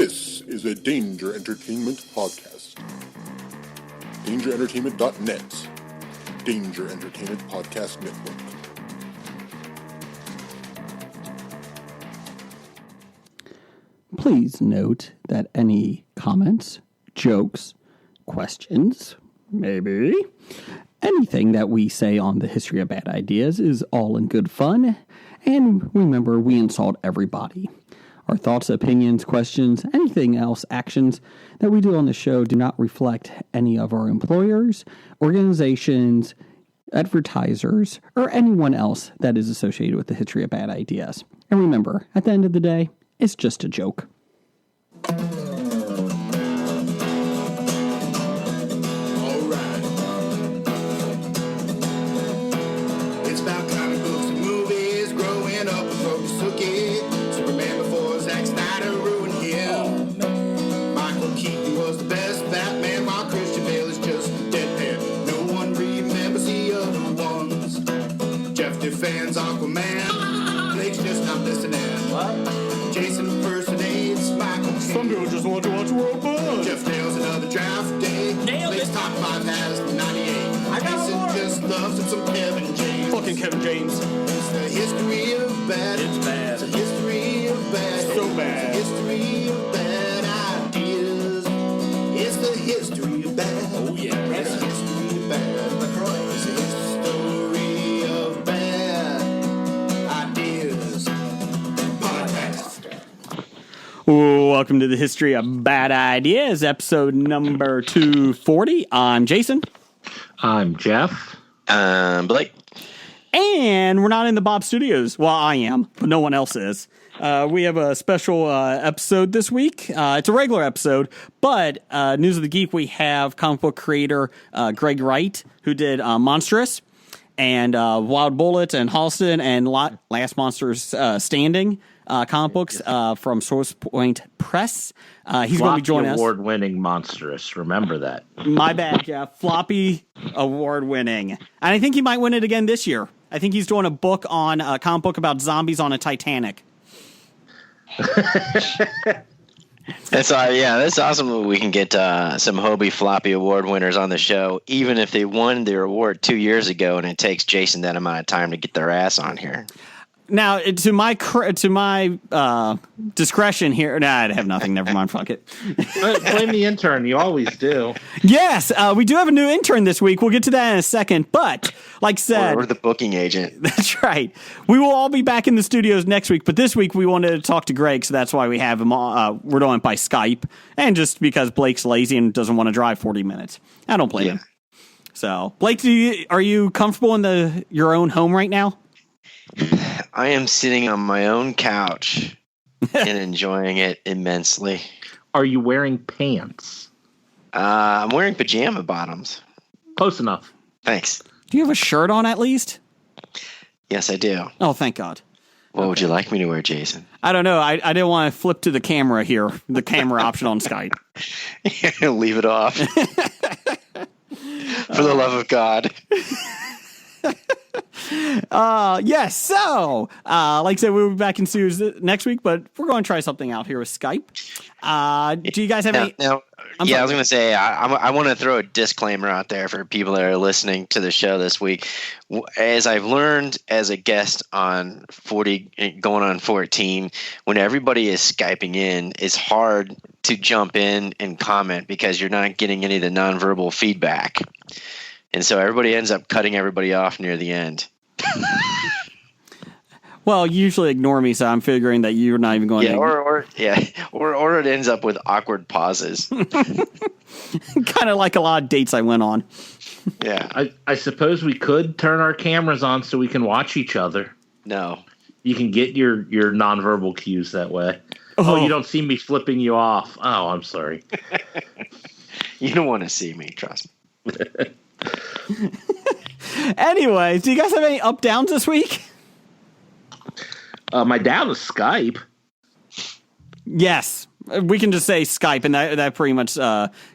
This is a Danger Entertainment podcast. DangerEntertainment.net. Danger Entertainment Podcast Network. Please note that any comments, jokes, questions, maybe anything that we say on the history of bad ideas is all in good fun. And remember, we insult everybody. Our thoughts, opinions, questions, anything else, actions that we do on the show do not reflect any of our employers, organizations, advertisers, or anyone else that is associated with the history of bad ideas. And remember, at the end of the day, it's just a joke. It's about comic books and movies, growing up with Rokusuke, Superman before Zack Snyder ruined him. Michael Keaton was the best Batman, while Christian Bale is just deadpan. No one remembers the other ones. Jeff defends Aquaman, Blake's just not listening. What? Jason impersonates Michael Keaton. Some people just want to watch World Buzz. Jeff nails another draft day. Nailed Blake's it. top 5 has 98. I got Jason more. just loves him some Kevin James. Fucking Kevin James. It's the history of bad. It's bad. It's a history of bad. So bad. It's a history of bad ideas. It's the history of bad. Oh, yeah. It's the history of bad. It's the history of bad ideas. Podcast. Welcome to the History of Bad Ideas, episode number 240. I'm Jason. I'm Jeff. Blake. And we're not in the Bob Studios. Well, I am, but no one else is. We have a special episode this week. It's a regular episode, but News of the Geek, we have comic book creator Greg Wright, who did Monstrous and Wild Bullets and Halston and Last Monsters Standing comic books from Source Point Press. He's going to be joining us. Award-winning Monstrous. Remember that. My bad, Jeff. Floppy award-winning. And I think he might win it again this year. I think he's doing a book on a comic book about zombies on a Titanic. That's awesome. We can get some Hobie Floppy Award winners on the show, even if they won their award 2 years ago, and it takes Jason that amount of time to get their ass on here. Now, to my discretion here, I have nothing. Never mind. Fuck it. Blame the intern. You always do. Yes, we do have a new intern this week. We'll get to that in a second. But like said, Or the booking agent. that's right. We will all be back in the studios next week. But this week we wanted to talk to Greg, so that's why we have him. We're doing it by Skype, and just because Blake's lazy and doesn't want to drive 40 minutes. I don't blame him. So, Blake, are you comfortable in your own home right now? I am sitting on my own couch and enjoying it immensely. Are you wearing pants? I'm wearing pajama bottoms. Close enough. Thanks. Do you have a shirt on at least? Yes, I do. Oh, thank God. What would you like me to wear, Jason? I don't know. I didn't want to flip to the camera here, the camera option on Skype. Leave it off. For the love of God. Yes. So, like I said, we'll be back in studios next week, but we're going to try something out here with Skype. Do you guys have any? I was going to say, I want to throw a disclaimer out there for people that are listening to the show this week. As I've learned as a guest on 40, going on 14, when everybody is Skyping in, it's hard to jump in and comment because you're not getting any of the nonverbal feedback. And so everybody ends up cutting everybody off near the end. Well, you usually ignore me, so I'm figuring that you're not even going to. Or it ends up with awkward pauses. Kind of like a lot of dates I went on. Yeah. I suppose we could turn our cameras on so we can watch each other. No. You can get your nonverbal cues that way. Oh, you don't see me flipping you off. Oh, I'm sorry. You don't want to see me, trust me. Anyways, do you guys have any up downs this week? My down is Skype. Yes, we can just say Skype, and that pretty much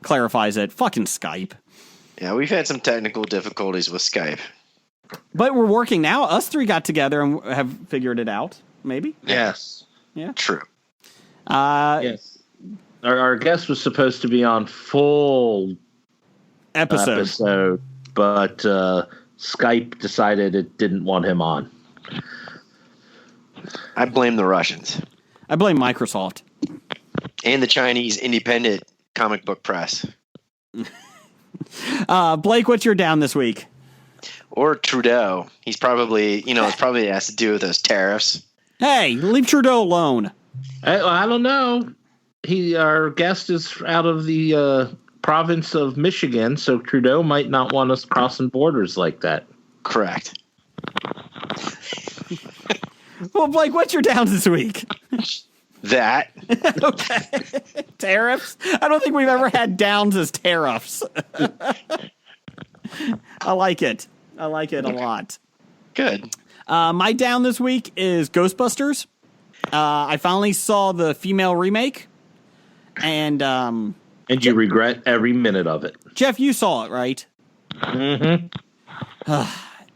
clarifies it. Fucking Skype. Yeah, we've had some technical difficulties with Skype. But we're working now. Us three got together and have figured it out. Maybe. Yes. Yeah. True. Yes. Our guest was supposed to be on full episode, but Skype decided it didn't want him on. I blame the Russians. I blame Microsoft. And the Chinese independent comic book press. Blake, what's your down this week? Or Trudeau. He's probably, it probably has to do with those tariffs. Hey, leave Trudeau alone. I don't know. Our guest is out of the province of Michigan, so Trudeau might not want us crossing borders like that. Correct. Well, Blake, what's your downs this week? That. Okay. Tariffs? I don't think we've ever had downs as tariffs. I like it. I like it a lot. Good. My down this week is Ghostbusters. I finally saw the female remake. And you regret every minute of it. Jeff, you saw it, right? Mm-hmm.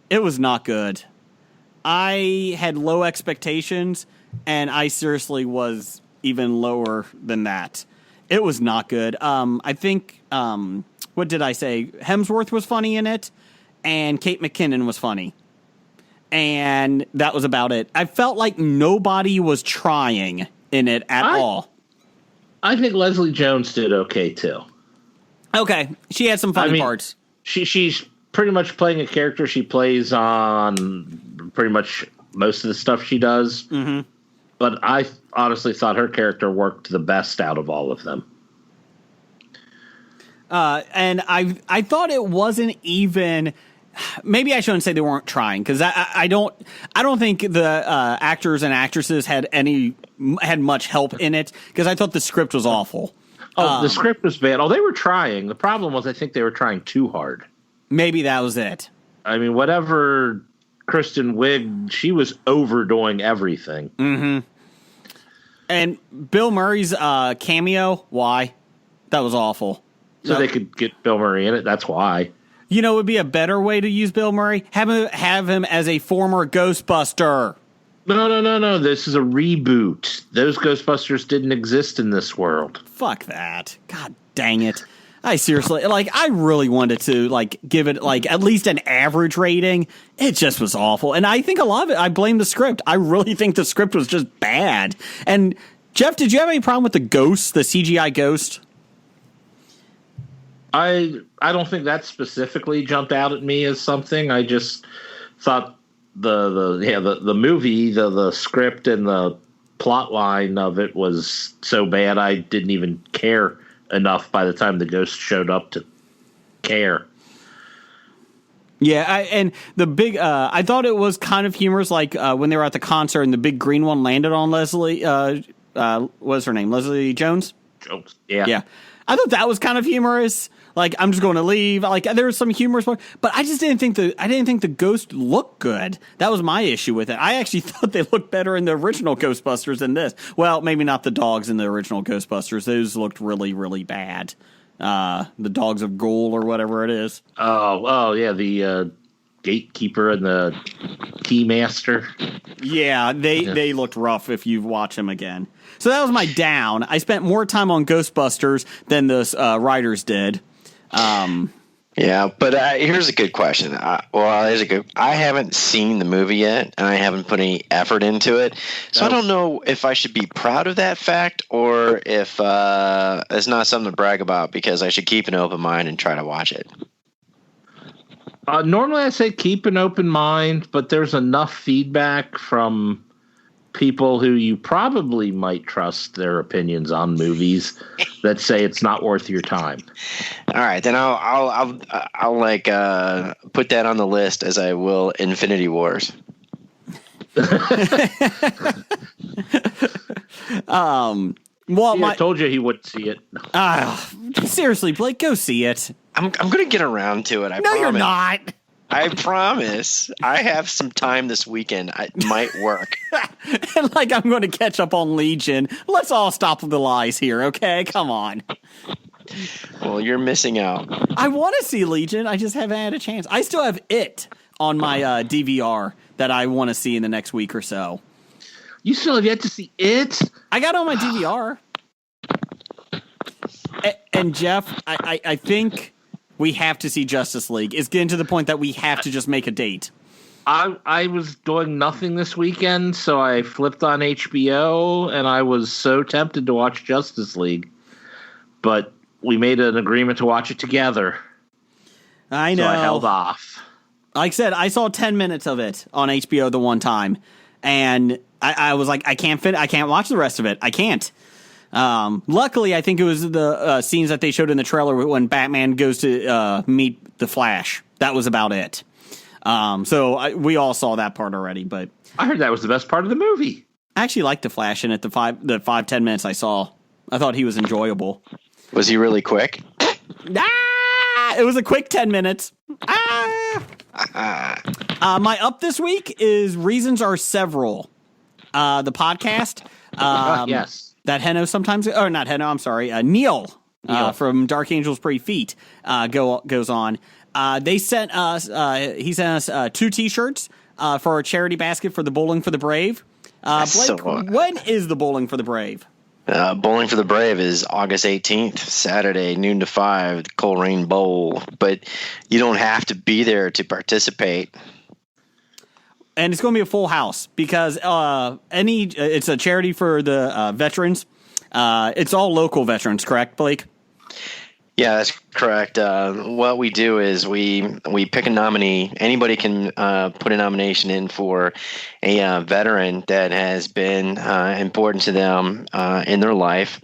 It was not good. I had low expectations, and I seriously was even lower than that. It was not good. I think, what did I say? Hemsworth was funny in it, and Kate McKinnon was funny. And that was about it. I felt like nobody was trying in it at all. I think Leslie Jones did okay, too. Okay. She had some funny parts. She's pretty much playing a character she plays on pretty much most of the stuff she does. Mm-hmm. But I honestly thought her character worked the best out of all of them. And I thought it wasn't even... Maybe I shouldn't say they weren't trying, because I don't think the actors and actresses had much help in it, because I thought the script was awful. The script was bad. Oh, they were trying. The problem was I think they were trying too hard. Maybe that was it. I mean, whatever Kristen Wiig, she was overdoing everything. Mm-hmm. And Bill Murray's cameo, why? That was awful. So they could get Bill Murray in it. That's why. You know, it would be a better way to use Bill Murray. Have him as a former Ghostbuster. No. This is a reboot. Those Ghostbusters didn't exist in this world. Fuck that. God dang it. I really wanted to, give it, at least an average rating. It just was awful. And I think a lot of it, I blame the script. I really think the script was just bad. And, Jeff, did you have any problem with the ghost, the CGI ghost? I don't think that specifically jumped out at me as something. I just thought the movie, the script and the plot line of it was so bad I didn't even care enough by the time the ghost showed up to care. Yeah, and the big I thought it was kind of humorous, when they were at the concert and the big green one landed on Leslie what's her name? Leslie Jones? Jones. Yeah. Yeah. I thought that was kind of humorous. I'm just going to leave. There was some humorous part, but I just didn't think the ghost looked good. That was my issue with it. I actually thought they looked better in the original Ghostbusters than this. Well, maybe not the dogs in the original Ghostbusters. Those looked really, really bad. The Dogs of Ghoul or whatever it is. Oh yeah, the gatekeeper and the keymaster. Yeah, they looked rough if you watch them again. So that was my down. I spent more time on Ghostbusters than the writers did. Yeah, but here's a good question. I haven't seen the movie yet, and I haven't put any effort into it. So I don't know if I should be proud of that fact or if it's not something to brag about, because I should keep an open mind and try to watch it. Normally I say keep an open mind, but there's enough feedback from people who you probably might trust their opinions on movies that say it's not worth your time. All right, then I'll put that on the list, as I will Infinity Wars. I told you he wouldn't see it. Seriously, Blake, go see it. I'm going to get around to it. I promise. You're not. I promise. I have some time this weekend. It might work. And I'm going to catch up on Legion. Let's all stop the lies here, okay? Come on. Well, you're missing out. I want to see Legion. I just haven't had a chance. I still have It on my DVR that I want to see in the next week or so. You still have yet to see It? I got it on my DVR. And Jeff, I think we have to see Justice League. It's getting to the point that we have to just make a date. I was doing nothing this weekend, so I flipped on HBO, and I was so tempted to watch Justice League. But we made an agreement to watch it together. I know. So I held off. Like I said, I saw 10 minutes of it on HBO the one time, and I was like, I can't watch the rest of it. I can't. Luckily, I think it was the scenes that they showed in the trailer when Batman goes to meet the Flash. That was about it. So we all saw that part already, but I heard that was the best part of the movie. I actually liked the Flash in it. The 5-10 minutes I saw, I thought he was enjoyable. Was he really quick? It was a quick 10 minutes. My up this week is Reasons Are Several. The podcast. Yes. That Heno sometimes, or not Heno, I'm sorry, Neil. From Dark Angels Pretty Feet goes on. He sent us 2 T-shirts for our charity basket for the Bowling for the Brave. Blake, when is the Bowling for the Brave? Bowling for the Brave is August 18th, Saturday, noon to 5, the Coleraine Bowl. But you don't have to be there to participate. And it's going to be a full house because it's a charity for the veterans. It's all local veterans, correct, Blake? Yeah, that's correct. What we do is we pick a nominee. Anybody can put a nomination in for a veteran that has been important to them in their life.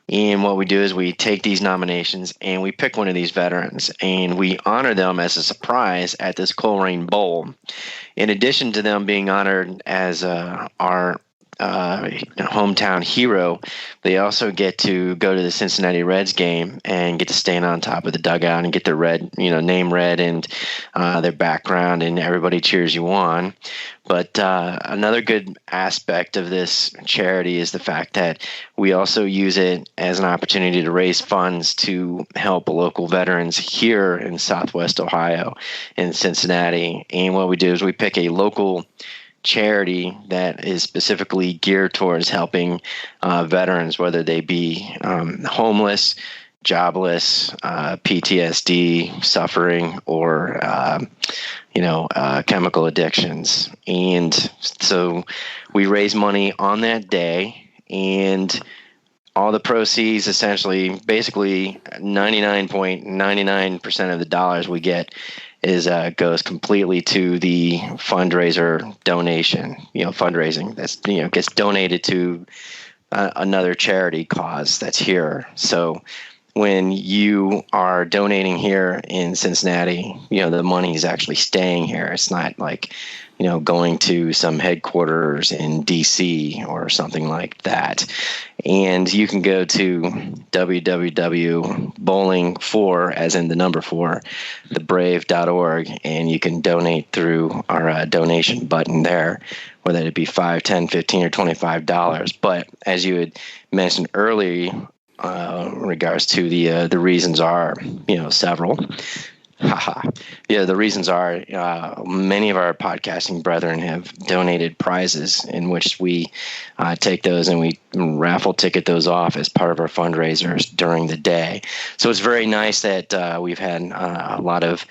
And what we do is we take these nominations and we pick one of these veterans and we honor them as a surprise at this Coleraine Bowl. In addition to them being honored as our hometown hero, they also get to go to the Cincinnati Reds game and get to stand on top of the dugout and get their name read and their background, and everybody cheers you on. But another good aspect of this charity is the fact that we also use it as an opportunity to raise funds to help local veterans here in Southwest Ohio, in Cincinnati. And what we do is we pick a local charity that is specifically geared towards helping veterans, whether they be homeless, jobless, PTSD suffering, or chemical addictions. And so we raise money on that day, and all the proceeds, essentially, basically 99.99% of the dollars we get goes completely to the fundraiser donation, fundraising that's, gets donated to another charity cause that's here. So when you are donating here in Cincinnati, the money is actually staying here. It's not like, going to some headquarters in DC or something like that. And you can go to www.bowling4, as in the number 4, thebrave.org, and you can donate through our donation button there, whether it be $5, $10, $15, or $25. But as you had mentioned earlier, in regards to the reasons are, several. Yeah, the reasons are many of our podcasting brethren have donated prizes in which we take those and we raffle ticket those off as part of our fundraisers during the day. So it's very nice that we've had a lot of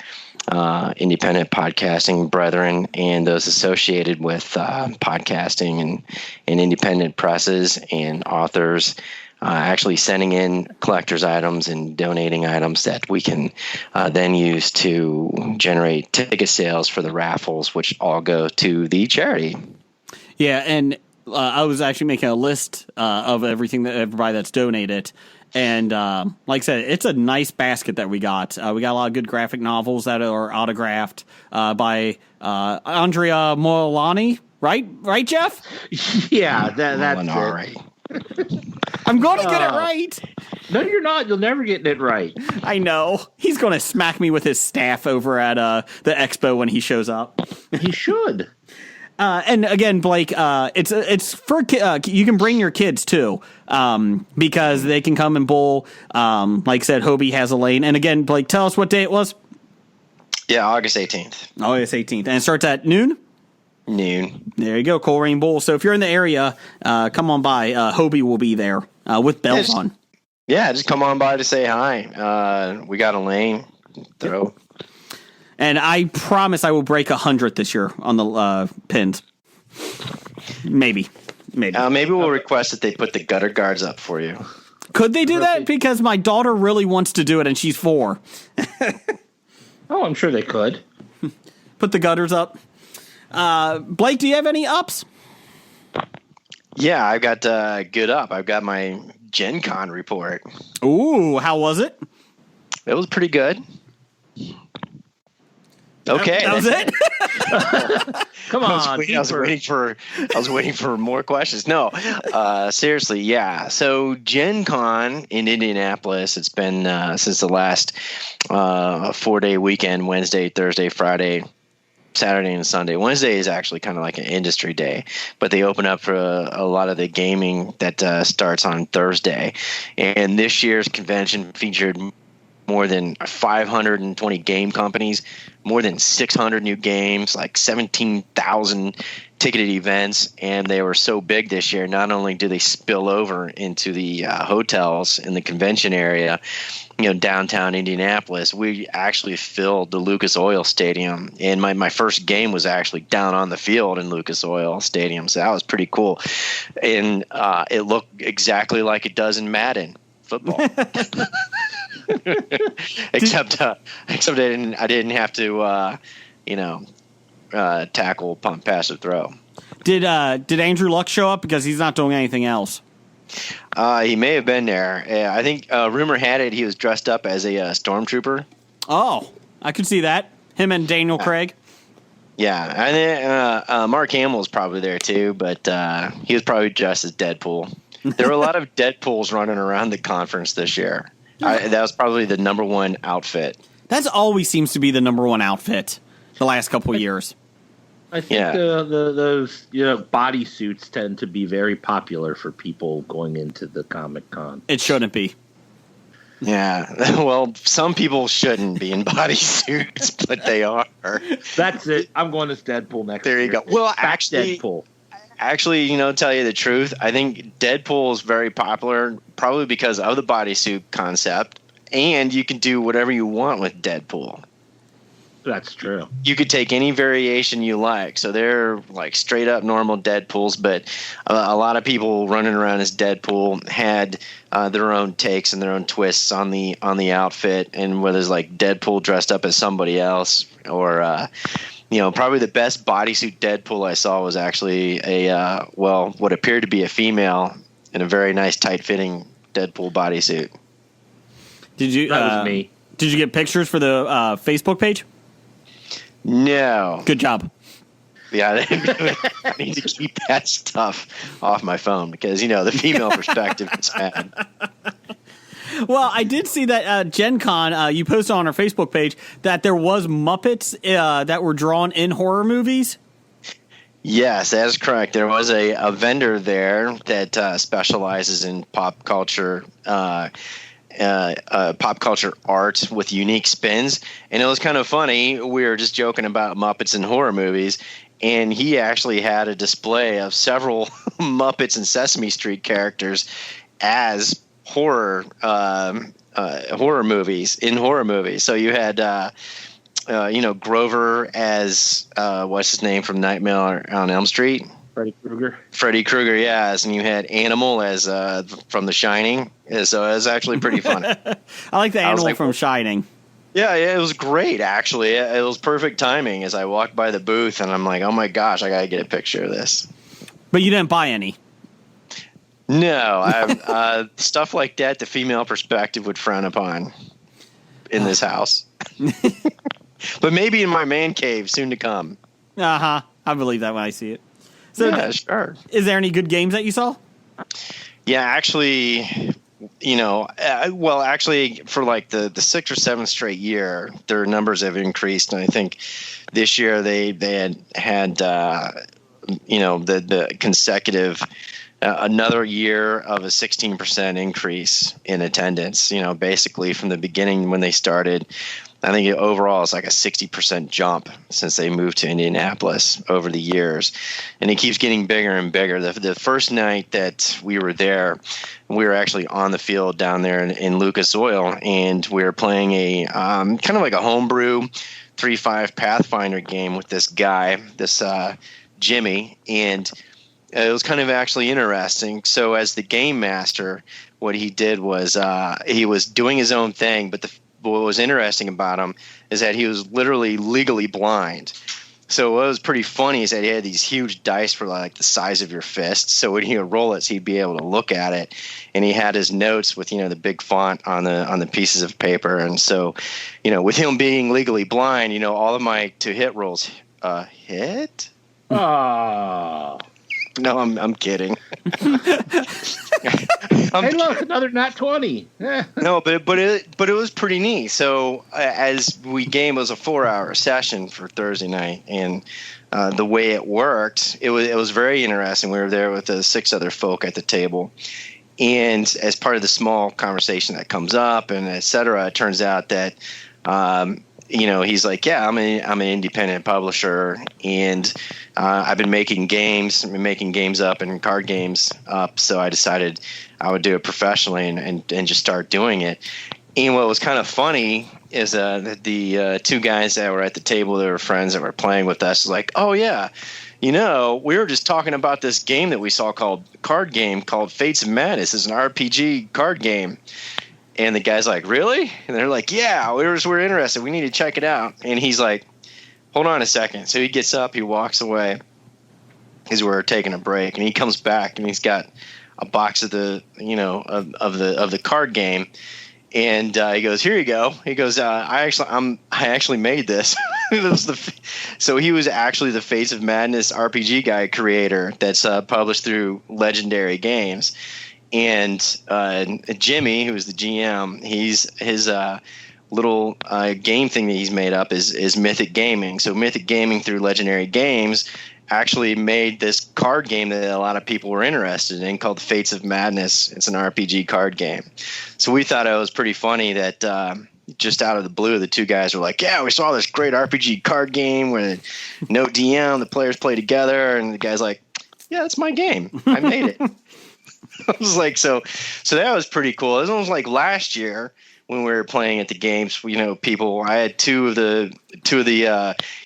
independent podcasting brethren and those associated with podcasting and independent presses and authors actually sending in collector's items and donating items that we can then use to generate ticket sales for the raffles, which all go to the charity. Yeah, and I was actually making a list of everybody that's donated. And like I said, it's a nice basket that we got. We got a lot of good graphic novels that are autographed by Andrea Molinari, right, Jeff? Yeah, that's Molinari. it. I'm going to get it right. No, you're not. You'll never get it right. I know. He's going to smack me with his staff over at the expo when he shows up. He should. And again, Blake, it's for you can bring your kids too, because they can come and bowl. Like I said, Hobie has a lane. And again, Blake, tell us what day it was. Yeah, August 18th. August 18th, and it starts at noon. Noon. There you go, Coleraine Bowl. So if you're in the area, come on by. Hobie will be there with bells on. Yeah, just come on by to say hi. We got a lane. Throw. And I promise I will break 100 this year on the pins. Maybe. Maybe we'll request that they put the gutter guards up for you. Could they do that? Because my daughter really wants to do it, and she's 4. Oh, I'm sure they could. Put the gutters up. Blake, do you have any ups? Yeah, I've got good up. I've got my Gen Con report. Ooh, how was it? It was pretty good. Okay, That was it? Come on, I was waiting for more questions. No, seriously, yeah. So Gen Con in Indianapolis, it's been since the last 4-day weekend, Wednesday, Thursday, Friday, Saturday, and Sunday. Wednesday is actually kind of like an industry day, but they open up for a lot of the gaming that starts on Thursday. And this year's convention featured more than 520 game companies, more than 600 new games, like 17,000 ticketed events. And they were so big this year, not only do they spill over into the hotels in the convention area, downtown Indianapolis, we actually filled the Lucas Oil Stadium. And my first game was actually down on the field in Lucas Oil Stadium. So that was pretty cool. And it looked exactly like it does in Madden football. except I didn't have to tackle, pump, pass, or throw. Did Andrew Luck show up, because he's not doing anything else? He may have been there. I think rumor had it he was dressed up as a stormtrooper. Oh, I could see that. Him and Daniel Craig. Yeah, and then Mark Hamill was probably there too, but he was probably dressed as Deadpool. There were a lot of Deadpools running around the conference this year. That was probably the number one outfit. That's always seems to be the number one outfit the last couple of years. I think those bodysuits tend to be very popular for people going into the Comic-Con. It shouldn't be. Yeah, well, some people shouldn't be in bodysuits, but they are. That's it. I'm going as Deadpool next year. There you go. Well, Deadpool. Actually, tell you the truth, I think Deadpool is very popular, probably because of the bodysuit concept, and you can do whatever you want with Deadpool. That's true. You could take any variation you like. So they're like straight up normal Deadpools, but a lot of people running around as Deadpool had their own takes and their own twists on the outfit, and whether it's like Deadpool dressed up as somebody else or probably the best bodysuit Deadpool I saw was actually what appeared to be a female in a very nice, tight-fitting Deadpool bodysuit. That was me. Did you get pictures for the Facebook page? No. Good job. Yeah, I need to keep that stuff off my phone because, the female perspective is bad. Well, I did see that Gen Con, you posted on our Facebook page that there was Muppets that were drawn in horror movies. Yes, that is correct. There was a vendor there that specializes in pop culture art with unique spins. And it was kind of funny. We were just joking about Muppets and horror movies. And he actually had a display of several Muppets and Sesame Street characters as horror movies. So you had Grover as what's his name from Nightmare on Elm Street? Freddy Krueger, yes, and you had Animal as from The Shining. So it was actually pretty fun. I like the Animal from Shining. Yeah, it was great, actually. It was perfect timing as I walked by the booth, and I'm like, oh my gosh, I got to get a picture of this. But you didn't buy any? No. Stuff like that, the female perspective would frown upon in this house. But maybe in my man cave, soon to come. Uh-huh. I believe that when I see it. So yeah, sure. Is there any good games that you saw? Yeah, actually, for like the 6th or 7th straight year, their numbers have increased. And I think this year they had the consecutive another year of a 16% increase in attendance, basically from the beginning when they started. I think overall it's like a 60% jump since they moved to Indianapolis over the years. And it keeps getting bigger and bigger. The first night that we were there, we were actually on the field down there in Lucas Oil, and we were playing a kind of like a homebrew 3-5 Pathfinder game with this guy, this Jimmy, and it was kind of actually interesting. So as the game master, what he did was he was doing his own thing, but what was interesting about him is that he was literally legally blind. So what was pretty funny is that he had these huge dice for like the size of your fist. So when he would roll it, he'd be able to look at it, and he had his notes with the big font on the pieces of paper. And so, with him being legally blind, all of my to hit rolls hit. Oh. No, I'm kidding. Hey, look, another nat 20. No, but it was pretty neat. So as we game, it was a 4-hour session for Thursday night, and the way it worked, it was very interesting. We were there with the 6 other folk at the table, and as part of the small conversation that comes up and et cetera, it turns out that he's like, yeah, I'm an independent publisher, and I've been making games up and card games up. So I decided I would do it professionally and just start doing it. And what was kind of funny is the 2 guys that were at the table, that were friends that were playing with us, was like, oh yeah, we were just talking about this game that we saw called Fates of Madness. It's an RPG card game. And the guy's like, really? And they're like, yeah, we're interested. We need to check it out. And he's like, hold on a second. So he gets up, he walks away, because we're taking a break, and he comes back and he's got a box of the of the card game, and he goes, here you go. He goes, I actually made this. So he was actually the Fates of Madness RPG guy creator that's published through Legendary Games. And Jimmy, who's the GM, his little game thing that he's made up is Mythic Gaming. So Mythic Gaming through Legendary Games actually made this card game that a lot of people were interested in called Fates of Madness. It's an RPG card game. So we thought it was pretty funny that just out of the blue, the 2 guys were like, yeah, we saw this great RPG card game where no DM, the players play together. And the guy's like, yeah, that's my game. I made it. I was like, so that was pretty cool. It was almost like last year when we were playing at the games. I had two of the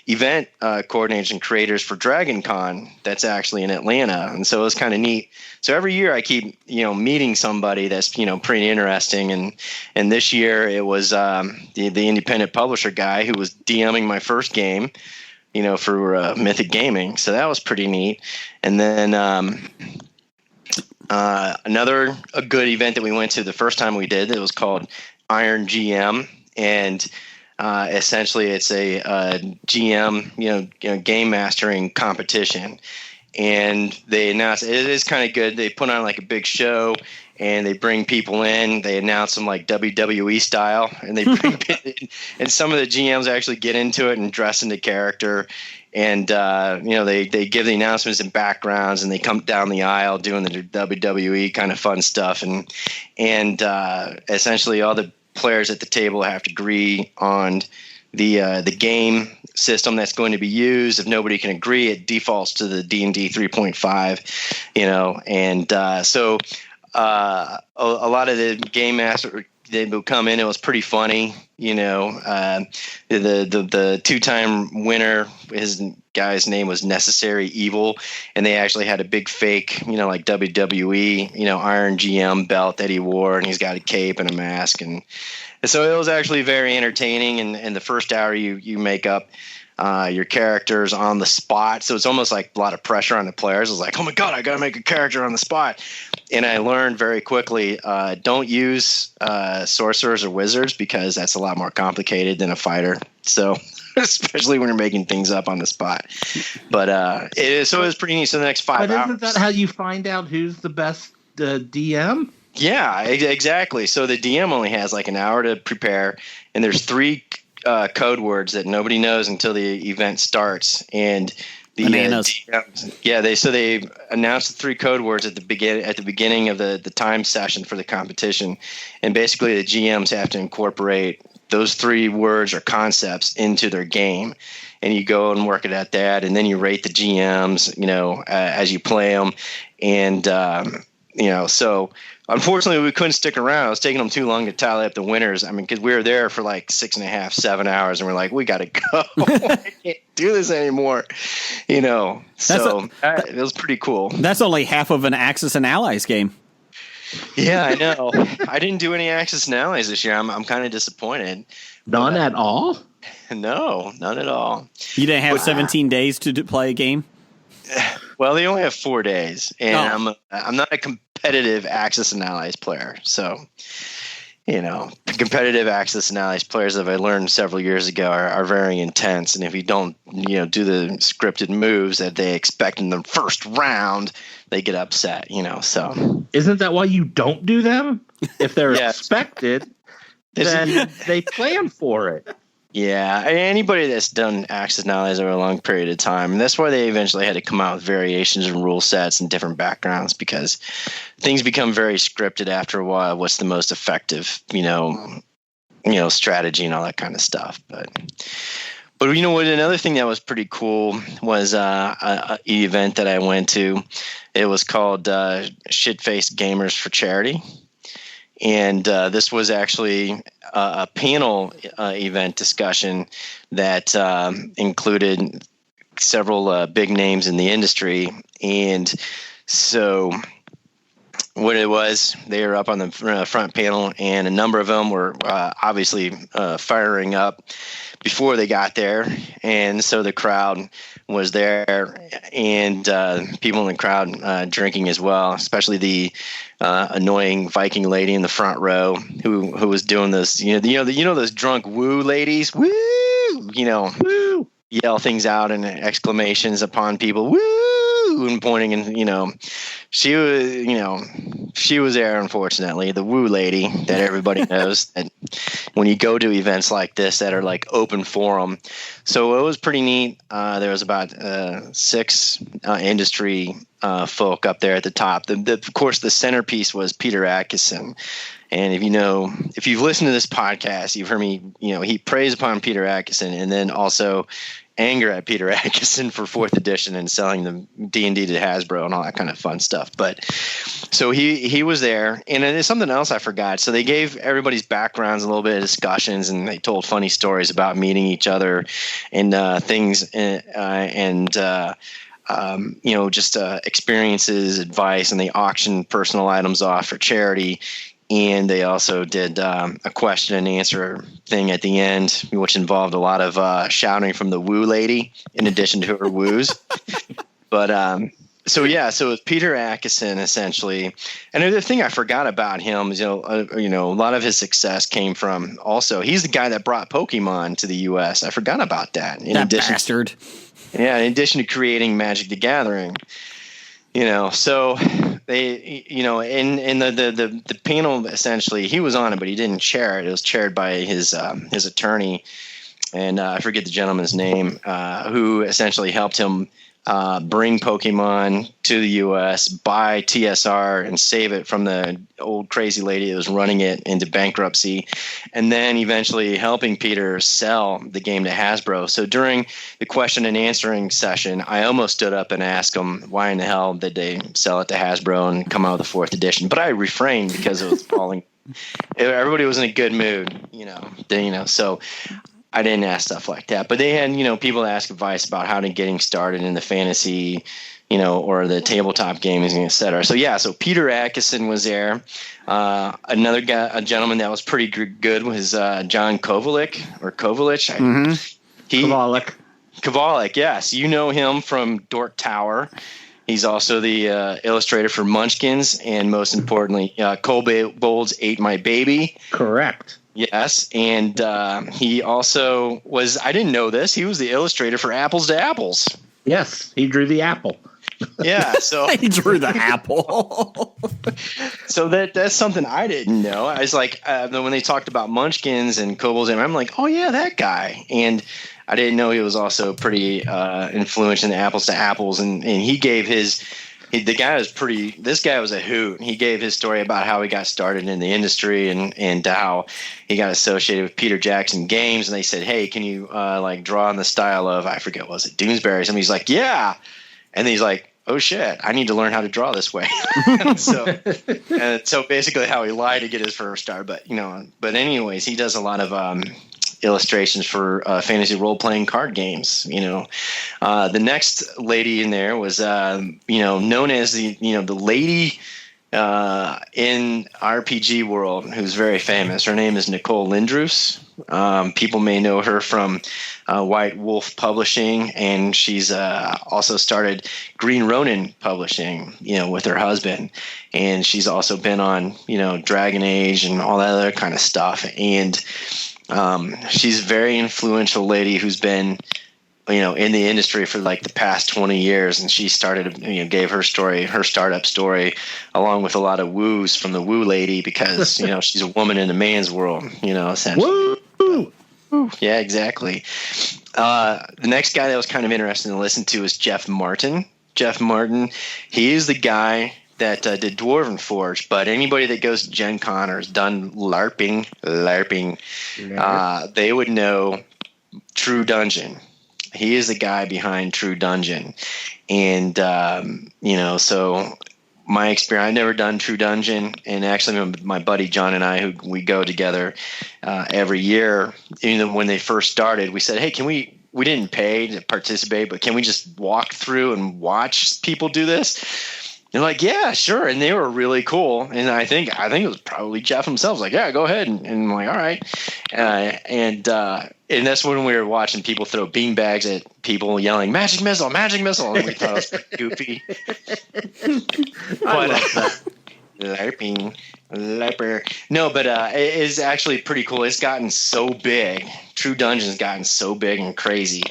event coordinators and creators for Dragon Con that's actually in Atlanta, and so it was kind of neat. So every year I keep meeting somebody that's pretty interesting, and this year it was the independent publisher guy who was DMing my first game, for Mythic Gaming. So that was pretty neat, and then. Another good event that we went to the first time we did, it was called Iron GM, and essentially it's a GM game mastering competition, and they announced it is kind of good. They put on like a big show, and they bring people in. They announce them like WWE style, and they bring and some of the GMs actually get into it and dress into character. And they give the announcements and backgrounds, and they come down the aisle doing the WWE kind of fun stuff, and essentially all the players at the table have to agree on the game system that's going to be used. If nobody can agree, it defaults to the D&D 3.5, and so a lot of the game master. They would come in. It was pretty funny, The 2-time winner, his guy's name was Necessary Evil, and they actually had a big fake, like WWE, Iron GM belt that he wore, and he's got a cape and a mask, and so it was actually very entertaining. And the first hour, you make up your characters on the spot, so it's almost like a lot of pressure on the players. It was like, oh my god, I gotta make a character on the spot. And I learned very quickly, don't use sorcerers or wizards, because that's a lot more complicated than a fighter. So especially when you're making things up on the spot. But it was pretty neat. So the next 5 hours. Isn't that how you find out who's the best DM? Yeah, exactly. So the DM only has like an hour to prepare, and there's 3 code words that nobody knows until the event starts. And the they announced the 3 code words at the beginning of the time session for the competition, and basically the GMs have to incorporate those 3 words or concepts into their game. And you go and work it at that, and then you rate the GMs, as you play them. And, so unfortunately we couldn't stick around. It was taking them too long to tally up the winners. I mean, because we were there for like 6.5, 7 hours, and we're like, we got to go. I can't do this anymore. It was pretty cool. That's only half of an Axis and Allies game. Yeah, I know. I didn't do any Axis and Allies this year. I'm kind of disappointed. None at all? No, none at all. You didn't have 17 days to play a game? Well, they only have 4 days, and I'm not a competitive Axis and Allies player. So, competitive Axis and Allies players, as I learned several years ago, are very intense. And if you don't, do the scripted moves that they expect in the first round, they get upset. So isn't that why you don't do them? If they're expected, then they plan for it. Yeah, anybody that's done Axis and Allies over a long period of time, and that's why they eventually had to come out with variations and rule sets and different backgrounds, because things become very scripted after a while. What's the most effective, strategy and all that kind of stuff. But what? Another thing that was pretty cool was an event that I went to. It was called Shit-Faced Gamers for Charity. And this was actually a panel event discussion that included several big names in the industry. And so what it was, they were up on the front panel, and a number of them were obviously firing up before they got there. And so the crowd was there, and people in the crowd drinking as well, especially the annoying Viking lady in the front row who was doing this, those drunk woo ladies, woo, woo, yell things out and exclamations upon people, woo, and pointing, and she was there, unfortunately, the woo lady that everybody knows that when you go to events like this that are like open forum. So it was pretty neat. There was about 6 industry folk up there at the top. Of course, the centerpiece was Peter Atkinson. And if you've listened to this podcast, you've heard me, he praised upon Peter Atkinson, and then also anger at Peter Atkinson for 4th edition and selling the D&D to Hasbro and all that kind of fun stuff. But so he was there, and there's something else I forgot. So they gave everybody's backgrounds, a little bit of discussions, and they told funny stories about meeting each other and things, just experiences, advice, and they auctioned personal items off for charity. And they also did a question and answer thing at the end, which involved a lot of shouting from the woo lady in addition to her woos. But so it was Peter Atkinson essentially. And the thing I forgot about him is, a lot of his success came from also, he's the guy that brought Pokemon to the U.S. I forgot about that. Bastard. Yeah, in addition to creating Magic the Gathering. So they, in the panel, essentially, he was on it, but he didn't chair it. It was chaired by his attorney, and I forget the gentleman's name, who essentially helped him bring Pokemon to the U.S., buy TSR, and save it from the old crazy lady that was running it into bankruptcy, and then eventually helping Peter sell the game to Hasbro. So during the question and answering session, I almost stood up and asked him why in the hell did they sell it to Hasbro and come out with the 4th edition, but I refrained because it was falling. Everybody was in a good mood, so I didn't ask stuff like that, but they had, people ask advice about how to getting started in the fantasy, or the tabletop gaming, et cetera. So Peter Atkinson was there. Another guy, a gentleman that was pretty good was John Kovalich. Kovalich, yes. You know him from Dork Tower. He's also the illustrator for Munchkins, and most importantly, Kobold's Ate My Baby. Correct. Yes, and he also was, I didn't know this, he was the illustrator for Apples to Apples. Yes, he drew the apple. Yeah, so He drew the apple. So that's something I didn't know. I was like, when they talked about Munchkins and Kobolds, I'm like, oh yeah, that guy. And I didn't know he was also pretty influential in Apples to Apples, and he gave his the guy was this guy was a hoot. He gave his story about how he got started in the industry and how he got associated with Peter Jackson Games. And they said, hey, can you like draw in the style of, I forget, was it Doonesbury? And he's like, yeah. And he's like, oh shit, I need to learn how to draw this way. So basically how he lied to get his first start. But anyways, he does a lot of illustrations for fantasy role-playing card games. The next lady in there was known as the lady in RPG world who's very famous. Her name is Nicole Lindroos. People may know her from White Wolf Publishing, and she's also started Green Ronin Publishing, with her husband. And she's also been on, Dragon Age and all that other kind of stuff. And she's a very influential lady who's been, in the industry for like the past 20 years. And she started, gave her story, her startup story, along with a lot of woos from the woo lady, because, she's a woman in a man's world, essentially. Woo! Yeah, exactly. The next guy that was kind of interesting to listen to is Jeff Martin. Jeff Martin, he is the guy that did Dwarven Forge, but anybody that goes to Gen Con or has done LARPing, they would know True Dungeon. He is the guy behind True Dungeon. And, so my experience, I've never done True Dungeon. And actually my buddy John and I, we go together every year, even when they first started, we said, hey, we didn't pay to participate, but can we just walk through and watch people do this? They're like, yeah, sure. And they were really cool. And I think it was probably Jeff himself. Like, yeah, go ahead. And I'm like, all right. And that's when we were watching people throw beanbags at people yelling, magic missile, magic missile. And we thought it was pretty goofy. I love that. LARPer. No, but it is actually pretty cool. It's gotten so big. True Dungeon's gotten so big and crazy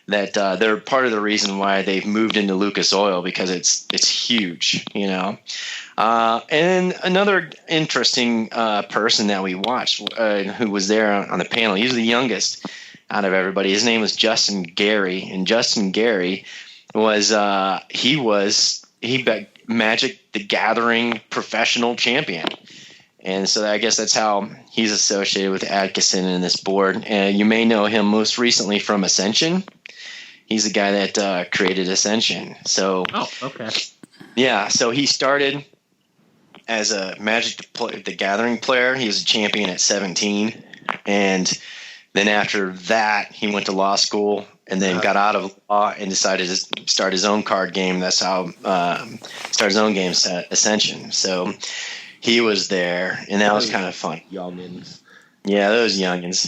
that they're part of the reason why they've moved into Lucas Oil, because it's huge, And another interesting person that we watched who was there on the panel, he's the youngest out of everybody. His name was Justin Gary, and Justin Gary was Magic the Gathering professional champion. And so I guess that's how he's associated with Atkinson and this board. And you may know him most recently from Ascension. He's the guy that created Ascension. So, okay. Yeah, so he started as a Magic the Gathering player. He was a champion at 17. And then after that, he went to law school and then got out of law and decided to start his own card game. That's how start his own game, Ascension. So he was there, and that was kind of fun. Youngins. Yeah, those youngins.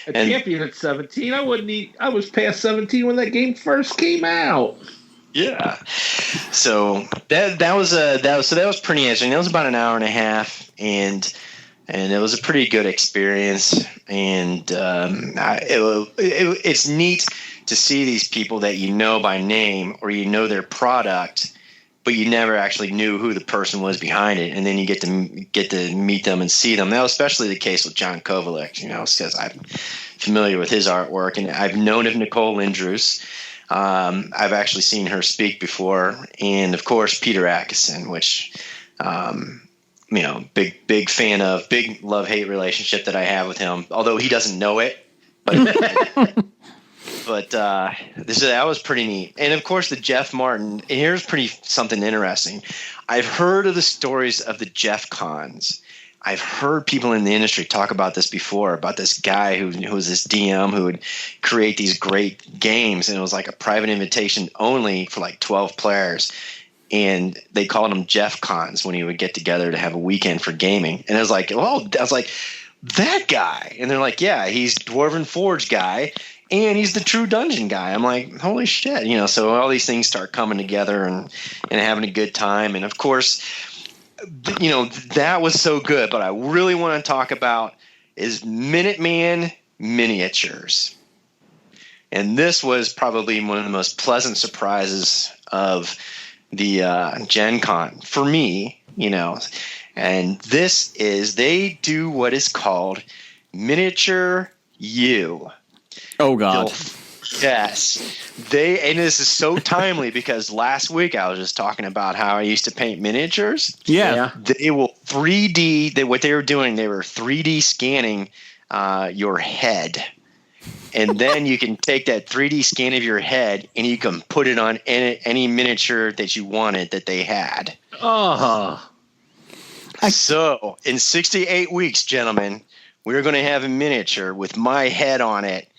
A champion at 17. I was past 17 when that game first came out. Yeah. So that was pretty interesting. That was about an hour and a half, and it was a pretty good experience. And it's neat to see these people that you know by name or you know their product, but you never actually knew who the person was behind it, and then you get to meet them and see them. That was especially the case with John Kovalich, because I'm familiar with his artwork, and I've known of Nicole Lindroos. I've actually seen her speak before, and of course Peter Atkinson, which big fan of, big love-hate relationship that I have with him, although he doesn't know it. But that was pretty neat. And of course, the Jeff Martin. Here's something interesting. I've heard of the stories of the Jeff Cons. I've heard people in the industry talk about this before, about this guy who was this DM who would create these great games, and it was like a private invitation only for like 12 players. And they called them Jeff Cons when he would get together to have a weekend for gaming. And I was like, that guy. And they're like, yeah, he's Dwarven Forge guy. And he's the True Dungeon guy. I'm like, holy shit, so all these things start coming together and having a good time. And of course, that was so good. But I really want to talk about is Minuteman miniatures. And this was probably one of the most pleasant surprises of the Gen Con for me, and they do what is called Miniature U. Oh God! Yes. And this is so timely because last week I was just talking about how I used to paint miniatures. Yeah. They will 3D, what they were doing, they were 3D scanning your head. And then you can take that 3D scan of your head and you can put it on any miniature that you wanted that they had. Oh. So in 68 weeks, gentlemen, we're going to have a miniature with my head on it.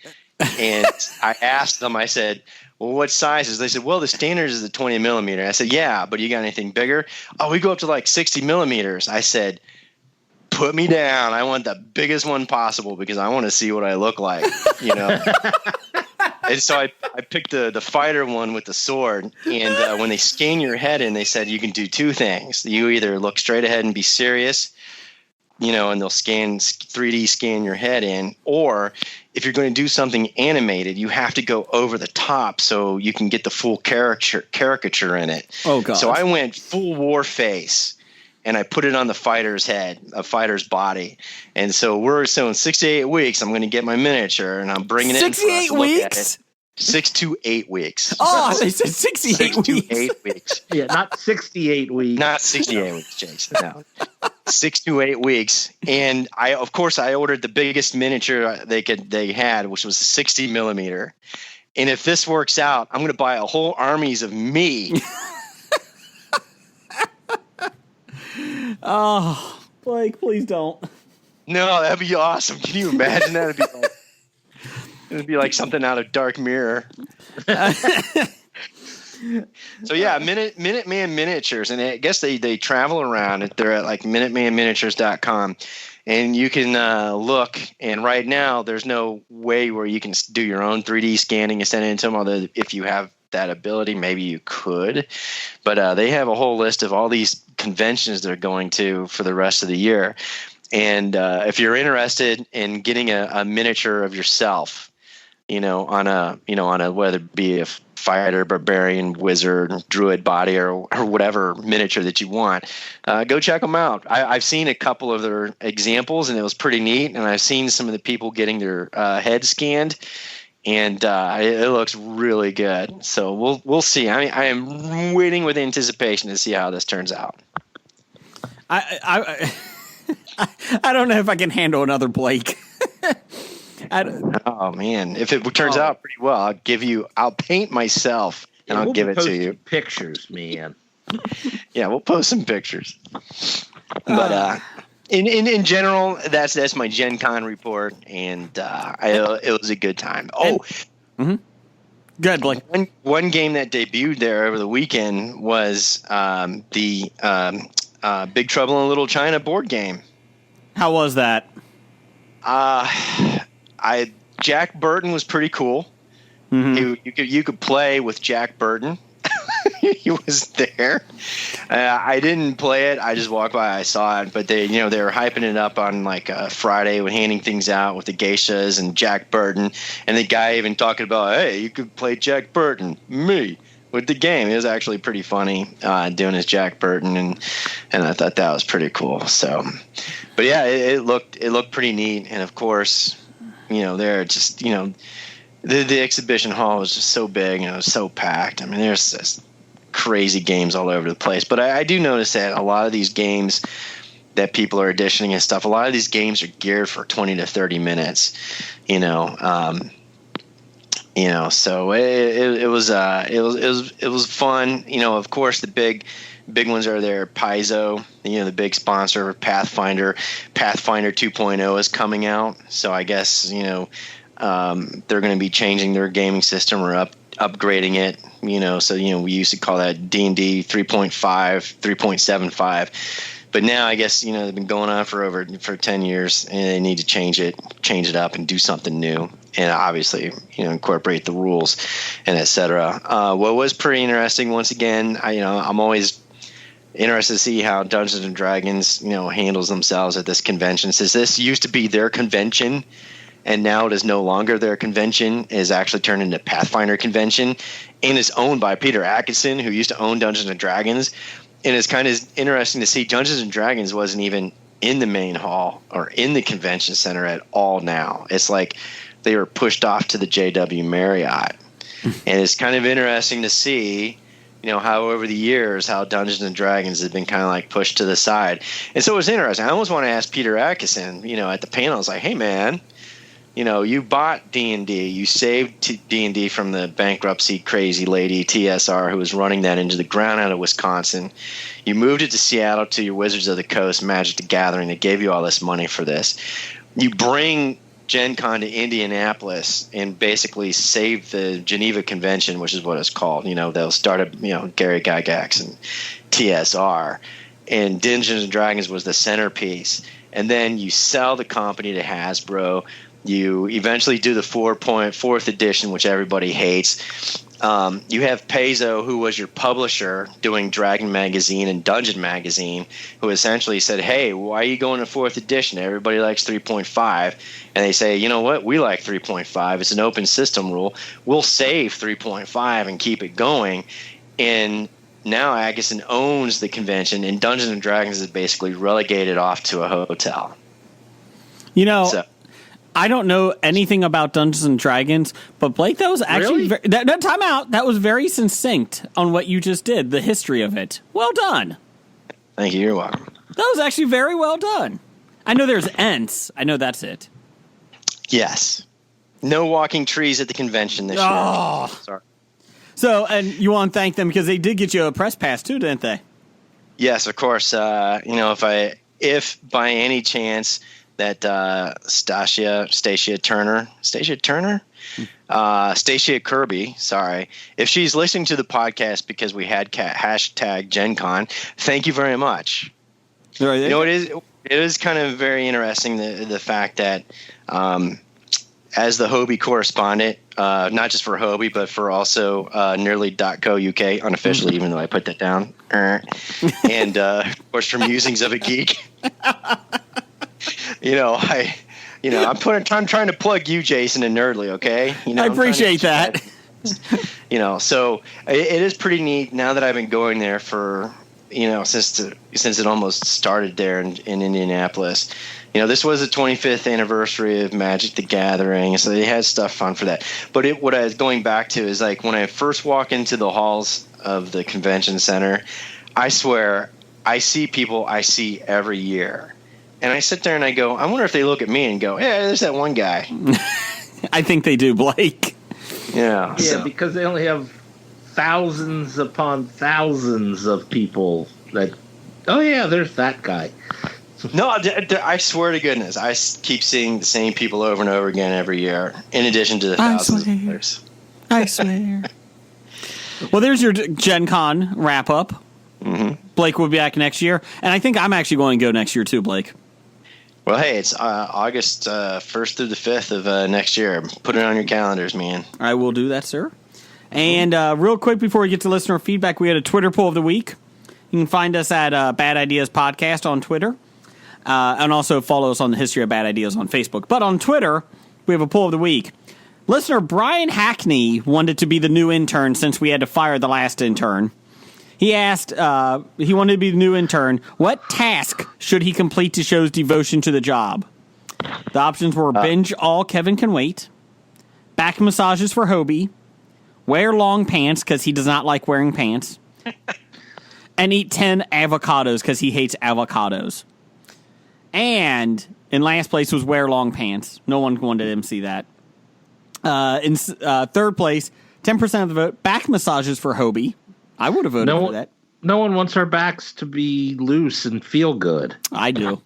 And I asked them, I said, well, what sizes? They said, well, the standard is the 20 millimeter. I said, yeah, but you got anything bigger? Oh, we go up to like 60 millimeters. I said, put me down. I want the biggest one possible because I want to see what I look like, you know. And so I picked the fighter one with the sword. And when they scan your head in, they said you can do two things. You either look straight ahead and be serious, you know, and they'll 3D scan your head in, or if you're going to do something animated, you have to go over the top so you can get the full caricature in it. Oh, God. So I went full war face, and I put it on the fighter's head, a fighter's body. And so in 68 weeks, I'm going to get my miniature, and I'm bringing it in. 68 weeks? 6 to 8 weeks. Oh, they said 68 6 weeks. to 8 weeks. Yeah, not 68 weeks. Not 68 weeks, Jason. No. 6 to 8 weeks. And I ordered the biggest miniature they had, which was a 60 millimeter. And if this works out, I'm going to buy a whole armies of me. Oh, Blake, please don't. No, that'd be awesome. Can you imagine that? It'd be like something out of Dark Mirror. So yeah, Minuteman Miniatures, and I guess they travel around. They're at like MinutemanMiniatures.com, and you can look. And right now, there's no way where you can do your own 3D scanning and send it into them. Although if you have that ability, maybe you could. But they have a whole list of all these conventions they're going to for the rest of the year. And if you're interested in getting a miniature of yourself, on a whether it be a fighter, barbarian, wizard, druid body, or whatever miniature that you want, go check them out. I've seen a couple of their examples, and it was pretty neat. And I've seen some of the people getting their head scanned, and it looks really good. So we'll see. I am waiting with anticipation to see how this turns out. I don't know if I can handle another Blake. Oh man! If it turns out pretty well, I'll paint myself and I'll give it to you. Pictures, man. Yeah, we'll post some pictures. But in general, that's my Gen Con report, and it was a good time. Oh, Go ahead, Blake. One game that debuted there over the weekend was the Big Trouble in Little China board game. How was that? Jack Burton was pretty cool. Mm-hmm. You could play with Jack Burton. He was there. I didn't play it. I just walked by. I saw it, but they were hyping it up on like Friday when handing things out with the geishas and Jack Burton, and the guy even talking about, hey, you could play Jack Burton, me, with the game. It was actually pretty funny doing his Jack Burton, and I thought that was pretty cool. So, but yeah, it looked pretty neat, and of course, they're just the exhibition hall was just so big and it was so packed. I mean, there's just crazy games all over the place. But I do notice that a lot of these games that people are editioning and stuff, a lot of these games are geared for 20 to 30 minutes. So it was fun. Of course, the big ones are there. Paizo, the big sponsor of Pathfinder. Pathfinder 2.0 is coming out, so I guess they're going to be changing their gaming system or upgrading it. So we used to call that D&D 3.5, 3.75, but now I guess they've been going on for 10 years, and they need to change it up, and do something new, and obviously incorporate the rules and etc. What was pretty interesting, once again, I'm always interested to see how Dungeons and Dragons handles themselves at this convention. Since this used to be their convention, and now it is no longer their convention, it is actually turned into Pathfinder convention, and is owned by Peter Atkinson, who used to own Dungeons and Dragons. And it's kind of interesting to see Dungeons and Dragons wasn't even in the main hall or in the convention center at all now. It's like they were pushed off to the JW Marriott. And it's kind of interesting to see, how over the years, how Dungeons and Dragons has been kind of like pushed to the side. And so it was interesting. I almost want to ask Peter Atkinson, at the panel, I was like, hey, man, you bought D&D. You saved D&D from the bankruptcy crazy lady, TSR, who was running that into the ground out of Wisconsin. You moved it to Seattle to your Wizards of the Coast, Magic the Gathering. They gave you all this money for this. You bring Gen Con to Indianapolis and basically save the Geneva Convention, which is what it's called. They'll start up, Gary Gygax and TSR. And Dungeons and Dragons was the centerpiece. And then you sell the company to Hasbro. You eventually do the 4.4th edition, which everybody hates. You have Paizo, who was your publisher, doing Dragon Magazine and Dungeon Magazine, who essentially said, hey, why are you going to 4th edition? Everybody likes 3.5. And they say, you know what? We like 3.5. It's an open system rule. We'll save 3.5 and keep it going. And now Atkinson owns the convention, and Dungeons and Dragons is basically relegated off to a hotel. I don't know anything about Dungeons and Dragons, but Blake, that was actually Really? time out. That was very succinct on what you just did, the history of it. Well done. Thank you. You're welcome. That was actually very well done. I know there's Ents. I know that's it. Yes. No walking trees at the convention this Oh. year. Sorry. So, and you want to thank them because they did get you a press pass too, didn't they? Yes, of course. If by any chance that Stacia Kirby, sorry, if she's listening to the podcast because we had hashtag Gen Con, thank you very much. It is kind of very interesting the fact that as the Hobie correspondent, not just for Hobie, but for also Nearly.co.uk unofficially, even though I put that down, and of course from Musings of a Geek. I'm trying to plug you, Jason, and Nerdly, okay? I appreciate that. So it is pretty neat now that I've been going there for, since it almost started there in Indianapolis. This was the 25th anniversary of Magic the Gathering, so they had stuff fun for that. But what I was going back to is like when I first walk into the halls of the convention center, I swear I see people I see every year. And I sit there and I go, I wonder if they look at me and go, yeah, there's that one guy. I think they do, Blake. Yeah. Yeah, because they only have thousands upon thousands of people that, oh, yeah, there's that guy. No, I swear to goodness, I keep seeing the same people over and over again every year, in addition to the thousands of others. I swear. Well, there's your Gen Con wrap-up. Mm-hmm. Blake will be back next year, and I think I'm actually going to go next year too, Blake. Well, hey, it's August 1st through the 5th of next year. Put it on your calendars, man. I will do that, sir. And real quick before we get to listener feedback, we had a Twitter poll of the week. You can find us at Bad Ideas Podcast on Twitter. And also follow us on the History of Bad Ideas on Facebook. But on Twitter, we have a poll of the week. Listener Brian Hackney wanted to be the new intern since we had to fire the last intern. He asked, he wanted to be the new intern, what task should he complete to show his devotion to the job? The options were binge all Kevin Can Wait, back massages for Hobie, wear long pants because he does not like wearing pants, and eat 10 avocados because he hates avocados. And in last place was wear long pants. No one wanted him to see that. In third place, 10% of the vote, back massages for Hobie. I would have voted for that. No one wants our backs to be loose and feel good. I do.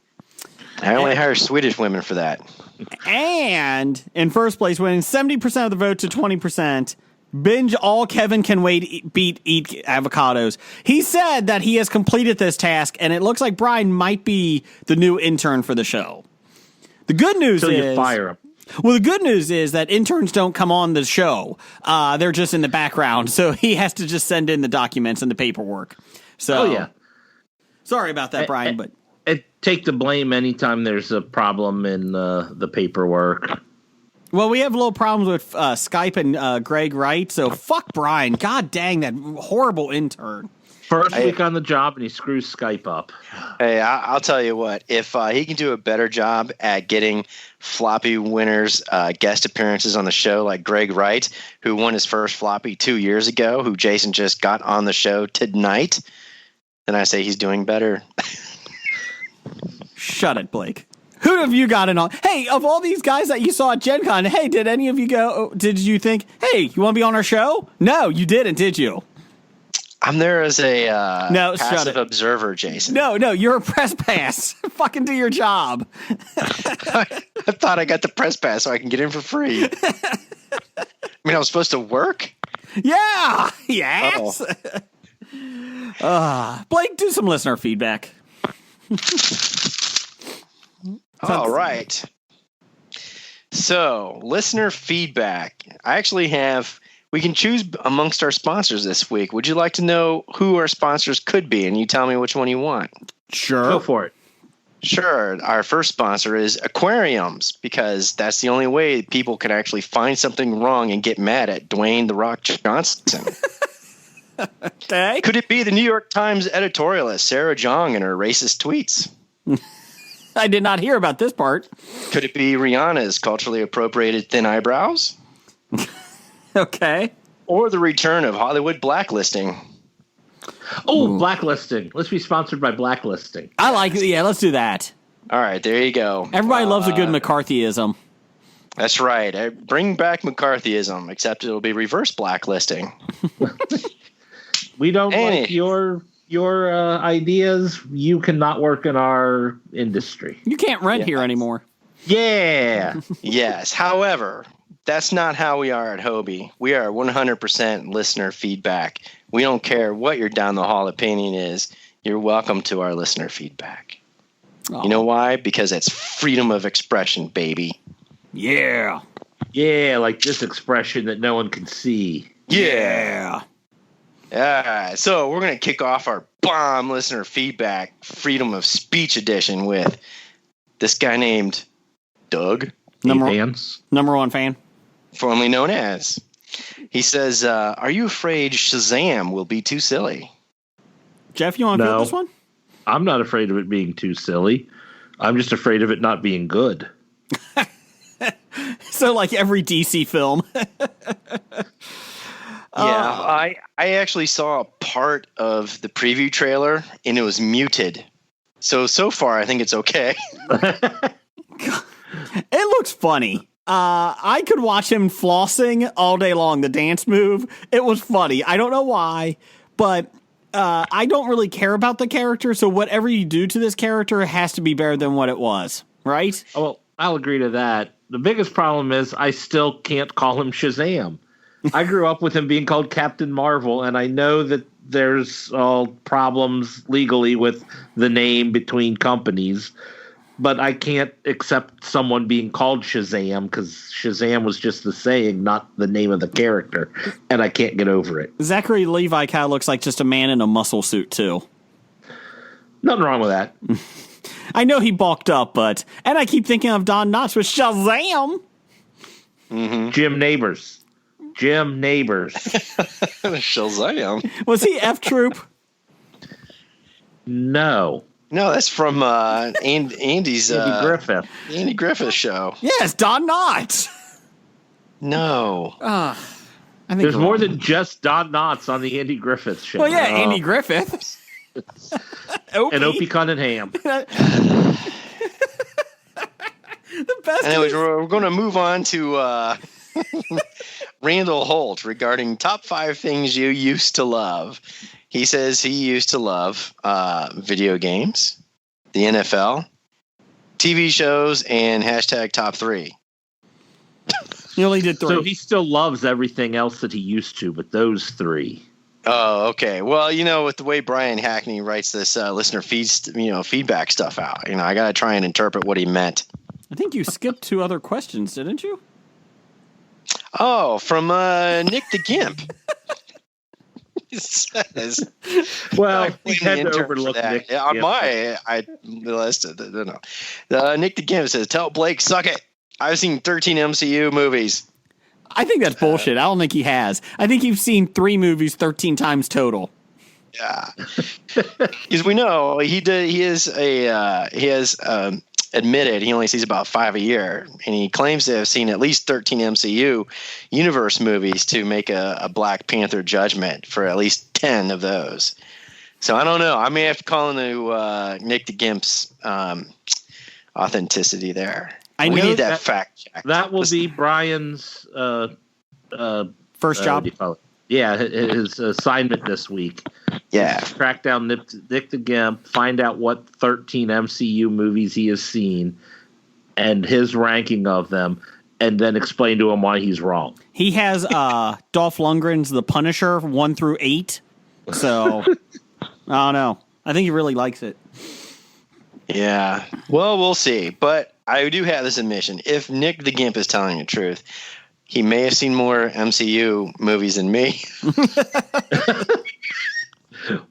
I only hire Swedish women for that. And in first place, winning 70% of the vote to 20%, binge all Kevin Can Wait eat avocados. He said that he has completed this task, and it looks like Brian might be the new intern for the show. The good news is... you fire him. Well, the good news is that interns don't come on the show. They're just in the background, so he has to just send in the documents and the paperwork. So, oh, yeah. Sorry about that, Brian, but... Take the blame anytime there's a problem in the paperwork. Well, we have little problems with Skype and Greg Wright, so fuck Brian. God dang, that horrible intern. First week on the job, and he screws Skype up. Hey, I'll tell you what. If he can do a better job at getting floppy winners guest appearances on the show, like Greg Wright, who won his first floppy 2 years ago, who Jason just got on the show tonight, then I say he's doing better. Shut it, Blake. Who have you gotten on? Hey, of all these guys that you saw at Gen Con, hey, did any of you go? Did you think, hey, you want to be on our show? No, you didn't, did you? I'm there as a No, shut passive it. observer, Jason. No, you're a press pass. Fucking do your job. I thought I got the press pass so I can get in for free. I mean, I was supposed to work? Yeah. Yes. Blake, do some listener feedback. All right. So, listener feedback. I actually have... We can choose amongst our sponsors this week. Would you like to know who our sponsors could be? And you tell me which one you want. Sure. Go for it. Sure. Our first sponsor is aquariums, because that's the only way people can actually find something wrong and get mad at Dwayne "The Rock" Johnson. Okay. Could it be the New York Times editorialist Sarah Jong and her racist tweets? I did not hear about this part. Could it be Rihanna's culturally appropriated thin eyebrows? Okay. Or the return of Hollywood blacklisting? Oh, Blacklisting. Let's be sponsored by Blacklisting. I like it. Yeah, let's do that. All right, there you go. Everybody loves a good McCarthyism. That's right. Bring back McCarthyism, except it'll be reverse blacklisting. We don't Hey. like your ideas. You cannot work in our industry. You can't rent here anymore. Yeah. Yes. However, that's not how we are at Hobie. We are 100% listener feedback. We don't care what your down the hall opinion is. You're welcome to our listener feedback. Oh. You know why? Because it's freedom of expression, baby. Yeah. Yeah, like this expression that no one can see. Yeah. All right, so we're going to kick off our bomb listener feedback freedom of speech edition with this guy named Doug, Number one fan. formerly known as. He says, are you afraid Shazam will be too silly? Jeff, you want to No. field this one? I'm not afraid of it being too silly. I'm just afraid of it not being good. So, like every DC film. Yeah, I actually saw a part of the preview trailer, and it was muted. So far, I think it's okay. It looks funny. I could watch him flossing all day long, the dance move. It was funny. I don't know why, but I don't really care about the character, so whatever you do to this character has to be better than what it was, right? Oh, well, I'll agree to that. The biggest problem is I still can't call him Shazam. I grew up with him being called Captain Marvel, and I know that there's problems legally with the name between companies, but I can't accept someone being called Shazam because Shazam was just the saying, not the name of the character, and I can't get over it. Zachary Levi kind of looks like just a man in a muscle suit, too. Nothing wrong with that. I know he bulked up, and I keep thinking of Don Knotts with Shazam! Jim Neighbors. Shazam. Was he F-Troop? No. No, that's from Andy's Andy Griffith. Andy Griffith show. Yes, Don Knotts! No. I think There's we're more wrong. than just Don Knotts on the Andy Griffith show. Well, yeah, Andy Griffith. And Opie Cunningham. The best. Anyways, we're going to move on to Randall Holt regarding top 5 things you used to love. He says he used to love video games, the NFL, TV shows, and hashtag top 3. He only did 3. So he still loves everything else that he used to, but those 3. Oh, okay. Well, with the way Brian Hackney writes this listener feedback stuff out, I got to try and interpret what he meant. I think you skipped 2 other questions, didn't you? Oh, from Nick the Gimp. He says, Well, I he had blame the to intern overlook for that. Nick. Yeah, on I listed. No. Nick the Gimp says, "Tell Blake, suck it. I've seen 13 MCU movies." I think that's bullshit. I don't think he has. I think you've seen 3 movies 13 times total. Yeah, because we know he has admitted he only sees about 5 a year, and he claims to have seen at least 13 MCU universe movies to make a Black Panther judgment for at least 10 of those. So I don't know. I may have to call into Nick the Gimp's authenticity there. We need that fact check. That will be Brian's First job. Yeah, his assignment this week. Yeah. Track down Nick the Gimp, find out what 13 MCU movies he has seen and his ranking of them, and then explain to him why he's wrong. He has Dolph Lundgren's The Punisher 1 through 8. So, I don't know. I think he really likes it. Yeah. Well, we'll see. But I do have this admission. If Nick the Gimp is telling the truth, he may have seen more MCU movies than me.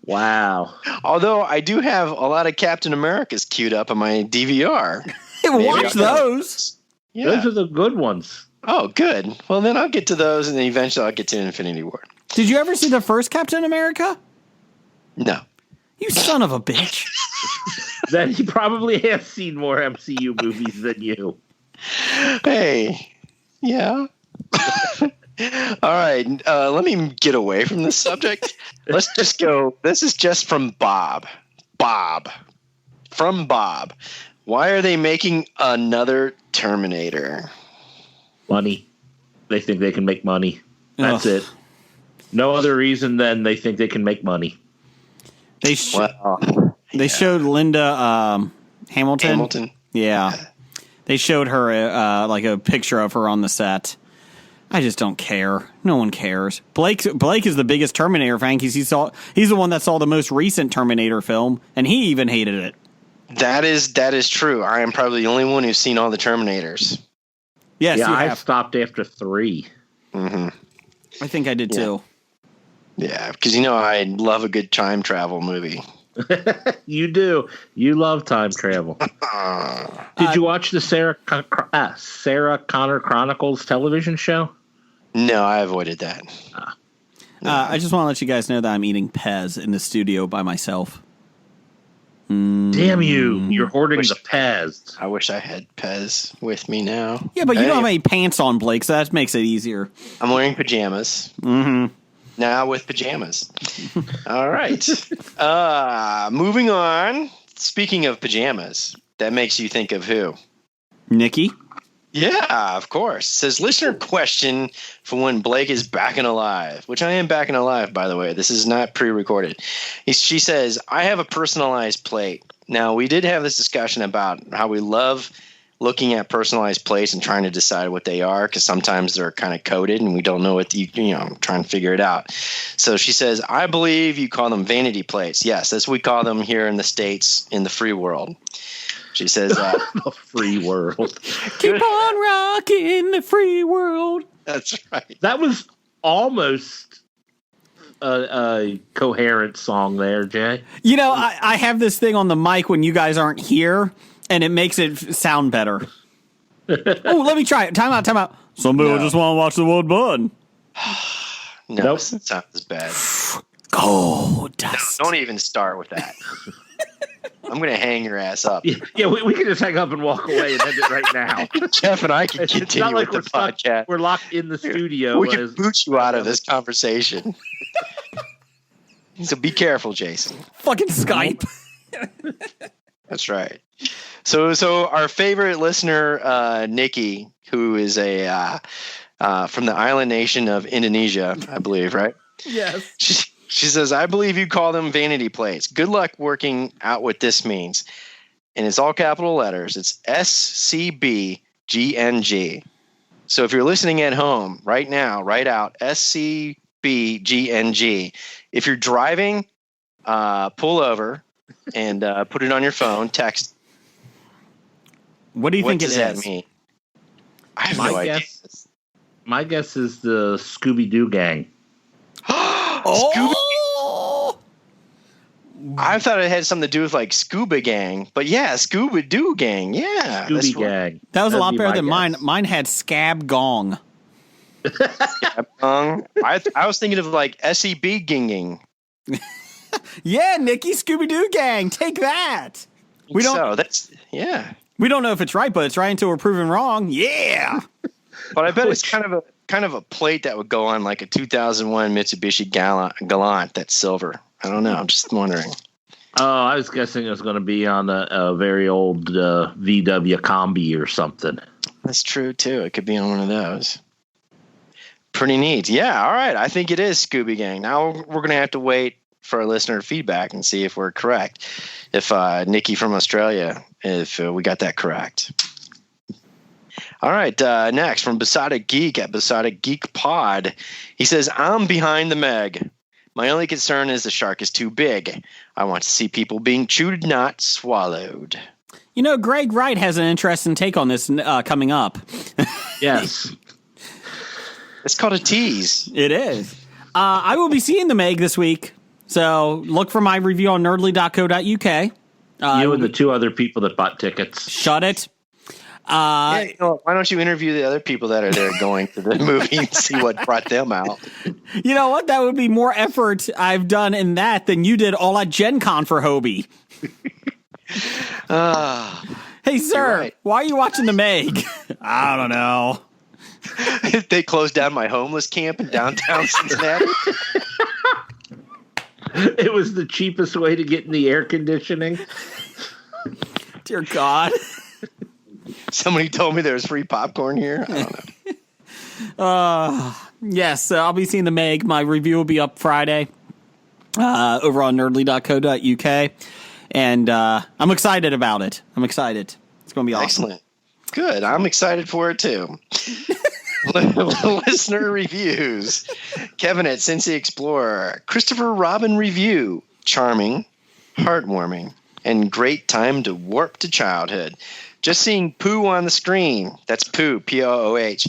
Wow. Although I do have a lot of Captain Americas queued up on my DVR. Watch those. Yeah. Those are the good ones. Oh, good. Well, then I'll get to those, and then eventually I'll get to Infinity War. Did you ever see the first Captain America? No. You son of a bitch. Then he probably has seen more MCU movies than you. Hey. Yeah. All right. Let me get away from this subject. Let's just go. This is just from Bob. From Bob. Why are they making another Terminator? Money. They think they can make money. That's it. No other reason than they think they can make money. They showed Linda Hamilton. Yeah. They showed her like a picture of her on the set. I just don't care. No one cares. Blake is the biggest Terminator fan because he's the one that saw the most recent Terminator film, and he even hated it. That is true. I am probably the only one who's seen all the Terminators. Yes, yeah, you I have. stopped after 3. Mm-hmm. I think I did too. Yeah, because I love a good time travel movie. You do. You love time travel. Did you watch the Sarah Connor Chronicles television show? No, I avoided that. I just want to let you guys know that I'm eating Pez in the studio by myself. Damn you. You're hoarding the Pez. I wish I had Pez with me now. Yeah, but you don't have any pants on, Blake, so that makes it easier. I'm wearing pajamas. Mm-hmm. Now with pajamas. All right. Moving on. Speaking of pajamas, that makes you think of who? Nikki? Yeah, of course. Says, listener question for when Blake is back and alive, which I am back and alive, by the way. This is not pre-recorded. She says, I have a personalized plate. Now, we did have this discussion about how we love looking at personalized plates and trying to decide what they are, because sometimes they're kind of coded and we don't know what trying to figure it out. So she says, I believe you call them vanity plates. Yes, that's what we call them here in the States in the free world. She says, the free world. Keep on rocking the free world. That's right. That was almost a coherent song there, Jay. I have this thing on the mic when you guys aren't here, and it makes it sound better. Oh, let me try it. Time out. Some people just want to watch the Wood Bud. No, Nope. That sounds bad. Gold dust. Don't even start with that. I'm going to hang your ass up. Yeah, we can just hang up and walk away and end it right now. Jeff and I can It's continue not like with the podcast. We're locked in the studio. We can boot you out of this conversation. So be careful, Jason. Fucking Skype. That's right. So our favorite listener, Nikki, who is from the island nation of Indonesia, I believe, right? Yes. She says, I believe you call them vanity plates. Good luck working out what this means. And it's all capital letters. It's SCBGNG. So if you're listening at home right now, write out SCBGNG. If you're driving, pull over and put it on your phone, text. What do you think it is? What does that mean? I have no idea. My guess is the Scooby-Doo gang. Oh! I thought it had something to do with like Scuba Gang, but yeah, Scuba Doo Gang, yeah. Scooby gang. That was a lot better than my mine. Mine had Scab Gong. I was thinking of like SEB Ginging. Yeah, Nikki, Scooby-Doo gang, take that. We don't. So that's yeah. We don't know if it's right, but it's right until we're proven wrong. Yeah. But I bet it's kind of a plate that would go on like a 2001 Mitsubishi Galant that's silver. I don't know. I'm just wondering. Oh, I was guessing it was going to be on a very old VW Combi or something. That's true too. It could be on one of those. Pretty neat. Yeah. All right. I think it is Scooby Gang. Now we're going to have to wait for our listener feedback and see if we're correct. If Nikki from Australia, if we got that correct. All right. Next from Besotted Geek at Besotted Geek Pod. He says, I'm behind the Meg. My only concern is the shark is too big. I want to see people being chewed, not swallowed. You know, Greg Wright has an interesting take on this coming up. Yes. It's called a tease. It is. I will be seeing the Meg this week, so look for my review on nerdly.co.uk. You and the two other people that bought tickets. Shut it. Yeah, you know, why don't you interview the other people that are there going to the movie and see what brought them out? You know what? That would be more effort I've done in that than you did all at Gen Con for Hobie. Hey, sir, right. why are you watching the Meg? I don't know. They closed down my homeless camp in downtown Cincinnati. It was the cheapest way to get in the air conditioning. Dear God. Somebody told me there was free popcorn here. I don't know. Yes, I'll be seeing the Meg. My review will be up Friday over on nerdly.co.uk. And I'm excited about it. I'm excited. It's going to be awesome. Excellent. Good. I'm excited for it, too. Listener reviews. Kevin at Cincy Explorer. Christopher Robin review. Charming, heartwarming, and great time to warp to childhood. Just seeing Pooh on the screen. That's Pooh, P-O-O-H.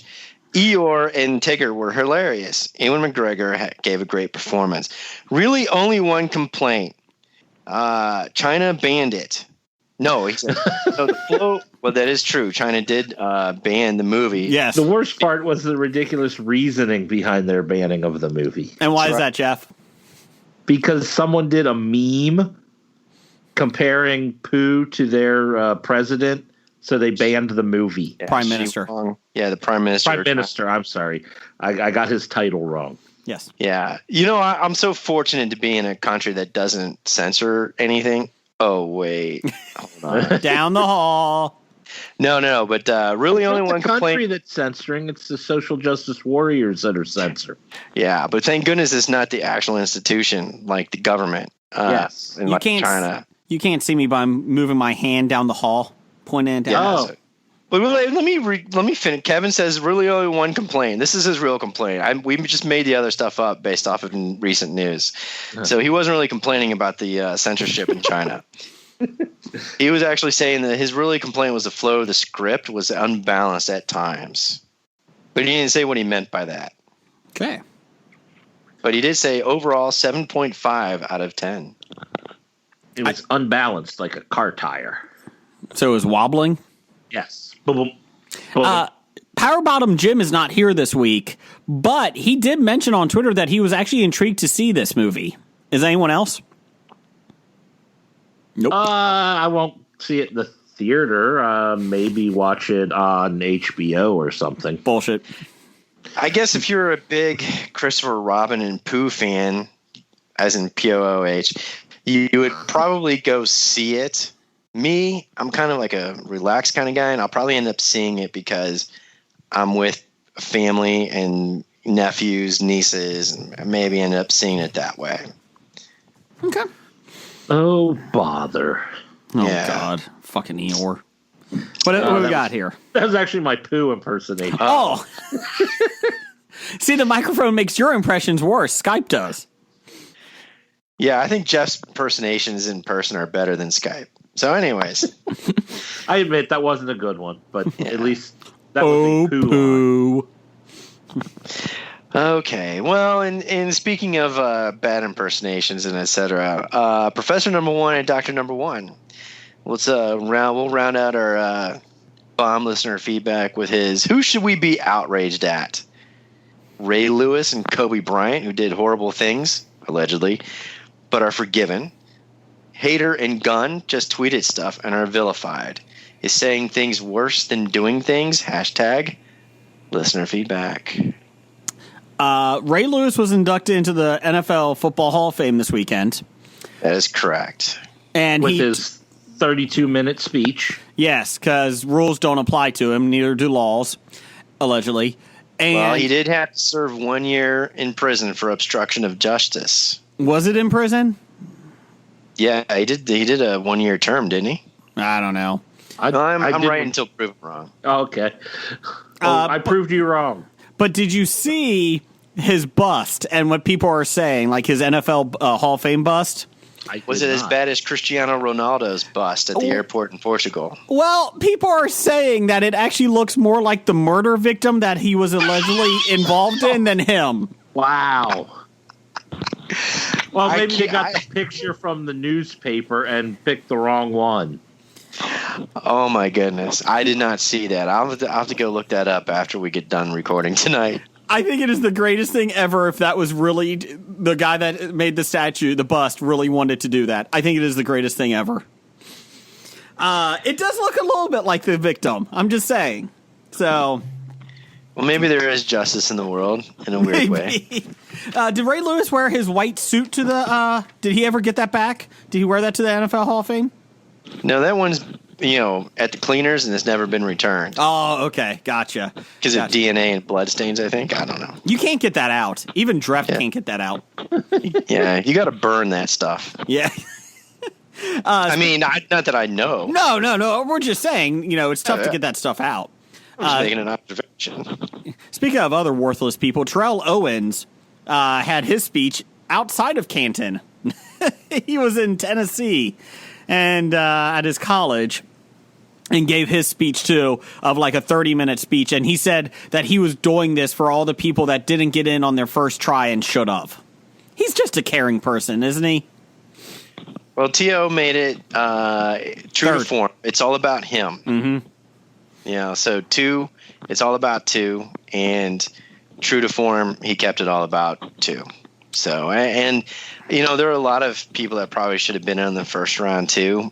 Eeyore and Tigger were hilarious. Ewan McGregor gave a great performance. Really only one complaint. China banned it. No, he said, so the flow. Well, that is true. China did ban the movie. Yes. The worst part was the ridiculous reasoning behind their banning of the movie. And why is that, Jeff? Because someone did a meme comparing Pooh to their president, so they banned the movie. Yeah, Prime Minister. Yeah, the Prime Minister. Prime Minister, I'm sorry. I got his title wrong. Yes. Yeah. You know, I'm so fortunate to be in a country that doesn't censor anything. Oh, wait. Hold on. Down the hall. No. But really It's only not one the country complaint. that's censoring. It's the social justice warriors that are censored. Yeah, but thank goodness it's not the actual institution like the government. Yes. In You like can't, China. you can't see me by moving my hand down the hall, pointing it down. Yeah, Oh. so- but let me finish. Kevin says really only one complaint. This is his real complaint. We just made the other stuff up based off of recent news. So he wasn't really complaining about the censorship in China. He was actually saying that his really complaint was the flow of the script was unbalanced at times. But he didn't say what he meant by that. Okay. But he did say overall 7.5 out of 10. It was unbalanced like a car tire. So it was wobbling. Yes. Boom, boom. Power Bottom Jim is not here this week, but he did mention on Twitter that he was actually intrigued to see this movie. Is anyone else? Nope. I won't see it in the theater. Maybe watch it on HBO or something. Bullshit. I guess if you're a big Christopher Robin and Pooh fan, as in P-O-O-H, you would probably go see it. Me, I'm kind of like a relaxed kind of guy, and I'll probably end up seeing it because I'm with family and nephews, nieces, and maybe end up seeing it that way. Okay. Oh, bother. Oh, Yeah. God. Fucking Eeyore. What we got here? That was actually my Pooh impersonation. Oh. See, the microphone makes your impressions worse. Skype does. Yeah, I think Jeff's impersonations in person are better than Skype. So anyways, I admit that wasn't a good one, but at least that Oh, was a Pooh line. Pooh. okay. Well, and speaking of bad impersonations and etc., Professor Number One and Doctor Number One. We'll round out our bomb listener feedback with his "Who should we be outraged at?" Ray Lewis and Kobe Bryant, who did horrible things allegedly, but are forgiven. Hater and gun just tweeted stuff and are vilified. Is saying things worse than doing things? Hashtag listener feedback. Ray Lewis was inducted into the NFL Football Hall of Fame this weekend. That is correct. And with his 32-minute speech. Yes, because rules don't apply to him, neither do laws, allegedly. And well, he did have to serve 1 year in prison for obstruction of justice. Was it in prison? Yeah, he did. He did a 1 year term, didn't he? I don't know. I'm right until proven wrong. Oh, okay. I proved you wrong. But did you see his bust and what people are saying, like his NFL Hall of Fame bust? Was it as bad as Cristiano Ronaldo's bust at the airport in Portugal? Well, people are saying that it actually looks more like the murder victim that he was allegedly involved in than him. Wow. Well, maybe they got the picture from the newspaper and picked the wrong one. Oh, my goodness. I did not see that. I'll have to go look that up after we get done recording tonight. I think it is the greatest thing ever if that was really the guy that made the statue, the bust, really wanted to do that. I think it is the greatest thing ever. It does look a little bit like the victim. I'm just saying. So, well, maybe there is justice in the world in a weird way. Did Ray Lewis wear his white suit to the did he ever get that back? Did he wear that to the NFL Hall of Fame? No, that one's, at the cleaners and it's never been returned. Oh, okay. Gotcha. Because of DNA and blood stains, I think. I don't know. You can't get that out. Even Dreff can't get that out. Yeah, you got to burn that stuff. Yeah. I mean, not that I know. No. We're just saying, it's tough to get that stuff out. I'm just making an observation. Speaking of other worthless people, Terrell Owens had his speech outside of Canton. He was in Tennessee and at his college and gave his speech too, of like a 30-minute speech. And he said that he was doing this for all the people that didn't get in on their first try and should have. He's just a caring person, isn't he? Well, T.O. made it true to form. It's all about him. Mm-hmm. So it's all about 2. And true to form, he kept it all about 2. So, and there are a lot of people that probably should have been in the first round too.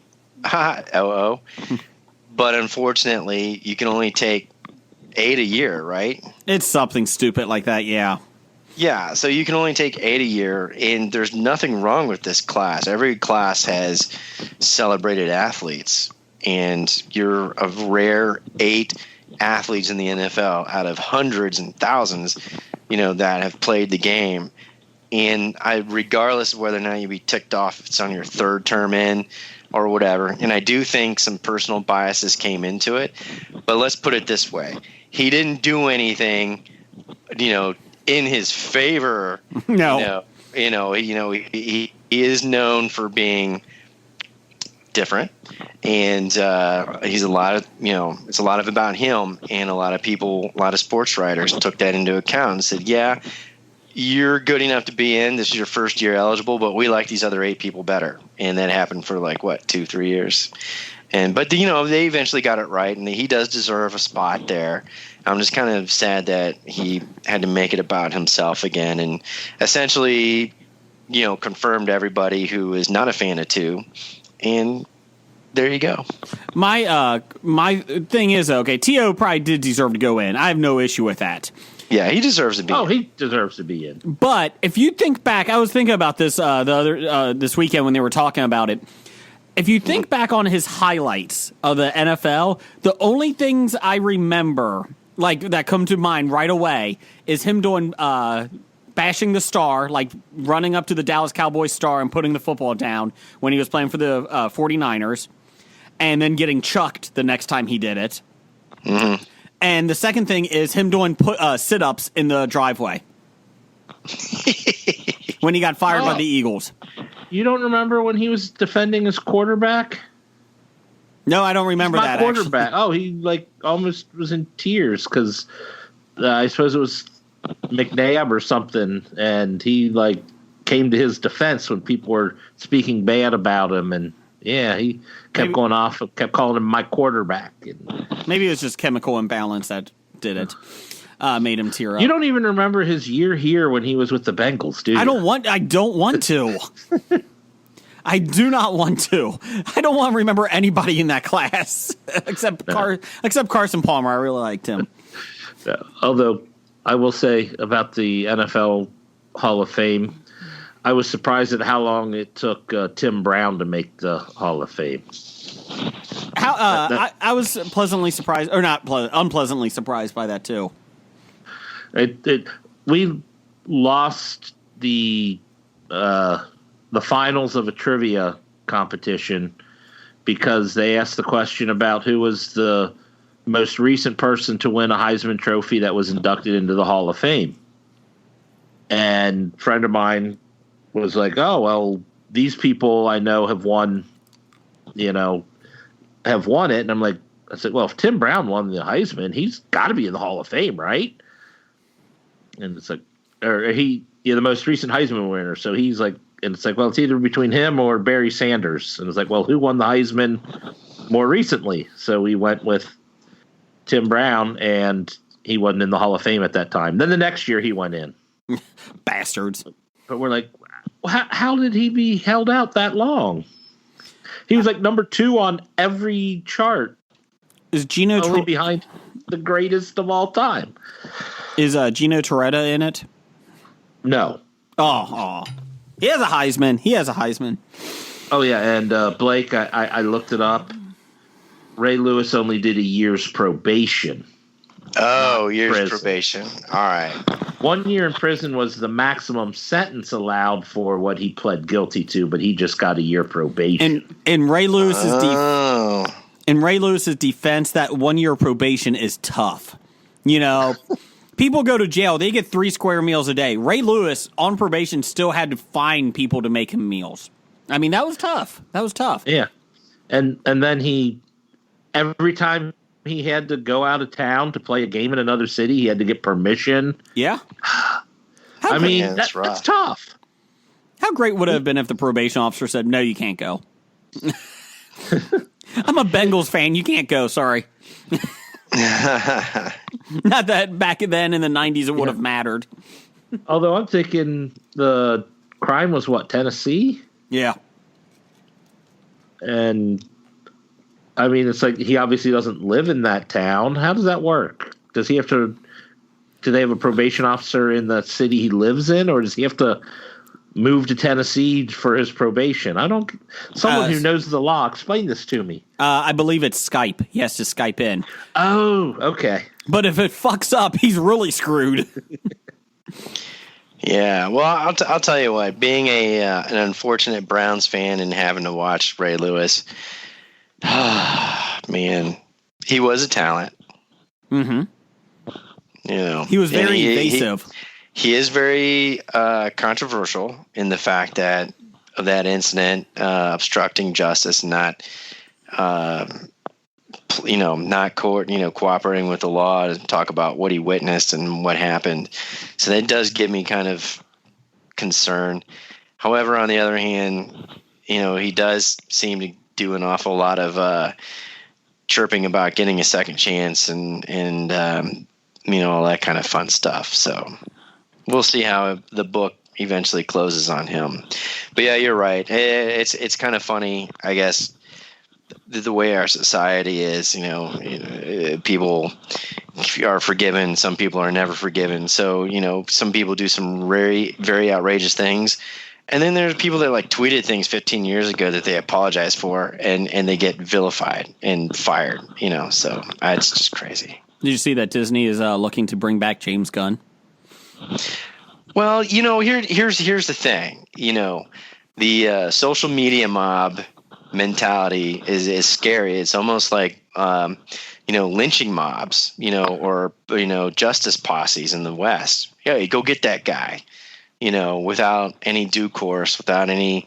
But unfortunately, you can only take 8 a year, right? It's something stupid like that, yeah. Yeah, so you can only take 8 a year, and there's nothing wrong with this class. Every class has celebrated athletes, and you're a rare 8 athletes in the NFL out of hundreds and thousands, that have played the game. And regardless of whether or not you be ticked off if it's on your 3rd term in or whatever, and I do think some personal biases came into it, but let's put it this way. He didn't do anything, in his favor. No. He is known for being different, and he's a lot of, it's a lot of about him, and a lot of sports writers took that into account and said, yeah, you're good enough to be in. This is your first year eligible, but we like these other 8 people better. And that happened for 2-3 years. But they eventually got it right, and he does deserve a spot there. I'm just kind of sad that he had to make it about himself again, and essentially, confirmed everybody who is not a fan of 2. And there you go. My thing is, okay, T.O. probably did deserve to go in. I have no issue with that. Yeah, he deserves to be in. Oh, he deserves to be in. But if you think back, I was thinking about this this weekend when they were talking about it. If you think back on his highlights of the NFL, the only things I remember, that come to mind right away, is him doing bashing the star, running up to the Dallas Cowboys star and putting the football down when he was playing for the 49ers, and then getting chucked the next time he did it. Mm-hmm. And the second thing is him doing sit-ups in the driveway when he got fired by the Eagles. You don't remember when he was defending his quarterback? No, I don't remember that. Quarterback. Actually. Oh, he almost was in tears because I suppose it was McNabb or something, and he came to his defense when people were speaking bad about him, and yeah, he kept going off, kept calling him my quarterback. Maybe it was just chemical imbalance that did it. made him tear up. You don't even remember his year here when he was with the Bengals, do you? I don't want to. I do not want to. I don't want to remember anybody in that class except Carson Palmer. I really liked him. Yeah. Although I will say about the NFL Hall of Fame, I was surprised at how long it took Tim Brown to make the Hall of Fame. I was pleasantly surprised, or not unpleasantly surprised by that too. We lost the finals of a trivia competition because they asked the question about who was the most recent person to win a Heisman Trophy that was inducted into the Hall of Fame. And a friend of mine was like, oh, well, these people I know have won it. And I'm like, I said, well, if Tim Brown won the Heisman, he's got to be in the Hall of Fame, right? And it's like, the most recent Heisman winner. So he's like, and it's like, well, it's either between him or Barry Sanders. And it's like, well, who won the Heisman more recently? So we went with Tim Brown, and he wasn't in the Hall of Fame at that time. Then the next year he went in. Bastards. But we're like, how did he be held out that long? He was like number 2 on every chart. Is Gino only behind the greatest of all time? Is Gino Toretta in it? No. Oh. He has a Heisman. Oh, yeah, and Blake, I looked it up. Ray Lewis only did a year's probation. Oh, year's probation. All right. 1 year in prison was the maximum sentence allowed for what he pled guilty to, but he just got a year probation. And Ray Lewis's defense, that 1 year probation is tough. People go to jail, they get 3 square meals a day. Ray Lewis on probation still had to find people to make him meals. I mean, that was tough. Yeah. And then every time he had to go out of town to play a game in another city, he had to get permission. Yeah. That's tough. How great would it have been if the probation officer said, no, you can't go. I'm a Bengals fan. You can't go. Sorry. Not that back then in the 90s it would have mattered. Although I'm thinking the crime was Tennessee? Yeah. And I mean, it's like he obviously doesn't live in that town. How does that work? Does he have to? Do they have a probation officer in the city he lives in, or does he have to move to Tennessee for his probation? Someone who knows the law, explain this to me. I believe it's Skype. He has to Skype in. Oh, okay. But if it fucks up, he's really screwed. Yeah, well, I'll tell you what. Being an unfortunate Browns fan and having to watch Ray Lewis, man, he was a talent. Mm-hmm. He was very evasive. He is very controversial in the fact that of that incident, obstructing justice, not cooperating with the law to talk about what he witnessed and what happened. So that does give me kind of concern. However, on the other hand, he does seem to do an awful lot of chirping about getting a second chance and all that kind of fun stuff. So we'll see how the book eventually closes on him. But yeah, you're right. It's kind of funny, I guess, the way our society is. People are forgiven, some people are never forgiven. So some people do some very, very outrageous things, and then there's people that tweeted things 15 years ago that they apologize for, and they get vilified and fired. So it's just crazy. Did you see that Disney is looking to bring back James Gunn? Well, here's the thing. The social media mob mentality is scary. It's almost like lynching mobs, or justice posses in the West. Yeah, you go get that guy, without any due course, without any.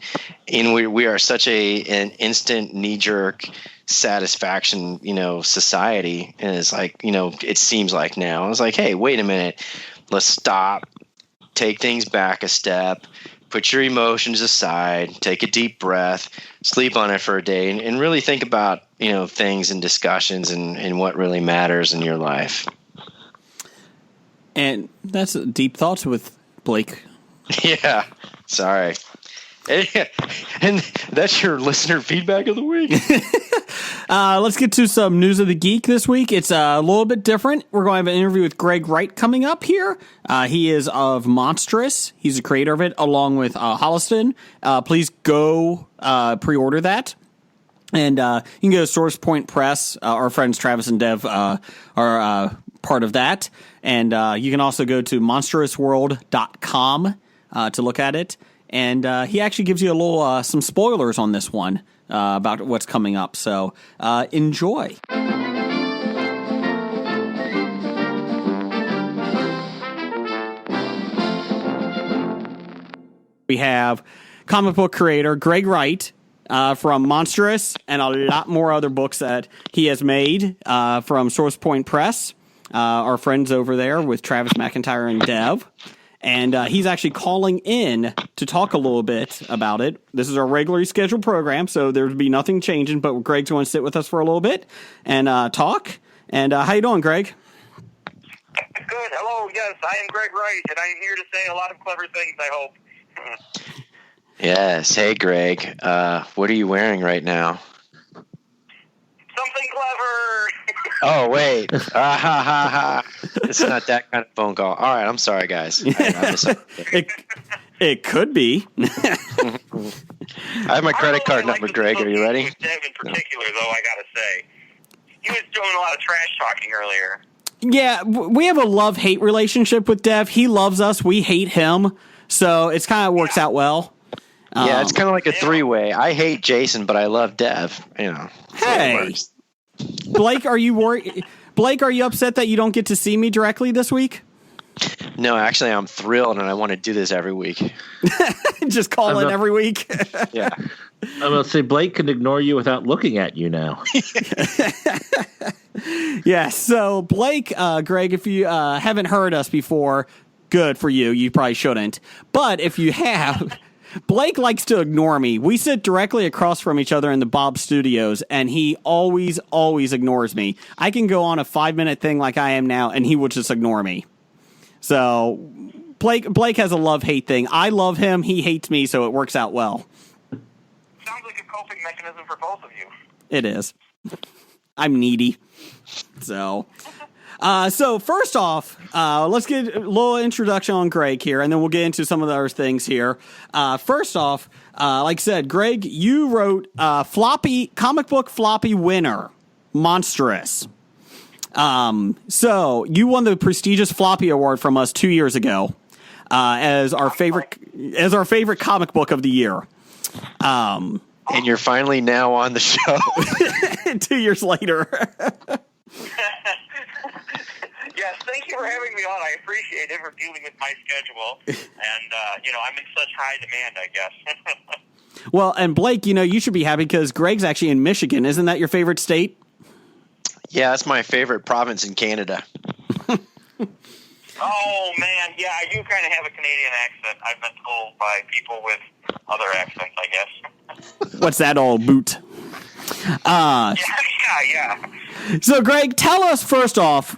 We are such an instant knee jerk satisfaction, society, and it's it seems like now it's like, hey, wait a minute, let's stop, take things back a step. Put your emotions aside, take a deep breath, sleep on it for a day, and really think about, things and discussions and what really matters in your life. And that's deep thoughts with Blake. Yeah, sorry. And that's your listener feedback of the week. Let's get to some news of the geek this week. It's a little bit different. We're going to have an interview with Greg Wright coming up here. He is of Monstrous. He's the creator of it, along with Holliston. Please go pre-order that. And you can go to Source Point Press. Our friends Travis and Dev are part of that. And you can also go to monstrousworld.com to look at it. And he actually gives you a little some spoilers on this one about what's coming up. So enjoy. We have comic book creator Greg Wright from Monstrous and a lot more other books that he has made from Source Point Press. Our friends over there with Travis McIntyre and Dev. And he's actually calling in to talk a little bit about it. This is our regularly scheduled program, so there'd be nothing changing, but Greg's going to sit with us for a little bit and talk. And how you doing, Greg? Good. Hello. Yes, I am Greg Wright, and I'm here to say a lot of clever things, I hope. Yes. Hey, Greg. What are you wearing right now? Something clever. Oh, wait. It's not that kind of phone call. All right. I'm sorry, guys. It could be. I have my credit card number, Greg. Are you ready? Dev in particular, though, I got to say. He was doing a lot of trash talking earlier. Yeah, we have a love-hate relationship with Dev. He loves us. We hate him. So it's kind of works out well. Yeah, it's kind of like a three-way. I hate Jason, but I love Dev. You know. Hey, Blake, are you worried? Blake, are you upset that you don't get to see me directly this week? No, actually, I'm thrilled, and I want to do this every week. Just call in every week. Yeah. I'm going to say Blake can ignore you without looking at you now. Yeah, so Blake, Greg, if you haven't heard us before, good for you. You probably shouldn't. But if you have, Blake likes to ignore me. We sit directly across from each other in the Bob Studios, and he always ignores me. I can go on a 5-minute thing like I am now, and he will just ignore me. So Blake has a love-hate thing. I love him. He hates me, so it works out well. Sounds like a coping mechanism for both of you. It is. I'm needy. So first off, let's get a little introduction on Greg here, and then we'll get into some of the other things here. First off, like I said, Greg, you wrote comic book floppy winner, Monstrous. So you won the prestigious Floppy Award from us 2 years ago, as our favorite comic book of the year. And you're finally now on the show. 2 years later. Yes, thank you for having me on. I appreciate it for dealing with my schedule. And, I'm in such high demand, I guess. Well, and Blake, you should be happy because Greg's actually in Michigan. Isn't that your favorite state? Yeah, that's my favorite province in Canada. Oh, man. Yeah, I do kind of have a Canadian accent. I've been told by people with other accents, I guess. What's that all boot? Yeah. So, Greg, tell us first off,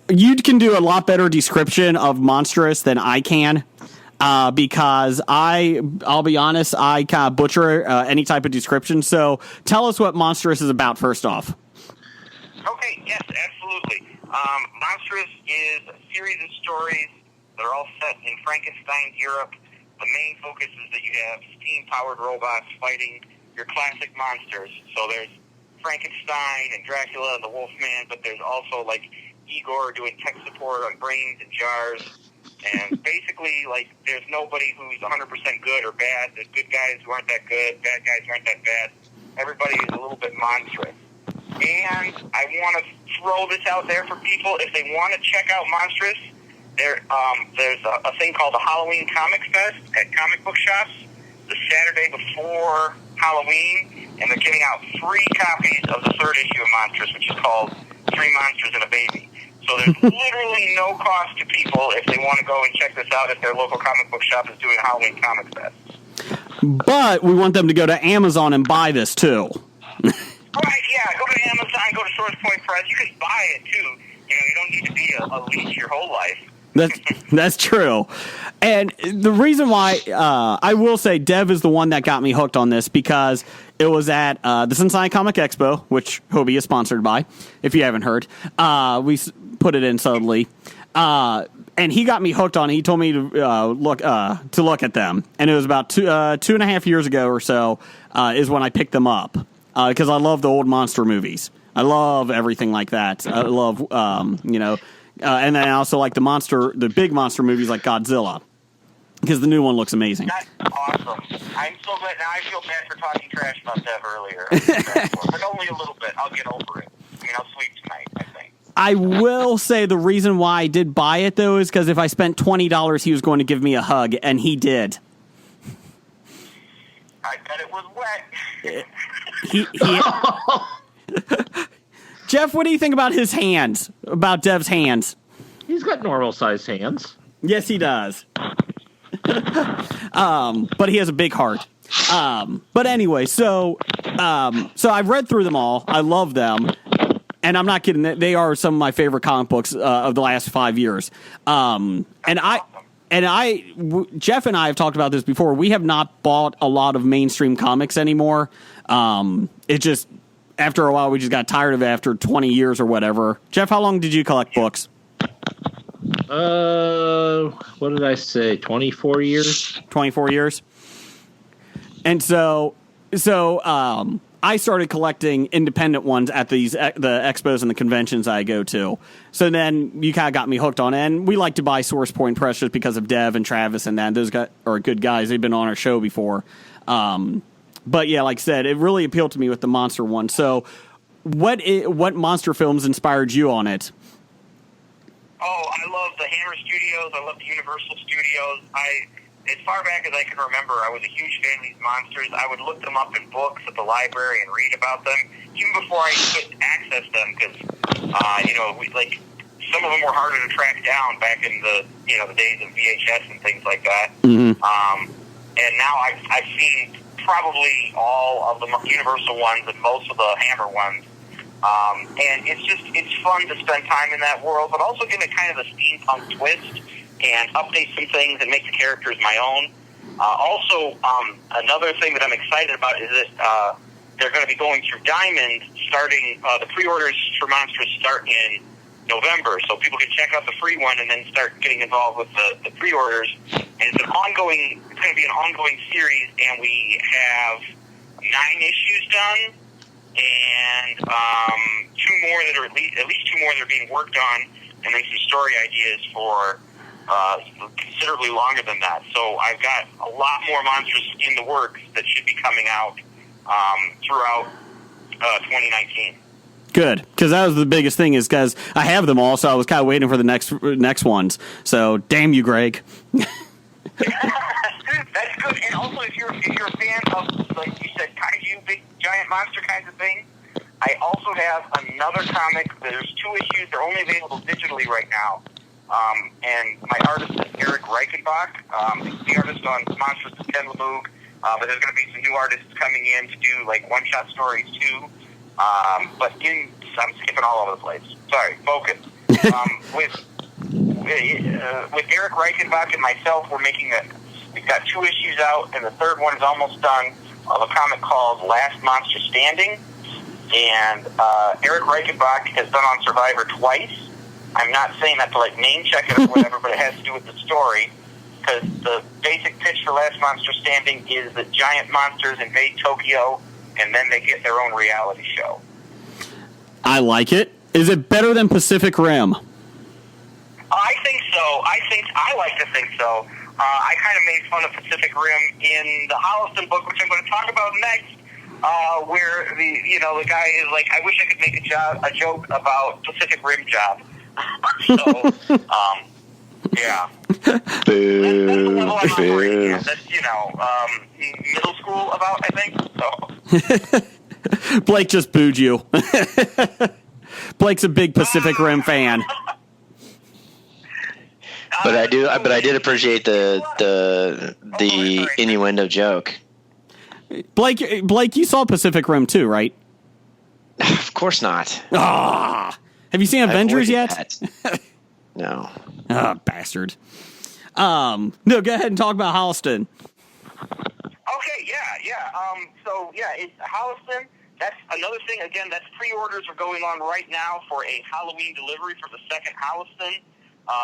you can do a lot better description of Monstrous than I can, because I'll be honest, I kind of butcher any type of description. So tell us what Monstrous is about first off. Okay, yes, absolutely. Monstrous is a series of stories that are all set in Frankenstein's Europe. The main focus is that you have steam-powered robots fighting your classic monsters. So there's Frankenstein and Dracula and the Wolfman, but there's also, like, Igor doing tech support on brains and jars. And basically, like, there's nobody who's 100% good or bad. There's good guys who aren't that good, bad guys who aren't that bad. Everybody is a little bit monstrous. And I want to throw this out there for people. If they want to check out Monstrous, there's a thing called the Halloween Comic Fest at comic book shops the Saturday before Halloween, and they're giving out 3 copies of the 3rd issue of Monstrous, which is called 3 Monsters and a Baby. So there's literally no cost to people if they want to go and check this out if their local comic book shop is doing a Halloween Comic Fest. But we want them to go to Amazon and buy this, too. Right, yeah, go to Amazon, go to Source Point Press. You can buy it, too. You don't need to be a leech your whole life. That's true. And the reason why I will say Dev is the one that got me hooked on this because it was at the Cincinnati Comic Expo, which Hobie is sponsored by, if you haven't heard. We put it in subtly. And he got me hooked on it. He told me to look at them. And it was about 2.5 years ago or so is when I picked them up because I love the old monster movies. I love everything like that. I love, and then I also like the big monster movies like Godzilla. Because the new one looks amazing. That's awesome. I'm so glad. Now I feel bad for talking trash about Dev earlier. But only a little bit. I'll get over it. I mean, I'll sleep tonight, I think. I will say the reason why I did buy it, though, is because if I spent $20, he was going to give me a hug, and he did. I bet it was wet. Jeff, what do you think about his hands? About Dev's hands? He's got normal-sized hands. Yes, he does. But he has a big heart. But anyway, so I've read through them all. I love them. And I'm not kidding. They are some of my favorite comic books of the last 5 years. Jeff and I have talked about this before. We have not bought a lot of mainstream comics anymore. It just, after a while, we just got tired of it after 20 years or whatever. Jeff, how long did you collect books? What did I say? 24 years? 24 years. And so I started collecting independent ones at the expos and the conventions I go to. So then you kind of got me hooked on it. And we like to buy Source Point Press just because of Dev and Travis and that. Those guys are good guys. They've been on our show before. But yeah, like I said, it really appealed to me with the monster one. So what monster films inspired you on it? Oh, I love the Hammer Studios. I love the Universal Studios. As far back as I can remember, I was a huge fan of these monsters. I would look them up in books at the library and read about them, even before I could access them, because, some of them were harder to track down back in the days of VHS and things like that. Mm-hmm. And now I've seen probably all of the Universal ones and most of the Hammer ones. And it's fun to spend time in that world, but also give it kind of a steampunk twist and update some things and make the characters my own. Another thing that I'm excited about is that they're going to be going through Diamond starting, the pre-orders for Monsters start in November, so people can check out the free one and then start getting involved with the pre-orders. And it's going to be an ongoing series, and we have 9 issues done, and two more that are at least 2 more that are being worked on, and then some story ideas for considerably longer than that. So I've got a lot more monsters in the works that should be coming out throughout 2019. Good, because that was the biggest thing, is because I have them all, so I was kind of waiting for the next ones. So damn you, Greg. That's good. And also, if you're a fan of, like you said, kaiju, big giant monster kinds of things, I also have another comic. There's 2 issues. They're only available digitally right now. And my artist is Eric Reichenbach. The artist on Monsters is Ken Lamoog. But there's going to be some new artists coming in to do like one-shot stories too. I'm skipping all over the place. Sorry, focus. With Eric Reichenbach and myself, we've got 2 issues out, and the 3rd one is almost done, of a comic called Last Monster Standing. And Eric Reichenbach has been on Survivor twice. I'm not saying that to like name check it or whatever, but it has to do with the story, because the basic pitch for Last Monster Standing is that giant monsters invade Tokyo, and then they get their own reality show. I like it. Is it better than Pacific Rim? I think so. I like to think so. I kind of made fun of Pacific Rim in the Holliston book, which I'm going to talk about next, where the guy is like, I wish I could make a joke about Pacific Rim job. So, yeah. That's the level I'm operating at. That's, middle school about, I think. So. Blake just booed you. Blake's a big Pacific Rim fan. But I did appreciate the innuendo joke. Blake, you saw Pacific Rim too, right? Of course not. Ah, have you seen Avengers yet? No. Bastard. No, go ahead and talk about Holliston. Okay, yeah. It's Holliston. That's another thing. Again, that's pre-orders are going on right now for a Halloween delivery for the second Holliston.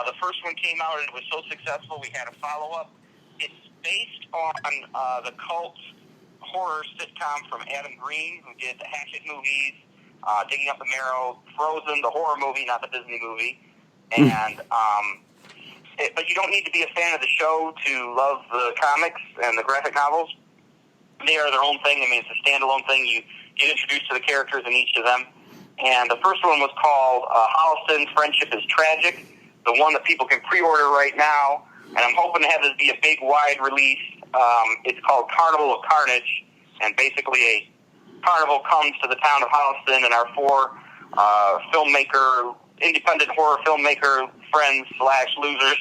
The first one came out and it was so successful we had a follow-up. It's based on the cult horror sitcom from Adam Green, who did the Hatchet movies, Digging Up the Marrow, Frozen, the horror movie, not the Disney movie. And but you don't need to be a fan of the show to love the comics and the graphic novels. They are their own thing. I mean, it's a standalone thing. You get introduced to the characters in each of them. And the first one was called Holliston, Friendship is Tragic, the one that people can pre-order right now. And I'm hoping to have this be a big, wide release. It's called Carnival of Carnage. And basically a carnival comes to the town of Holliston, and our four independent horror filmmaker friends / losers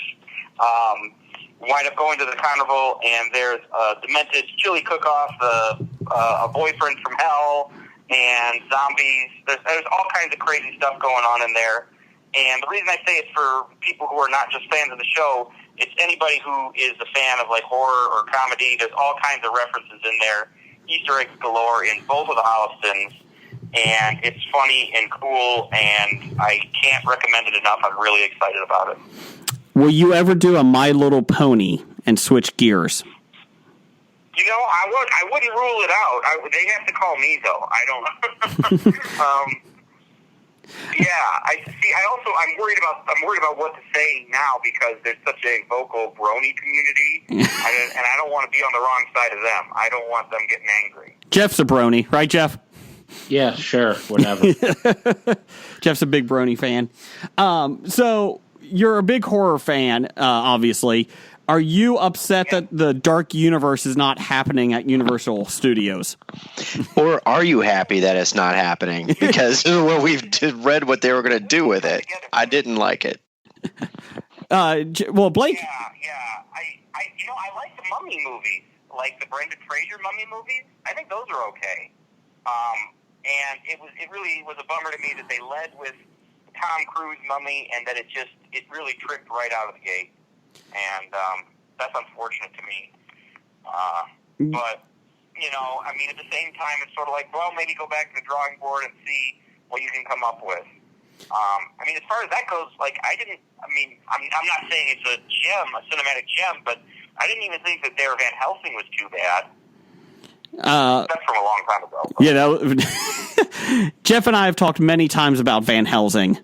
wind up going to the carnival, and there's a demented chili cook-off, a boyfriend from hell, and zombies. There's all kinds of crazy stuff going on in there. And the reason I say it's for people who are not just fans of the show, it's anybody who is a fan of like horror or comedy. There's all kinds of references in there, Easter eggs galore in both of the Hollistons. And it's funny and cool, and I can't recommend it enough. I'm really excited about it. Will you ever do a My Little Pony and switch gears? You know, I wouldn't rule it out. They have to call me, though. I don't know. I'm worried about what to say now because there's such a vocal brony community, and I don't want to be on the wrong side of them. I don't want them getting angry. Jeff's a brony, right, Jeff? Yeah, sure, whatever. Jeff's a big brony fan. So you're a big horror fan, obviously. Are you upset that the Dark Universe is not happening at Universal Studios? Or are you happy that it's not happening? Because when we've read what they were going to do with it, I didn't like it. Well, Blake... Yeah. I like the Mummy movies, like the Brendan Fraser Mummy movies. I think those are okay. And it really was a bummer to me that they led with Tom Cruise Mummy and that it really tripped right out of the gate. And that's unfortunate to me. But, I mean, at the same time, it's sort of like, well, maybe go back to the drawing board and see what you can come up with. I mean, as far as that goes, I'm not saying it's a cinematic gem, but I didn't even think that There Van Helsing was too bad. That's from a long time ago. But. Yeah, Jeff and I have talked many times about Van Helsing.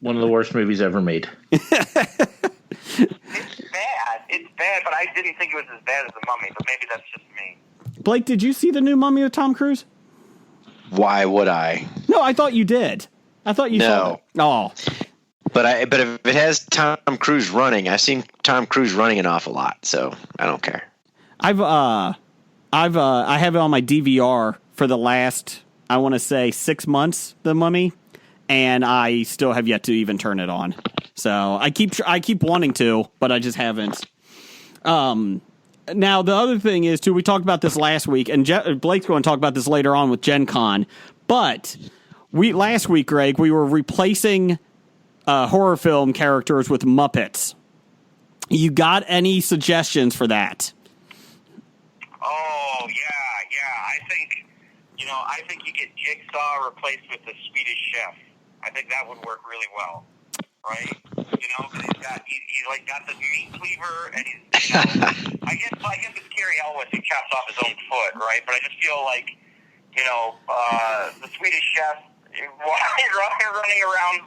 One of the worst movies ever made. It's bad, but I didn't think it was as bad as The Mummy, but maybe that's just me. Blake, did you see the new Mummy with Tom Cruise? Why would I? No, I thought you did. I thought you saw it. Oh. But if it has Tom Cruise running, I've seen Tom Cruise running an awful lot, so I don't care. I have it on my DVR for the last, I want to say 6 months, The Mummy, and I still have yet to even turn it on. So I keep wanting to, but I just haven't. Now the other thing is too, we talked about this last week, and Blake's going to talk about this later on with Gen Con. But last week, Greg, we were replacing horror film characters with Muppets. You got any suggestions for that? Oh, yeah. I think you get Jigsaw replaced with the Swedish Chef. I think that would work really well, right? Because he's got the meat cleaver, and he's, I guess it's Cary Elwes who chops off his own foot, right? But I just feel like, the Swedish Chef, while he's running around,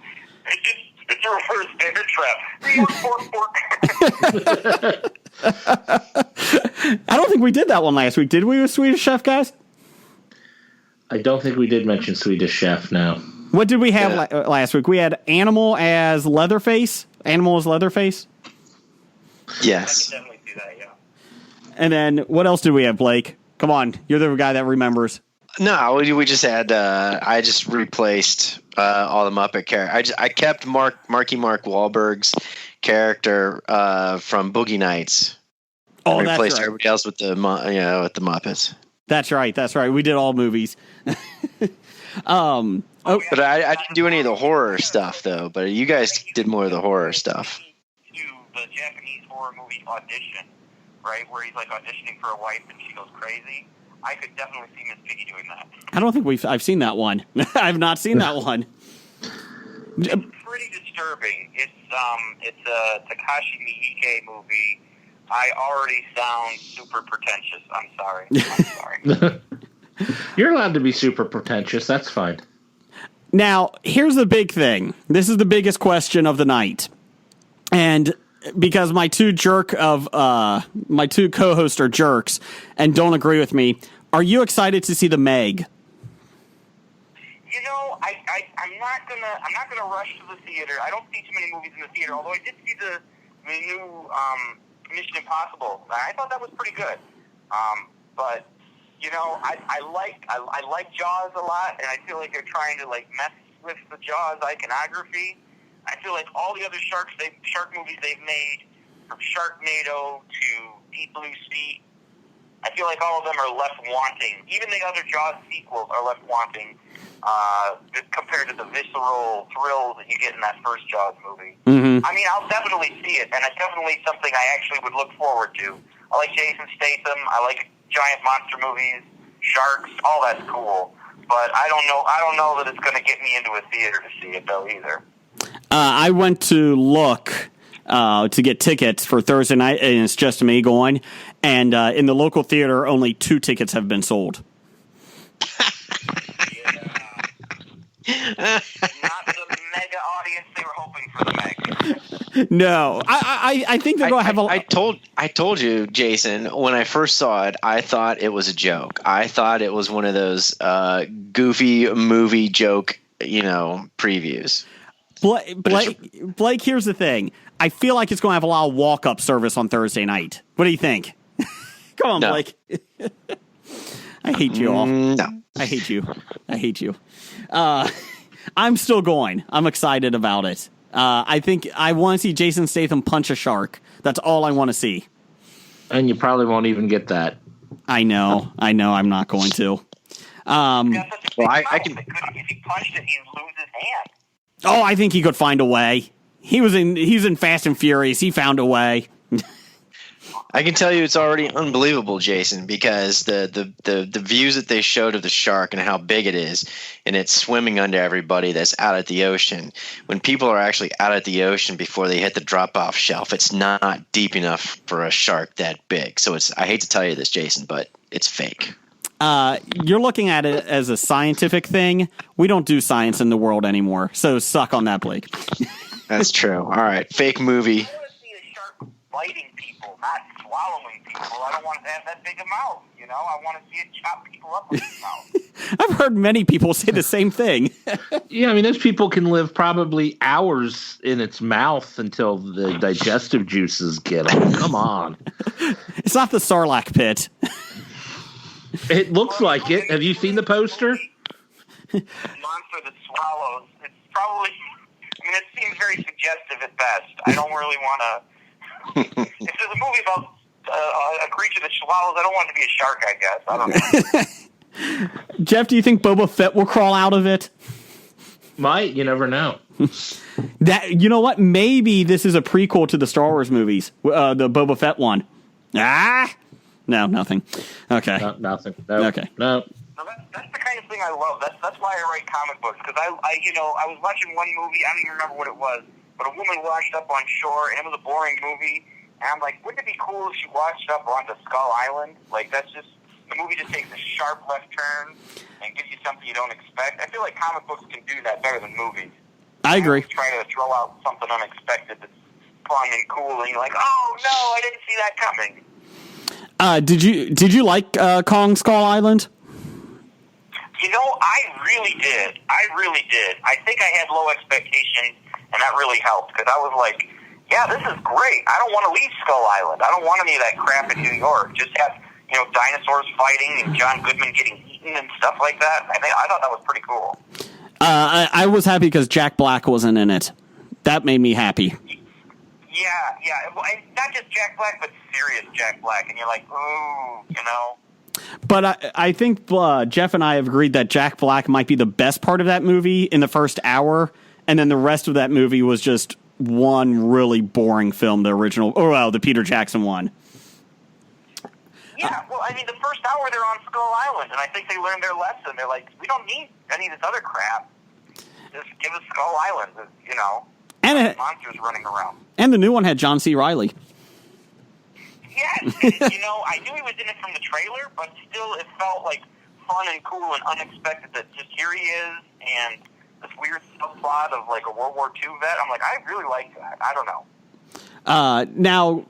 it's a reverse bear trap. I don't think we did that one last week. Did we with Swedish Chef, guys? I don't think we did mention Swedish Chef, no. What did we have last week? We had Animal as Leatherface. Yes. I can definitely do that, yeah. And then what else did we have, Blake? Come on, you're the guy that remembers. No, we just had. I just replaced all the Muppet characters. I kept Marky Mark Wahlberg's character from Boogie Nights. Oh, and that's replaced right. everybody else with the Muppets. That's right. We did all movies. Oh, But I didn't do any of the horror stuff though. But you guys did more of the horror stuff. To the Japanese horror movie Audition, right, where he's like auditioning for a wife and she goes crazy. I could definitely see Miss Piggy doing that. I don't think I've seen that one. I've not seen that one. It's pretty disturbing. It's a Takashi Miike movie. I already sound super pretentious. I'm sorry. You're allowed to be super pretentious. That's fine. Now, here's the big thing. This is the biggest question of the night. And because my two co-hosts are jerks and don't agree with me, are you excited to see the Meg? You know, I'm not gonna rush to the theater. I don't see too many movies in the theater. Although I did see the new Mission Impossible. I thought that was pretty good. But you know, I like Jaws a lot, and I feel like they're trying to like mess with the Jaws iconography. I feel like all the other shark movies they've made, from Sharknado to Deep Blue Sea, I feel like all of them are left wanting. Even the other Jaws sequels are left wanting compared to the visceral thrills that you get in that first Jaws movie. Mm-hmm. I mean, I'll definitely see it, and it's definitely something I actually would look forward to. I like Jason Statham. I like giant monster movies, sharks. All that's cool. But I don't know that it's going to get me into a theater to see it, though, either. I went to look to get tickets for Thursday night, and it's just me going. And in the local theater, only 2 tickets have been sold. Not the mega audience they were hoping for the Meg. No, I think they're going to have a. I told you, Jason, when I first saw it, I thought it was a joke. I thought it was one of those goofy movie joke, previews. Blake, here's the thing. I feel like it's going to have a lot of walk-up service on Thursday night. What do you think? Come on, no. Blake. I hate you all. No. I hate you. I'm still going. I'm excited about it. I think I want to see Jason Statham punch a shark. That's all I want to see. And you probably won't even get that. I know. I'm not going to. Well, I can. If he punched it, he'd lose his hand. Oh, I think he could find a way. He's in Fast and Furious. He found a way. I can tell you it's already unbelievable, Jason, because the views that they showed of the shark and how big it is, and it's swimming under everybody that's out at the ocean. When people are actually out at the ocean before they hit the drop-off shelf, it's not deep enough for a shark that big. So I hate to tell you this, Jason, but it's fake. You're looking at it as a scientific thing. We don't do science in the world anymore, so suck on that, Blake. That's true. All right, fake movie. I want to see a shark biting people, not swallowing people. I don't want it to have that big a mouth, I want to see it chop people up with its mouth. I've heard many people say the same thing. Yeah, I mean, those people can live probably hours in its mouth until the digestive juices get them. Come on. It's not the Sarlacc pit. It looks like it. Have you seen the poster? The monster that swallows. It's probably... it seems very suggestive at best. I don't really want to... If there's a movie about a creature that swallows, I don't want it to be a shark, I guess. I don't know. Jeff, do you think Boba Fett will crawl out of it? Might. You never know. You know what? Maybe this is a prequel to the Star Wars movies, the Boba Fett one. No, nothing. Okay. No, nothing. No. Okay. No. No, that's the kind of thing I love. That's why I write comic books, because I was watching one movie, I don't even remember what it was, but a woman washed up on shore, and it was a boring movie, and I'm like, wouldn't it be cool if she washed up onto Skull Island? Like, the movie just takes a sharp left turn and gives you something you don't expect. I feel like comic books can do that better than movies. I agree. Try to throw out something unexpected that's fun and cool, and you're like, oh no, I didn't see that coming. Did you like Kong Skull Island? I really did. I think I had low expectations, and that really helped, because I was like, yeah, this is great. I don't want to leave Skull Island. I don't want any of that crap in New York. Just have, dinosaurs fighting and John Goodman getting eaten and stuff like that. I thought that was pretty cool. I was happy because Jack Black wasn't in it. That made me happy. Yeah. Well, not just Jack Black, but serious Jack Black. And you're like, ooh, But I think Jeff and I have agreed that Jack Black might be the best part of that movie in the first hour, and then the rest of that movie was just one really boring film, the original, the Peter Jackson one. Yeah, well, I mean, the first hour they're on Skull Island, and I think they learned their lesson. They're like, we don't need any of this other crap. Just give us Skull Island, And monsters running around. And the new one had John C. Reilly. Yes, I knew he was in it from the trailer, but still it felt like fun and cool and unexpected that just here he is, and this weird subplot of like a World War II vet. I'm like, I really like that. I don't know. Now,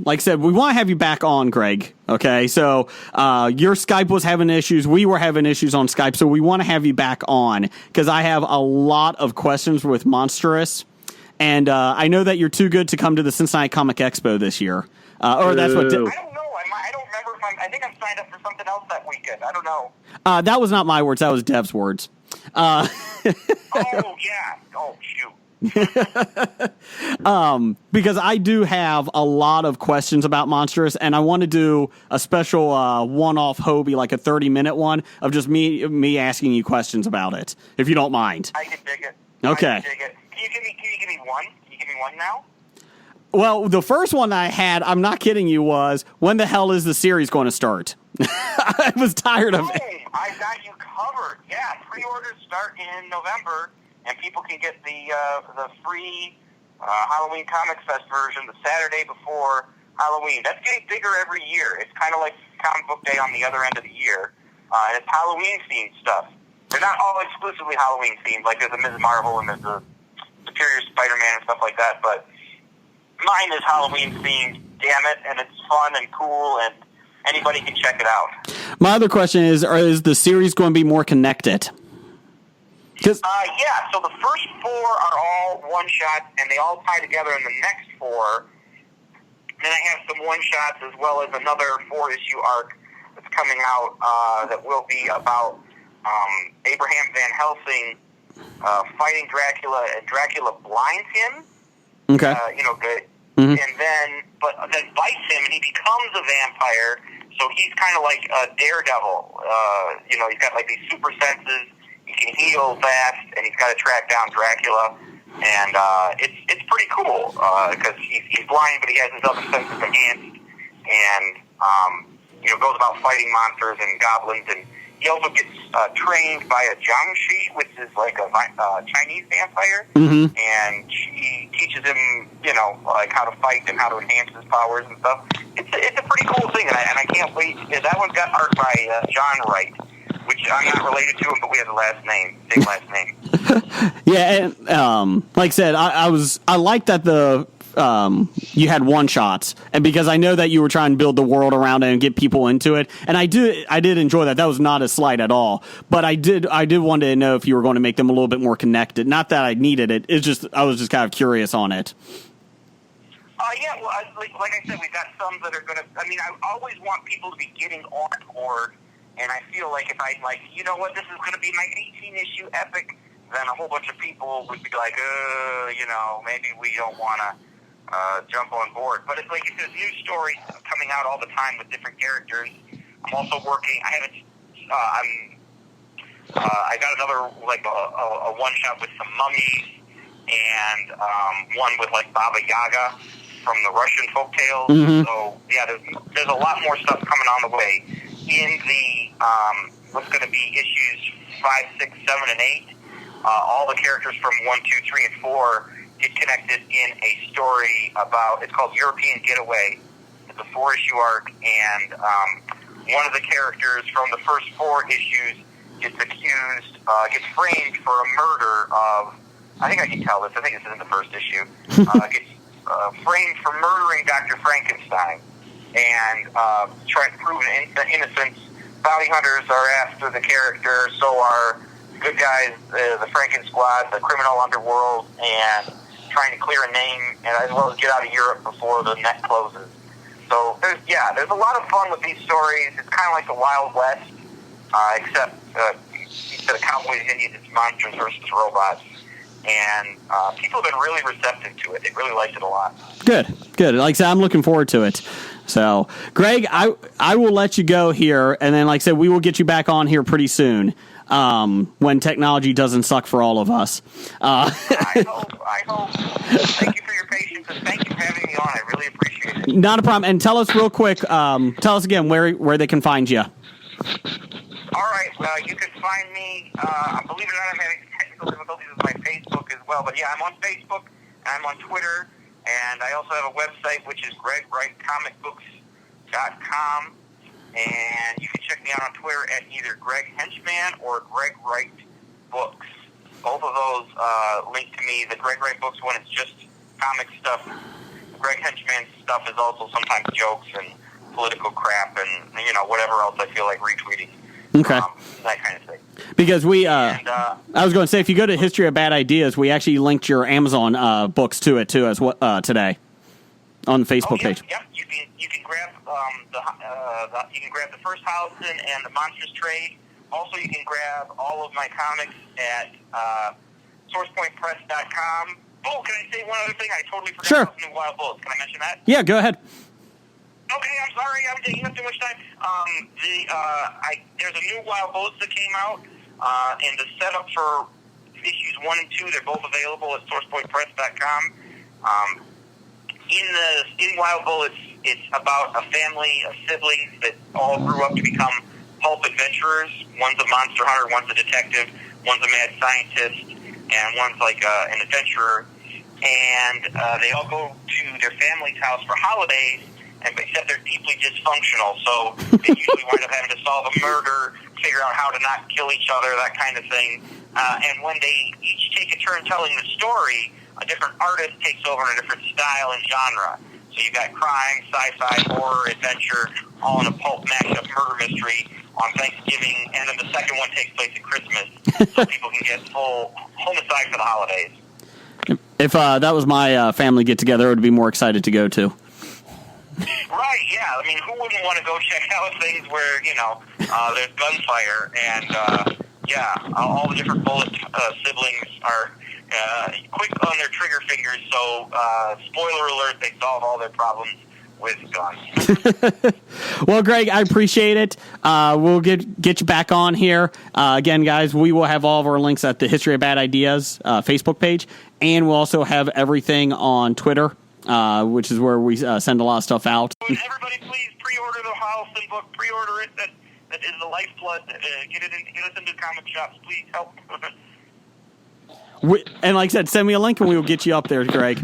like I said, we want to have you back on, Greg. Okay, so your Skype was having issues. We were having issues on Skype, so we want to have you back on because I have a lot of questions with Monstrous, and I know that you're too good to come to the Cincinnati Comic Expo this year. Or that's what. I don't know. I don't remember if I think I'm signed up for something else that weekend. I don't know. That was not my words. That was Dev's words. Oh yeah. Oh shoot. Because I do have a lot of questions about Monstrous, and I want to do a special one-off Hobie, like a 30-minute one of just me asking you questions about it, if you don't mind. I can dig it. Okay. I can dig it. Can you give me one? Can you give me one now? Well, the first one I had, I'm not kidding you, was when the hell is the series going to start? I was tired of it. I got you covered. Yeah, pre-orders start in November, and people can get the free Halloween Comics Fest version the Saturday before Halloween. That's getting bigger every year. It's kind of like Comic Book Day on the other end of the year. And it's Halloween-themed stuff. They're not all exclusively Halloween-themed, like there's a Ms. Marvel and there's a Superior Spider-Man and stuff like that, but mine is Halloween-themed, damn it, and it's fun and cool, and anybody can check it out. My other question is the series going to be more connected? Yeah, so the first 4 are all one-shots, and they all tie together in the next 4. Then I have some one-shots as well as another 4-issue arc that's coming out that will be about Abraham Van Helsing fighting Dracula, and Dracula blinds him. Okay. And then bites him, and he becomes a vampire. So he's kind of like a daredevil. He's got like these super senses. He can heal fast, and he's got to track down Dracula. And it's pretty cool because he's blind, but he has his other senses enhanced, and goes about fighting monsters and goblins. And he also gets trained by a Jiangshi, which is like a Chinese vampire, and she teaches him, like how to fight and how to enhance his powers and stuff. It's a pretty cool thing, and I can't wait. That one got art by John Wright, which I'm not related to him, but we have the last name, same last name. Yeah, and like I said, I like that you had one shots, and because I know that you were trying to build the world around it and get people into it, and I did enjoy that. That was not a slight at all, but I did want to know if you were going to make them a little bit more connected. Not that I needed it. It's just I was just kind of curious on it. Yeah, well, like I said, we've got some that are going to. I mean, I always want people to be getting on board, and I feel like if I this is going to be my 18-issue epic, then a whole bunch of people would be like, maybe we don't want to jump on board. But it's like if there's new stories coming out all the time with different characters. I'm also working. I got another like a one shot with some mummies, and one with like Baba Yaga from the Russian folktales. So yeah, there's a lot more stuff coming on the way in the what's going to be issues 5, 6, 7, and 8. All the characters from 1, 2, 3, and 4 get connected in a story about, it's called European Getaway. It's a 4-issue arc, and one of the characters from the first 4 issues gets gets framed for a murder of, I think I can tell this, I think this is in the first issue, gets framed for murdering Dr. Frankenstein, and trying to prove innocence. Bounty hunters are after the character, so are good guys, the Franken Squad, the criminal underworld, and trying to clear a name, and as well as get out of Europe before the net closes. So there's a lot of fun with these stories. It's kind of like the Wild West, except instead of cowboys, Indians, it's monsters versus robots. And people have been really receptive to it. They really liked it a lot. Good. Good. Like I said, I'm looking forward to it. So, Greg, I will let you go here, and then, like I said, we will get you back on here pretty soon when technology doesn't suck for all of us. I hope. Thank you for your patience, and thank you for having me on. I really appreciate it. Not a problem. And tell us real quick, tell us again where they can find you. All right. You can find me, believe it or not, I'm having technical difficulties with my Facebook as well. But, yeah, I'm on Facebook, I'm on Twitter, and I also have a website, which is GregWrightComicBooks.com. And you can check me out on Twitter at either Greg Henchman or Greg Wright Books. Both of those link to me. The Greg Wright Books one is just comic stuff. The Greg Henchman stuff is also sometimes jokes and political crap and, whatever else I feel like retweeting. Okay. That kind of thing. Because I was going to say, if you go to History of Bad Ideas, we actually linked your Amazon books to it too as today on the Facebook page. Yep. You can grab you can grab the First Howson and the Monstrous Trade. Also, you can grab all of my comics at SourcePointPress.com. Oh, can I say one other thing? I totally forgot about the new Wild Bullets. Can I mention that? Yeah, go ahead. Okay, I'm sorry. I'm taking up too much time. There's a new Wild Bullets that came out, and the setup for issues 1 and 2, they're both available at SourcePointPress.com. In Wild Bullets, it's about a family of siblings that all grew up to become pulp adventurers. One's a monster hunter, one's a detective, one's a mad scientist, and one's like an adventurer. And they all go to their family's house for holidays, except they're deeply dysfunctional. So they usually wind up having to solve a murder, figure out how to not kill each other, that kind of thing. And when they each take a turn telling the story, a different artist takes over in a different style and genre. So you've got crime, sci-fi, horror, adventure, all in a pulp mashup murder mystery on Thanksgiving, and then the second one takes place at Christmas, so people can get full homicide for the holidays. If that was my family get-together, I would be more excited to go to. Right, yeah. I mean, who wouldn't want to go check out things where, there's gunfire and, all the different bullet siblings are quick on their trigger fingers, so spoiler alert, they solve all their problems with guns. Well, Greg, I appreciate it. We'll get you back on here. Again, guys, we will have all of our links at the History of Bad Ideas Facebook page, and we'll also have everything on Twitter, which is where we send a lot of stuff out. Everybody, please pre-order the Howson book. Pre-order it. That is the lifeblood. Get us into comic shops. Please help. And like I said, send me a link and we will get you up there, Greg.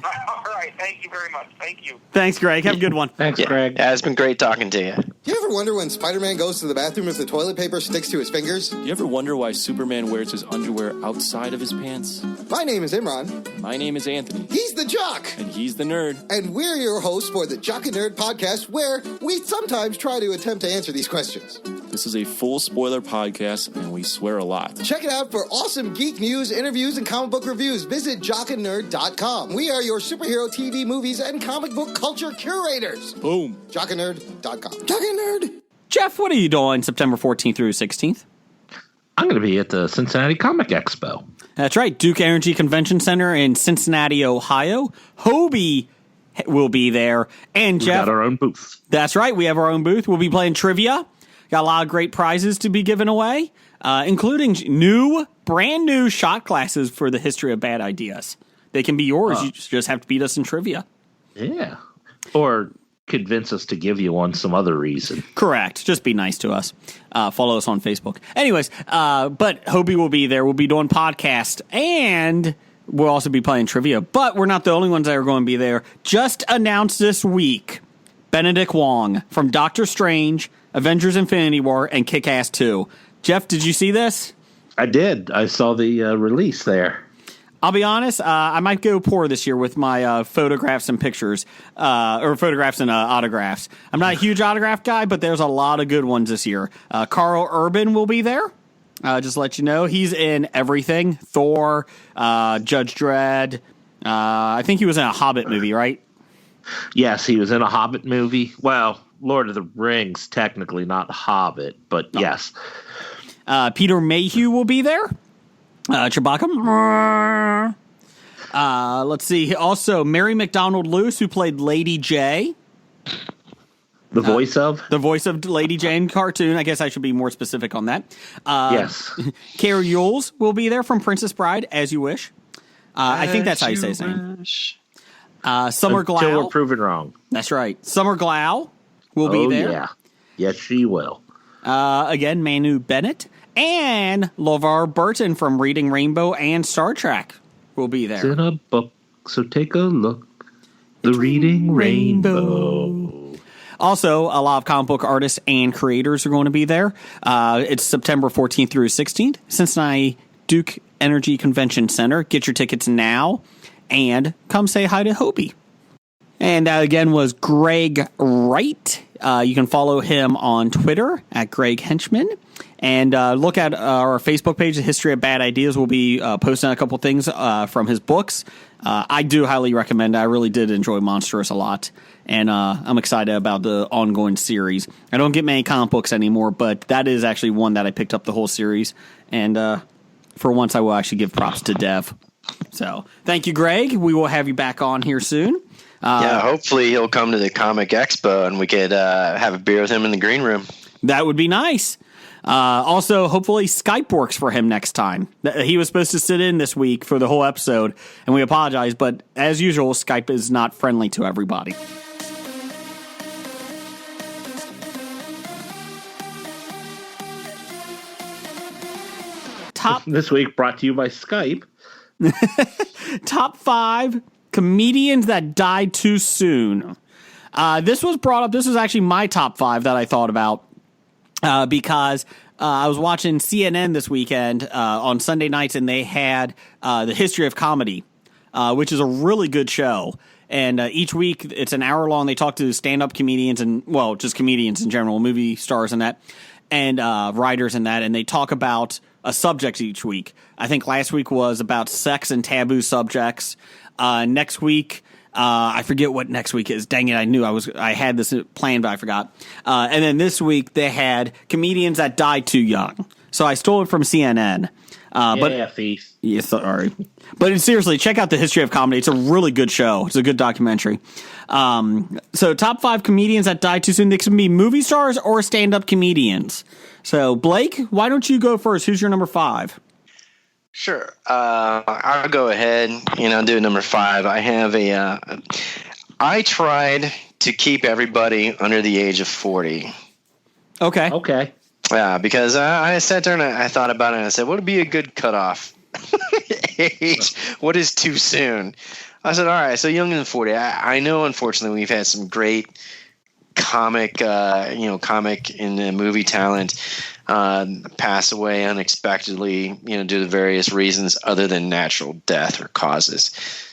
All right. Thank you very much. Thank you. Thanks, Greg. Have a good one. Thanks, Greg. Yeah, it's been great talking to you. Do you ever wonder when Spider-Man goes to the bathroom if the toilet paper sticks to his fingers? Do you ever wonder why Superman wears his underwear outside of his pants? My name is Imran. My name is Anthony. He's the Jock. And he's the Nerd. And we're your hosts for the Jock and Nerd podcast, where we sometimes try to attempt to answer these questions. This is a full spoiler podcast, and we swear a lot. Check it out for awesome geek news, interviews, and comic book reviews. Visit jockandnerd.com. We are your superhero TV, movies, and comic book culture curators. Boom. jockandnerd.com. Jock and Nerd. Jeff, what are you doing September 14th through 16th? I'm going to be at the Cincinnati Comic Expo. That's right. Duke Energy Convention Center in Cincinnati, Ohio. Hobie will be there. And We've Jeff, got our own booth. That's right. We have our own booth. We'll be playing trivia. Got a lot of great prizes to be given away, including brand new shot glasses for the History of Bad Ideas. They can be yours. You just have to beat us in trivia. Yeah. Or convince us to give you one some other reason. Correct. Just be nice to us. Follow us on Facebook. Anyways, but Hobie will be there. We'll be doing podcast, and we'll also be playing trivia. But we're not the only ones that are going to be there. Just announced this week, Benedict Wong from Doctor Strange, Avengers Infinity War, and Kick-Ass 2. Jeff, did you see this? I did. I saw the release there. I'll be honest, I might go poor this year with my photographs and pictures, or photographs and autographs. I'm not a huge autograph guy, but there's a lot of good ones this year. Carl Urban will be there. Just to let you know, he's in everything. Thor, Judge Dredd. I think he was in a Hobbit movie, right? Yes, he was in a Hobbit movie. Well, Lord of the Rings, technically not Hobbit, but yes. Peter Mayhew will be there. Chewbacca. Let's see. Also, Mary McDonald Lewis, who played Lady J. The voice of? The voice of Lady J in cartoon. I guess I should be more specific on that. Yes. Carrie Yules will be there from Princess Bride, As You Wish. I think that's how you say his name. Summer Glau. Until we're proven wrong. That's right. Summer Glau will be there. Yeah. Yes, she will. Again, Manu Bennett. And LeVar Burton from Reading Rainbow and Star Trek will be there. It's in a book, so take a look. The Reading Rainbow. Also, a lot of comic book artists and creators are going to be there. It's September 14th through 16th, Cincinnati Duke Energy Convention Center. Get your tickets now and come say hi to Hobie. And that again was Greg Wright. You can follow him on Twitter at Greg Henchman. And look at our Facebook page, The History of Bad Ideas. We'll be posting a couple things from his books. I do highly recommend it. I really did enjoy Monstrous a lot. And I'm excited about the ongoing series. I don't get many comic books anymore, but that is actually one that I picked up the whole series. And for once, I will actually give props to Dev. So thank you, Greg. We will have you back on here soon. Yeah, hopefully he'll come to the Comic Expo and we could have a beer with him in the green room. That would be nice. Also, hopefully Skype works for him next time. He was supposed to sit in this week for the whole episode, and we apologize, but as usual, Skype is not friendly to everybody. This week brought to you by Skype. Top 5 comedians that died too soon. This was brought up. This was actually my top 5 that I thought about because I was watching CNN this weekend on Sunday nights, and they had the History of Comedy, which is a really good show. And each week it's an hour long. They talk to stand-up comedians and, well, just comedians in general, movie stars and that, and writers and that, and they talk about a subject each week. I think last week was about sex and taboo subjects. Next week, I forget what next week is. Dang it, I had this planned, but I forgot. And then this week they had comedians that died too young. So I stole it from CNN. Thief. Yeah, sorry. But seriously, check out the History of Comedy. It's a really good show. It's a good documentary. So top 5 comedians that died too soon. They can be movie stars or stand-up comedians. So Blake, why don't you go first? Who's your number 5? Sure. I'll go ahead and do number 5. I have I tried to keep everybody under the age of 40. Okay. Yeah, because I sat there and I thought about it and I said, what would be a good cutoff age? What is too soon? I said, all right, so younger than 40. I know, unfortunately, we've had some great comic and movie talent pass away unexpectedly, due to various reasons other than natural death or causes.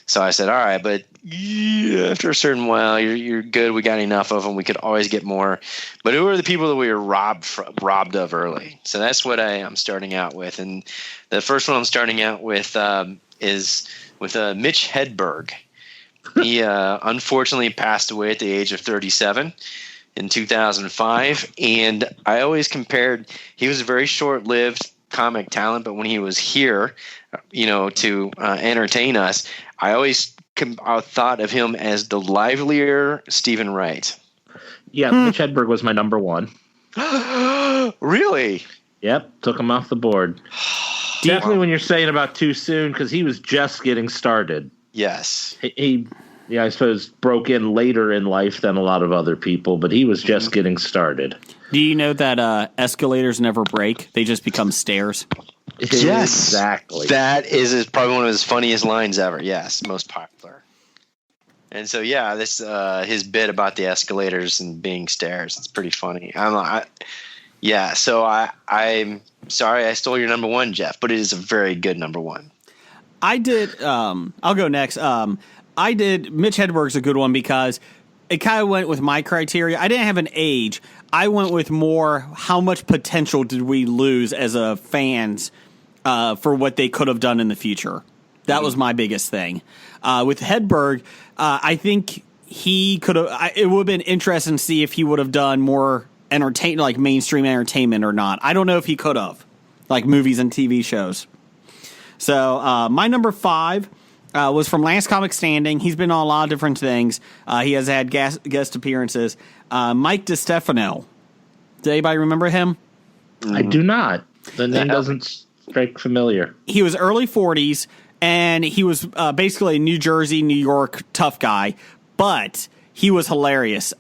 So I said, all right, but after a certain while, you're good. We got enough of them. We could always get more. But who are the people that we were robbed of early? So that's what I'm starting out with. And the first one I'm starting out with is with Mitch Hedberg. He unfortunately passed away at the age of 37 in 2005. And I always compared, he was a very short-lived comic talent, but when he was here, to entertain us, I always thought of him as the livelier Stephen Wright. Yeah, Mitch Hedberg was my number 1. Really? Yep, took him off the board. Definitely when you're saying about too soon, because he was just getting started. Yes. He I suppose, broke in later in life than a lot of other people, but he was just getting started. Do you know that escalators never break? They just become stairs. Yes, exactly. That is probably one of his funniest lines ever. Yes, most popular. And so, yeah, this his bit about the escalators and being stairs. It's pretty funny. So I'm sorry I stole your number 1, Jeff, but it is a very good number 1. I did. I'll go next. I did. Mitch Hedberg's a good one because it kind of went with my criteria. I didn't have an age. I went with more how much potential did we lose as a fans for what they could have done in the future. That was my biggest thing. With Hedberg, I think he could have. It would have been interesting to see if he would have done more like mainstream entertainment or not. I don't know if he could have, like movies and TV shows. So my number 5 was from Last Comic Standing. He's been on a lot of different things. He has had guest appearances. Mike DiStefano. Does anybody remember him? I do not. The name doesn't strike familiar. He was early 40s, and he was basically a New Jersey, New York tough guy, but he was hilarious.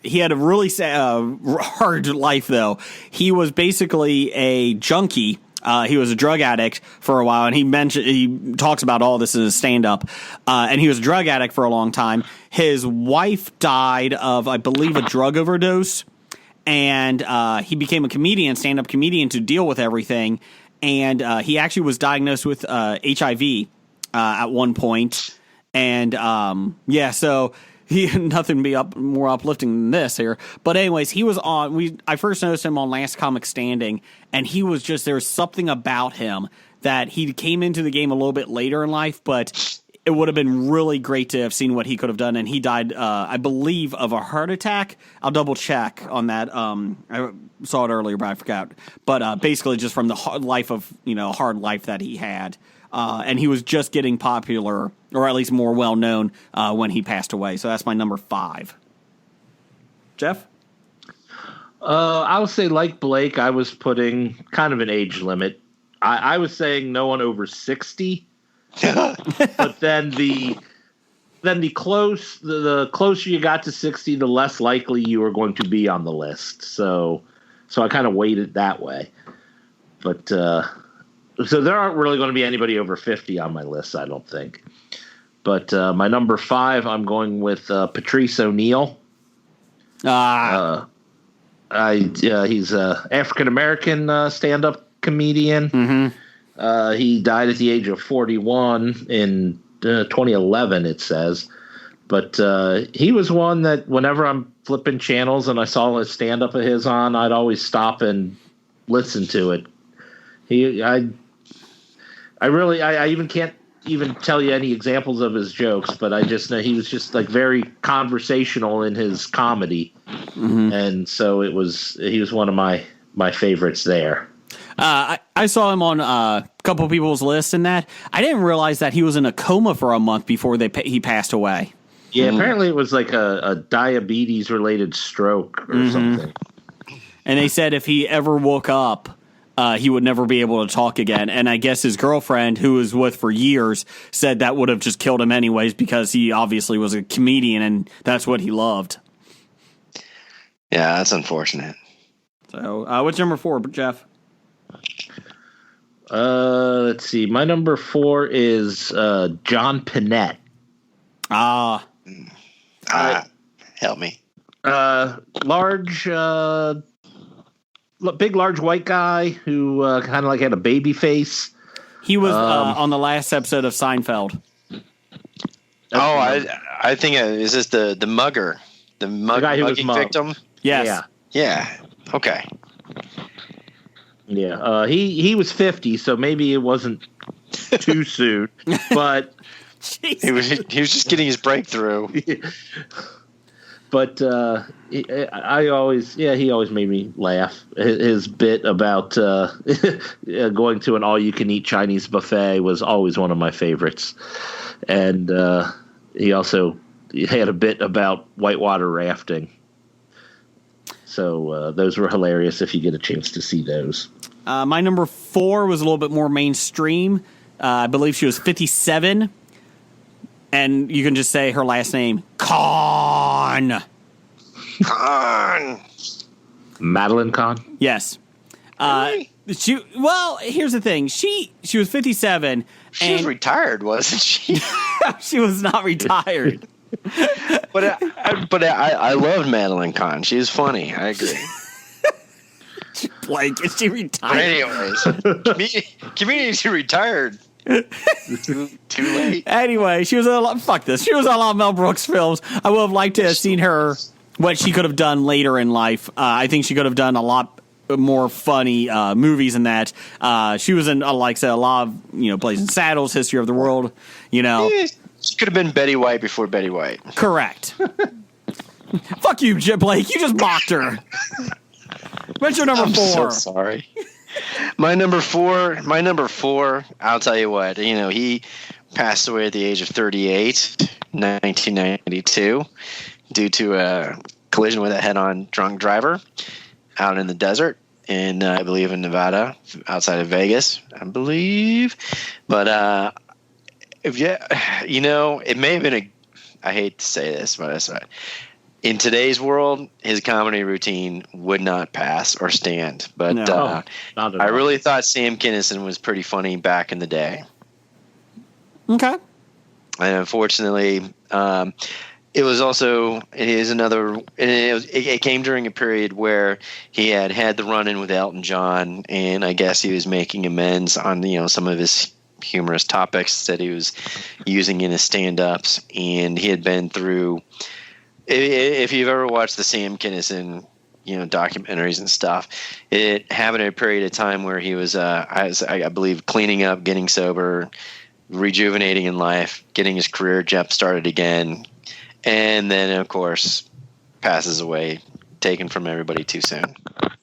He had a really hard life, though. He was basically a junkie. He was a drug addict for a while, and he talks about all this in his stand-up. And he was a drug addict for a long time. His wife died of, I believe, a drug overdose, and he became a comedian, stand-up comedian, to deal with everything. And he actually was diagnosed with HIV at one point. And so he nothing be more uplifting than this here. But anyways, he was on. I first noticed him on Last Comic Standing, and he was just, there was something about him that he came into the game a little bit later in life, but it would have been really great to have seen what he could have done. And he died, I believe, of a heart attack. I'll double check on that. I saw it earlier, but I forgot. But basically, just from the hard life that he had. And he was just getting popular, or at least more well known, when he passed away. So that's my number 5. Jeff? I would say, like Blake, I was putting kind of an age limit. I was saying no one over 60. But then the closer you got to 60, the less likely you were going to be on the list. So I kind of weighted that way. But so there aren't really going to be anybody over 50 on my list, I don't think. But my number 5, I'm going with Patrice O'Neal. He's a African American stand-up comedian. Mm-hmm. He died at the age of 41 in 2011, it says. But he was one that whenever I'm flipping channels and I saw a stand-up of his on, I'd always stop and listen to it. I even can't even tell you any examples of his jokes, but I just know he was just like very conversational in his comedy. Mm-hmm. And so he was one of my favorites there. I saw him on a couple people's lists and that. I didn't realize that he was in a coma for a month before he passed away. Yeah, apparently it was like a diabetes-related stroke or something. And they said if he ever woke up, he would never be able to talk again. And I guess his girlfriend, who was with for years, said that would have just killed him anyways because he obviously was a comedian and that's what he loved. Yeah, that's unfortunate. So, what's number 4, Jeff? Let's see. My number 4 is John Pinette. Help me. Large white guy who kind of like had a baby face. He was on the last episode of Seinfeld. I think is this the mugger, the guy who was victim? Yes. Yeah. Okay. Yeah. He was 50, so maybe it wasn't too soon, but he was just getting his breakthrough. But he always made me laugh. His bit about going to an all-you-can-eat Chinese buffet was always one of my favorites. And he also had a bit about whitewater rafting. So those were hilarious if you get a chance to see those. My number 4 was a little bit more mainstream. I believe she was 57. And you can just say her last name, Kahn. Madeline Kahn? Yes. Really? Here's the thing. She was 57. She was retired, wasn't she? She was not retired. But I loved Madeline Kahn. She was funny. I agree. Blake, is she retired? Anyways, comedians who retired. Too late. Anyway, she was fuck this. She was on a lot of Mel Brooks films. I would have liked to have seen her, what she could have done later in life. I think she could have done a lot more funny movies than that. She was in, like I said, a lot of, Blazing Saddles, History of the World, She could have been Betty White before Betty White. Correct. Fuck you, Blake. You just mocked her. What's your number 4? I'm so sorry. My number four, I'll tell you what, he passed away at the age of 38, 1992, due to a collision with a head-on drunk driver out in the desert in, I believe, in Nevada, outside of Vegas, I believe. But, it may have been I hate to say this, but it's in today's world, his comedy routine would not pass or stand. But I really thought Sam Kinison was pretty funny back in the day. Okay. And unfortunately, it was also it came during a period where he had the run-in with Elton John, and I guess he was making amends on some of his humorous topics that he was using in his stand-ups, and he had been through. If you've ever watched the Sam Kinison, documentaries and stuff, it happened at a period of time where he was, I believe, cleaning up, getting sober, rejuvenating in life, getting his career jump started again, and then, of course, passes away, taken from everybody too soon.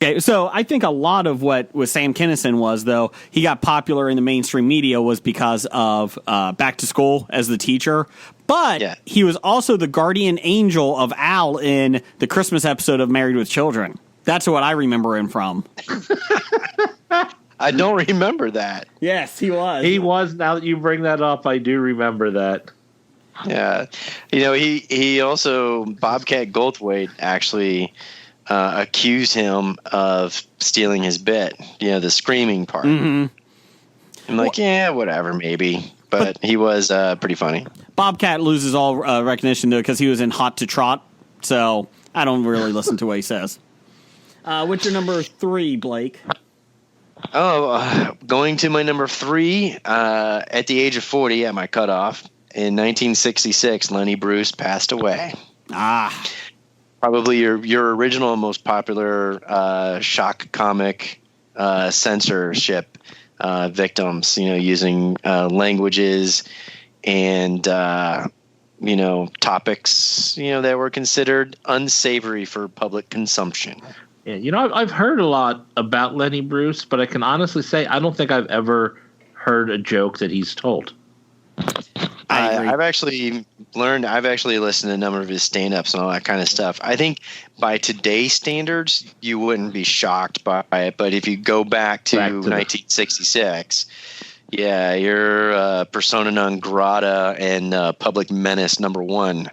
Okay, so I think a lot of what with Sam Kinison was, though, he got popular in the mainstream media was because of Back to School as the teacher. But he was also the guardian angel of Al in the Christmas episode of Married with Children. That's what I remember him from. I don't remember that. Yes, he was. He was. Now that you bring that up, I do remember that. Yeah. He also, Bobcat Goldthwait actually accused him of stealing his bit, the screaming part. Mm-hmm. I'm like, whatever, maybe. But he was pretty funny. Bobcat loses all recognition, though, because he was in Hot to Trot, so I don't really listen to what he says. What's your number 3, Blake? Going to my number 3, at the age of 40, at my cutoff, in 1966, Lenny Bruce passed away. Probably your original and most popular shock comic censorship victims, using languages and topics that were considered unsavory for public consumption. Yeah, I've heard a lot about Lenny Bruce, but I can honestly say I don't think I've ever heard a joke that he's told. I've actually listened to a number of his stand-ups and all that kind of stuff. I think by today's standards, you wouldn't be shocked by it. But if you go back to 1966, you're persona non grata and public menace number 1.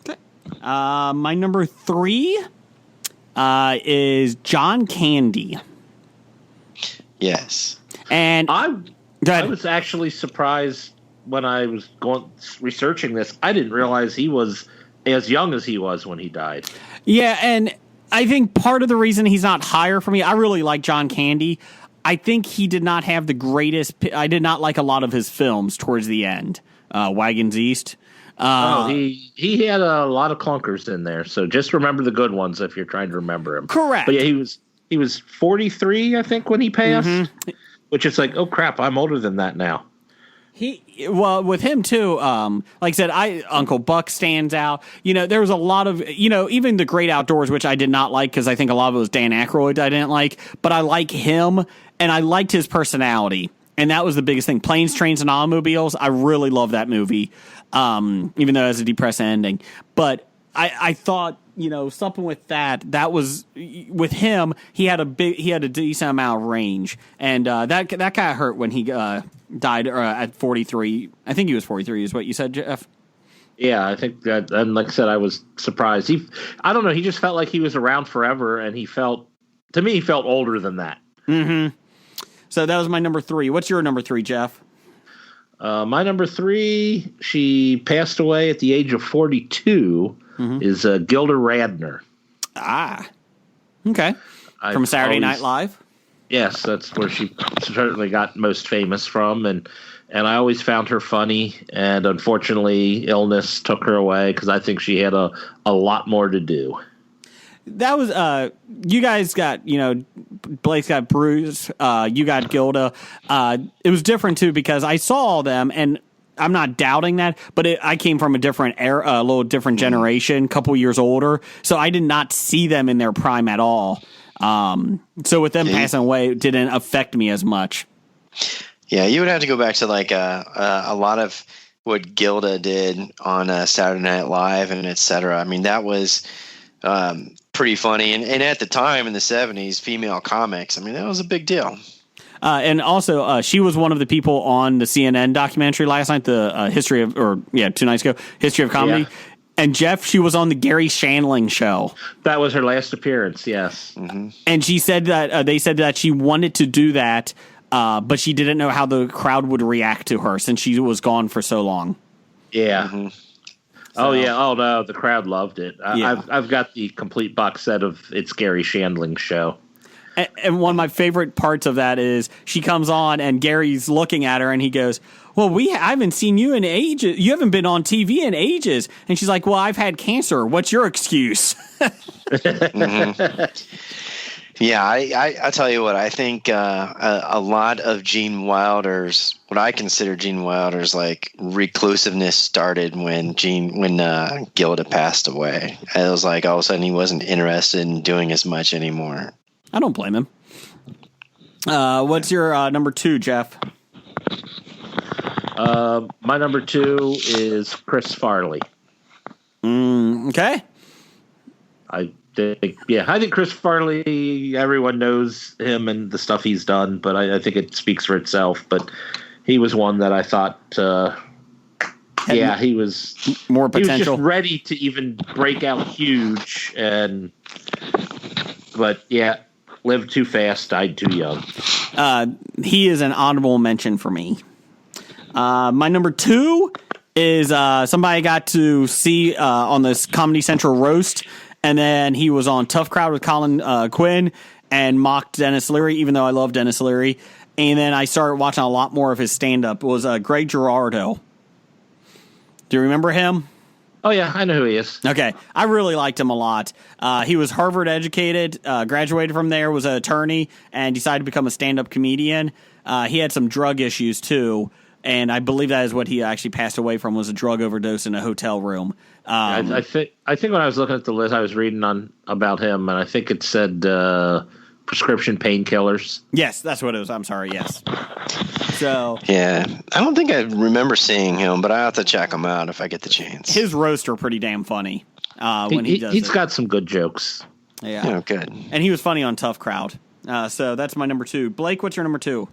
Okay. My number 3 is John Candy. Yes. And I was actually surprised when I was researching this. I didn't realize he was as young as he was when he died. Yeah, and I think part of the reason he's not higher for me, I really like John Candy. I think he did not have the greatest. I did not like a lot of his films towards the end. Wagons East. He had a lot of clunkers in there. So just remember the good ones if you're trying to remember him. Correct. But yeah, he was 43, I think, when he passed. Mm-hmm. Which is like, oh crap, I'm older than that now. With him too, like I said, Uncle Buck stands out. There was a lot of, even The Great Outdoors, which I did not like because I think a lot of it was Dan Aykroyd I didn't like, but I like him and I liked his personality. And that was the biggest thing. Planes, Trains, and Automobiles. I really love that movie, even though it has a depressing ending. But I thought, something with that was with him. He had a decent amount of range, and that kind of hurt when he died at 43. I think he was 43, is what you said, Jeff. Yeah, I think that, and like I said, I was surprised. I don't know. He just felt like he was around forever, and he felt older than that. Mm-hmm. So that was my number 3. What's your number 3, Jeff? My number 3, she passed away at the age of 42. Mm-hmm. Is Gilda Radner. Okay. From Saturday Night Live? Yes, that's where she certainly got most famous from, and I always found her funny, and unfortunately illness took her away because I think she had a lot more to do. That was you guys got, Blake's got Bruce, you got Gilda. It was different too because I saw all them, and I'm not doubting that, but I came from a different era, a little different generation, couple years older, so I did not see them in their prime at all. So with them passing away, it didn't affect me as much. Yeah, you would have to go back to like a lot of what Gilda did on Saturday Night Live and et cetera. I mean, that was pretty funny. And at the time in the 70s, female comics, I mean, that was a big deal. And also, she was one of the people on the CNN documentary last night, the history of, 2 nights ago, History of Comedy. Yeah. And Jeff, she was on the Gary Shandling show. That was her last appearance, yes. Mm-hmm. And she said that they said that she wanted to do that, but she didn't know how the crowd would react to her since she was gone for so long. Yeah. Mm-hmm. Oh, yeah. Oh, no, the crowd loved it. Yeah. I've got the complete box set of It's Gary Shandling show. And one of my favorite parts of that is she comes on and Gary's looking at her and he goes, well, I haven't seen you in ages. You haven't been on TV in ages. And she's like, well, I've had cancer. What's your excuse? Mm-hmm. Yeah, I tell you what, I think a lot of Gene Wilder's, what I consider Gene Wilder's like reclusiveness started when Gilda passed away. It was like all of a sudden he wasn't interested in doing as much anymore. I don't blame him. What's your number 2, Jeff? My number 2 is Chris Farley. Okay. I think Chris Farley, everyone knows him and the stuff he's done, but I think it speaks for itself. But he was one that I thought, he was more potential. He was just ready to even break out huge, but lived too fast, died too young. He is an honorable mention for me. My number 2 is somebody I got to see on this Comedy Central roast. And then he was on Tough Crowd with Colin Quinn and mocked Dennis Leary, even though I love Dennis Leary. And then I started watching a lot more of his stand-up. It was Greg Girardo. Do you remember him? Oh, yeah, I know who he is. Okay. I really liked him a lot. He was Harvard educated, graduated from there, was an attorney, and decided to become a stand-up comedian. He had some drug issues, too. And I believe that is what he actually passed away from, was a drug overdose in a hotel room. I think when I was looking at the list, I was reading about him, and I think it said prescription painkillers. Yes, that's what it was. I'm sorry. Yes. So yeah, I don't think I remember seeing him, but I have to check him out if I get the chance. His roasts are pretty damn funny. When he does, he's got some good jokes. Yeah, good. And he was funny on Tough Crowd. So that's my number 2. Blake, what's your number 2?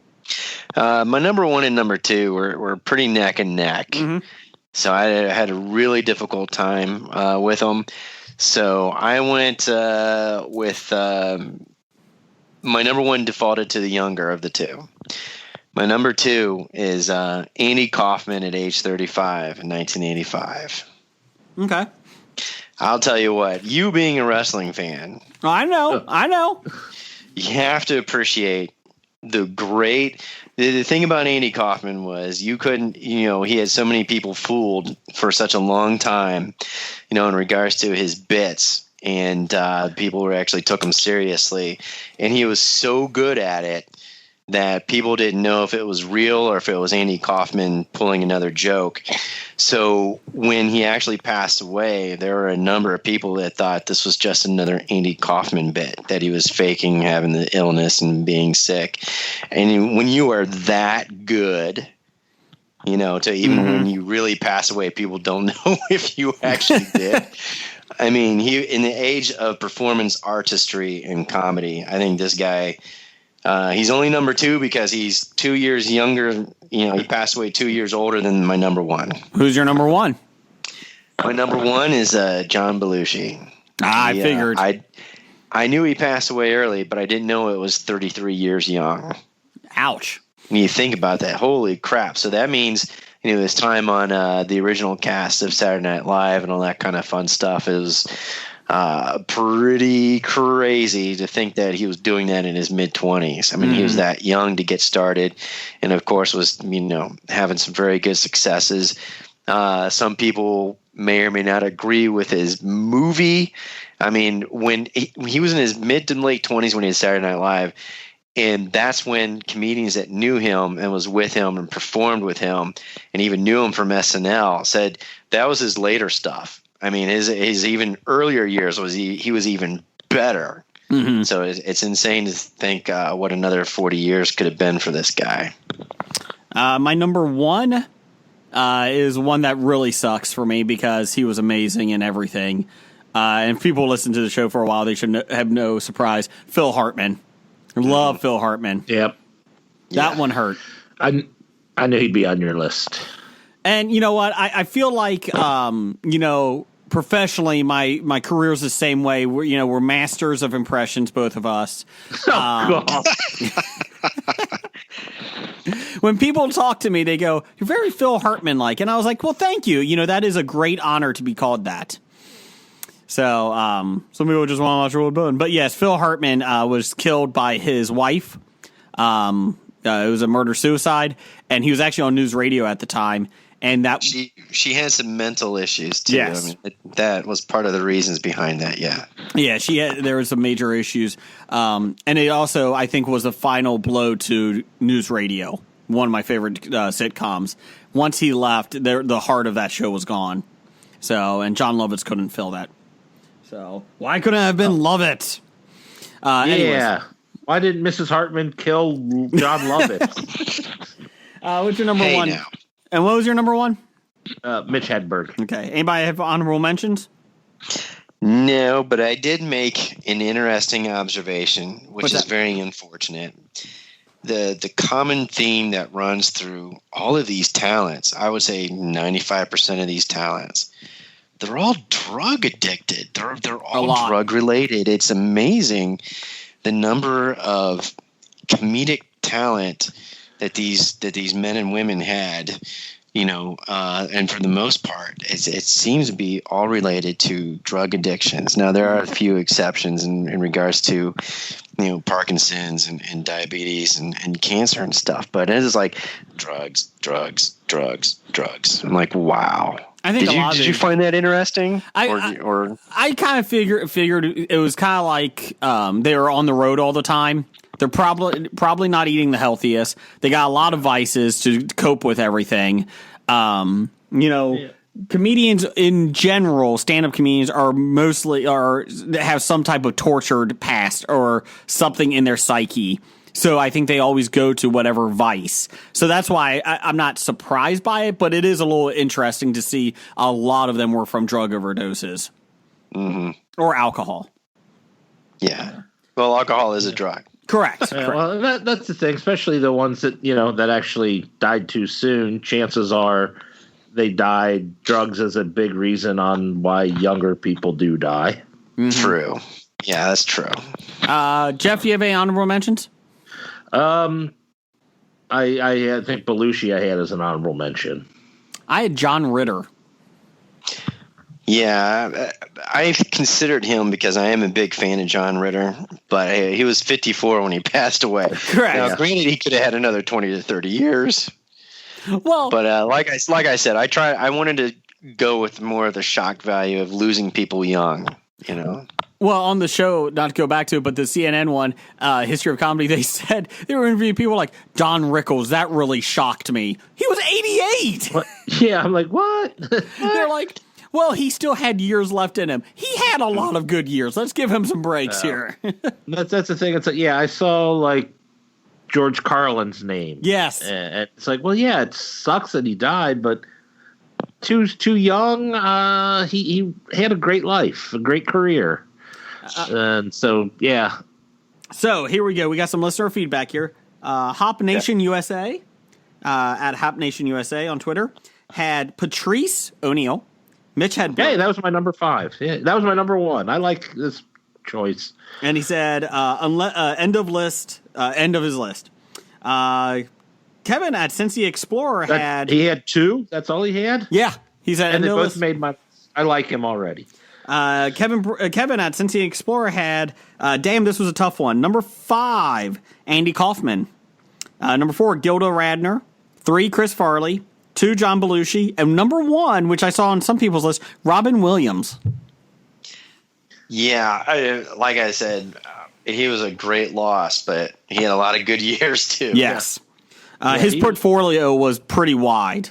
My number 1 and number 2 were pretty neck and neck. Mm-hmm. So I had a really difficult time with them. So I went with my number 1 defaulted to the younger of the 2. My number 2 is Andy Kaufman at age 35 in 1985. Okay. I'll tell you what, you being a wrestling fan. I know. You have to appreciate the thing about Andy Kaufman was you couldn't, he had so many people fooled for such a long time, in regards to his bits, and people actually took him seriously, and he was so good at it that people didn't know if it was real or if it was Andy Kaufman pulling another joke. So when he actually passed away, there were a number of people that thought this was just another Andy Kaufman bit, that he was faking having the illness and being sick. And when you are that good, to even when you really pass away, people don't know if you actually did. I mean, in the age of performance artistry and comedy, I think this guy, he's only number 2 because he's 2 years younger. He passed away 2 years older than my number 1. Who's your number 1? My number 1 is John Belushi. I figured. I knew he passed away early, but I didn't know it was 33 years young. Ouch. When you think about that, holy crap. So that means, his time on the original cast of Saturday Night Live and all that kind of fun stuff is pretty crazy to think that he was doing that in his mid-20s. I mean, he was that young to get started, and of course was, having some very good successes. Some people may or may not agree with his movie. I mean, when he was in his mid to late 20s when he had Saturday Night Live, and that's when comedians that knew him and was with him and performed with him and even knew him from SNL said that was his later stuff. I mean, his even earlier years he was even better. So it's insane to think what another 40 years could have been for this guy. My number one is one that really sucks for me because he was amazing in everything. And if people listen to the show for a while, they should have no surprise. Phil Hartman. Love Phil Hartman. Yep. That one hurt. I knew he'd be on your list. And you know what? I feel like, professionally, my career is the same way. We're masters of impressions, both of us. God. When people talk to me, they go, "You're very Phil Hartman-like," and I was like, "Well, thank you. That is a great honor to be called that." So some people just want to watch Roll Bone, but yes, Phil Hartman was killed by his wife. It was a murder-suicide, and he was actually on news radio at the time. And that she had some mental issues too. Yes. I mean, that was part of the reasons behind that. Yeah. There was some major issues, and it also, I think, was the final blow to news radio. One of my favorite sitcoms. Once he left, the heart of that show was gone. So, and John Lovitz couldn't fill that. So, why couldn't it have been Lovitz? Yeah. Why didn't Mrs. Hartman kill John Lovitz? What's your number one? Now. And what was your number one? Mitch Hedberg. Okay. Anybody have honorable mentions? No, but I did make an interesting observation, which What's is that? very unfortunate. The common theme that runs through all of these talents, I would say 95% of these talents, they're all drug addicted. They're all drug related. It's amazing the number of comedic talent that these men and women had, and for the most part, it seems to be all related to drug addictions. Now, there are a few exceptions in regards to, Parkinson's and diabetes and cancer and stuff, but it is like drugs. I'm like, wow. I think did you find that interesting? I kind of figured it was kind of like they were on the road all the time. They're probably not eating the healthiest. They got a lot of vices to cope with everything. Comedians in general, stand-up comedians are have some type of tortured past or something in their psyche. So I think they always go to whatever vice. So that's why I'm not surprised by it, but it is a little interesting to see a lot of them were from drug overdoses or alcohol. Yeah. Well, alcohol is a drug. Correct. Well, that's the thing, especially the ones that that actually died too soon. Chances are they died. Drugs is a big reason on why younger people do die. True. Yeah, that's true. Jeff, you have any honorable mentions? I think Belushi I had as an honorable mention. I had John Ritter. Yeah, I've considered him because I am a big fan of John Ritter, but he was 54 when he passed away. Correct. Now, granted, he could have had another 20 to 30 years. Well, but like I said, I wanted to go with more of the shock value of losing people young. Well, on the show, not to go back to it, but the CNN one, History of Comedy, they said they were interviewing people like Don Rickles. That really shocked me. He was 88. What? Yeah, I'm like, what? They're like, well, he still had years left in him. He had a lot of good years. Let's give him some breaks here. That's the thing. It's like, I saw like George Carlin's name. Yes. And it's like, well, yeah, it sucks that he died, but too young. He had a great life, a great career. And so, yeah. So here we go. We got some listener feedback here. Hop Nation USA, at Hop Nation USA on Twitter, had Patrice O'Neill. Mitch had. Hey, that was my number 5. Yeah, that was my number 1. I like this choice. And he said, end of list, end of his list. Kevin at Cincy Explorer He had 2? That's all he had? Yeah. He said, and they both made I like him already. Kevin at Cincy Explorer had, damn, this was a tough one. Number 5, Andy Kaufman. Number 4, Gilda Radner. 3, Chris Farley. 2, John Belushi. And number 1, which I saw on some people's list, Robin Williams. Yeah, like I said, he was a great loss, but he had a lot of good years too. Yes. His portfolio was pretty wide.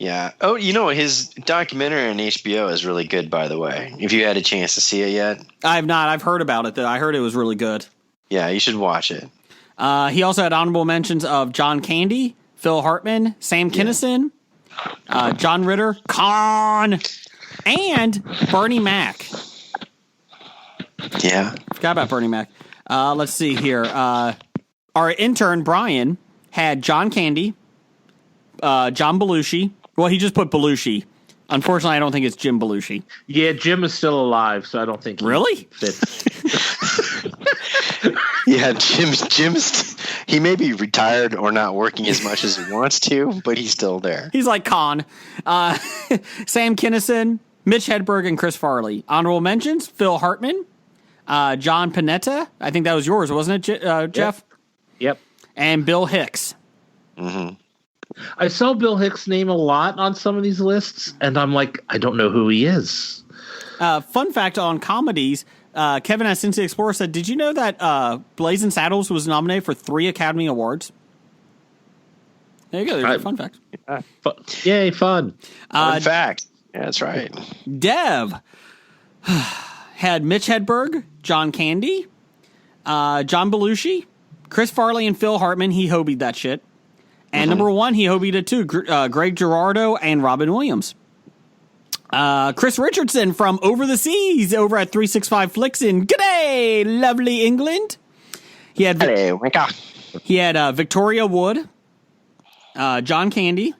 Yeah. Oh, his documentary on HBO is really good, by the way. If you had a chance to see it yet. I have not. I've heard about it, though. I heard it was really good. Yeah, you should watch it. He also had honorable mentions of John Candy, Phil Hartman, Sam Kinison, John Ritter, Khan, and Bernie Mac. Yeah. Forgot about Bernie Mac. Let's see here. Our intern, Brian, had John Candy, John Belushi. Well, he just put Belushi. Unfortunately, I don't think it's Jim Belushi. Yeah, Jim is still alive, so I don't think he Really? fits. Yeah, Jim's he may be retired or not working as much as he wants to, but he's still there. He's like Khan. Sam Kinison, Mitch Hedberg, and Chris Farley. Honorable mentions, Phil Hartman, John Panetta. I think that was yours, wasn't it, Jeff? Yep. And Bill Hicks. Mm-hmm. I saw Bill Hicks' name a lot on some of these lists, and I'm like, I don't know who he is. Fun fact on comedies, Kevin at Cincy Explorer said, did you know that Blazing Saddles was nominated for 3 Academy Awards? There you go. There's a fun fact. Yay, fun. Fun fact. Yeah, that's right. Dev had Mitch Hedberg, John Candy, John Belushi, Chris Farley, and Phil Hartman. He hobied that shit. And number 1, he hobied it too. Greg Girardo and Robin Williams. Chris Richardson from Over the Seas over at 365 Flicks in G'day, lovely England. He had Victoria Wood, John Candy,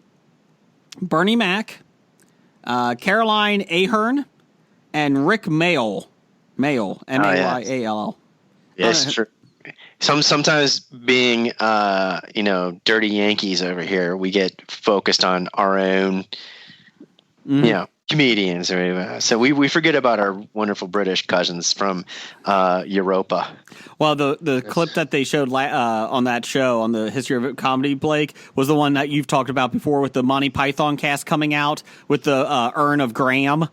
Bernie Mac, Caroline Ahern, and Rick Mayall. Mayall, M-A-Y-A-L-L. Yes, true. Sometimes being, dirty Yankees over here, we get focused on our own, comedians. So we forget about our wonderful British cousins from Europa. Well, the clip that they showed on that show on the History of Comedy, Blake, was the one that you've talked about before with the Monty Python cast coming out with the urn of Graham.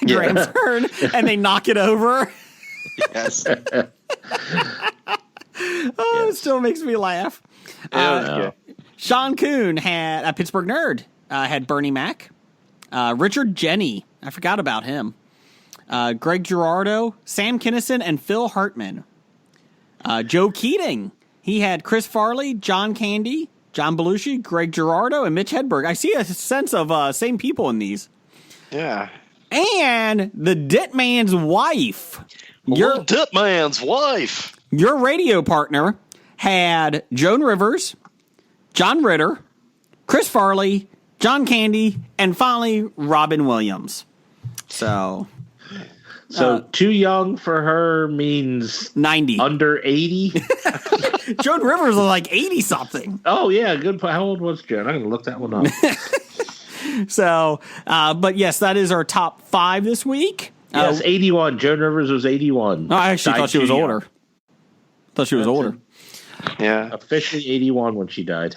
Graham's urn, and they knock it over. Yes. It still makes me laugh. Sean Kuhn had a Pittsburgh Nerd. Had Bernie Mac, Richard Jenny. I forgot about him. Greg Girardo, Sam Kinison, and Phil Hartman. Joe Keating. He had Chris Farley, John Candy, John Belushi, Greg Girardo, and Mitch Hedberg. I see a sense of same people in these. Yeah. And the Dit Man's wife. Your Dit Man's wife. Your radio partner had Joan Rivers, John Ritter, Chris Farley, John Candy, and finally Robin Williams. So too young for her means 90. Under 80? Joan Rivers was like 80 something. Oh yeah, good. How old was Joan? I'm gonna look that one up. So, but yes, that is our top 5 this week. Yes, 81. Joan Rivers was 81. I actually thought she was older. Yeah, officially 81 when she died.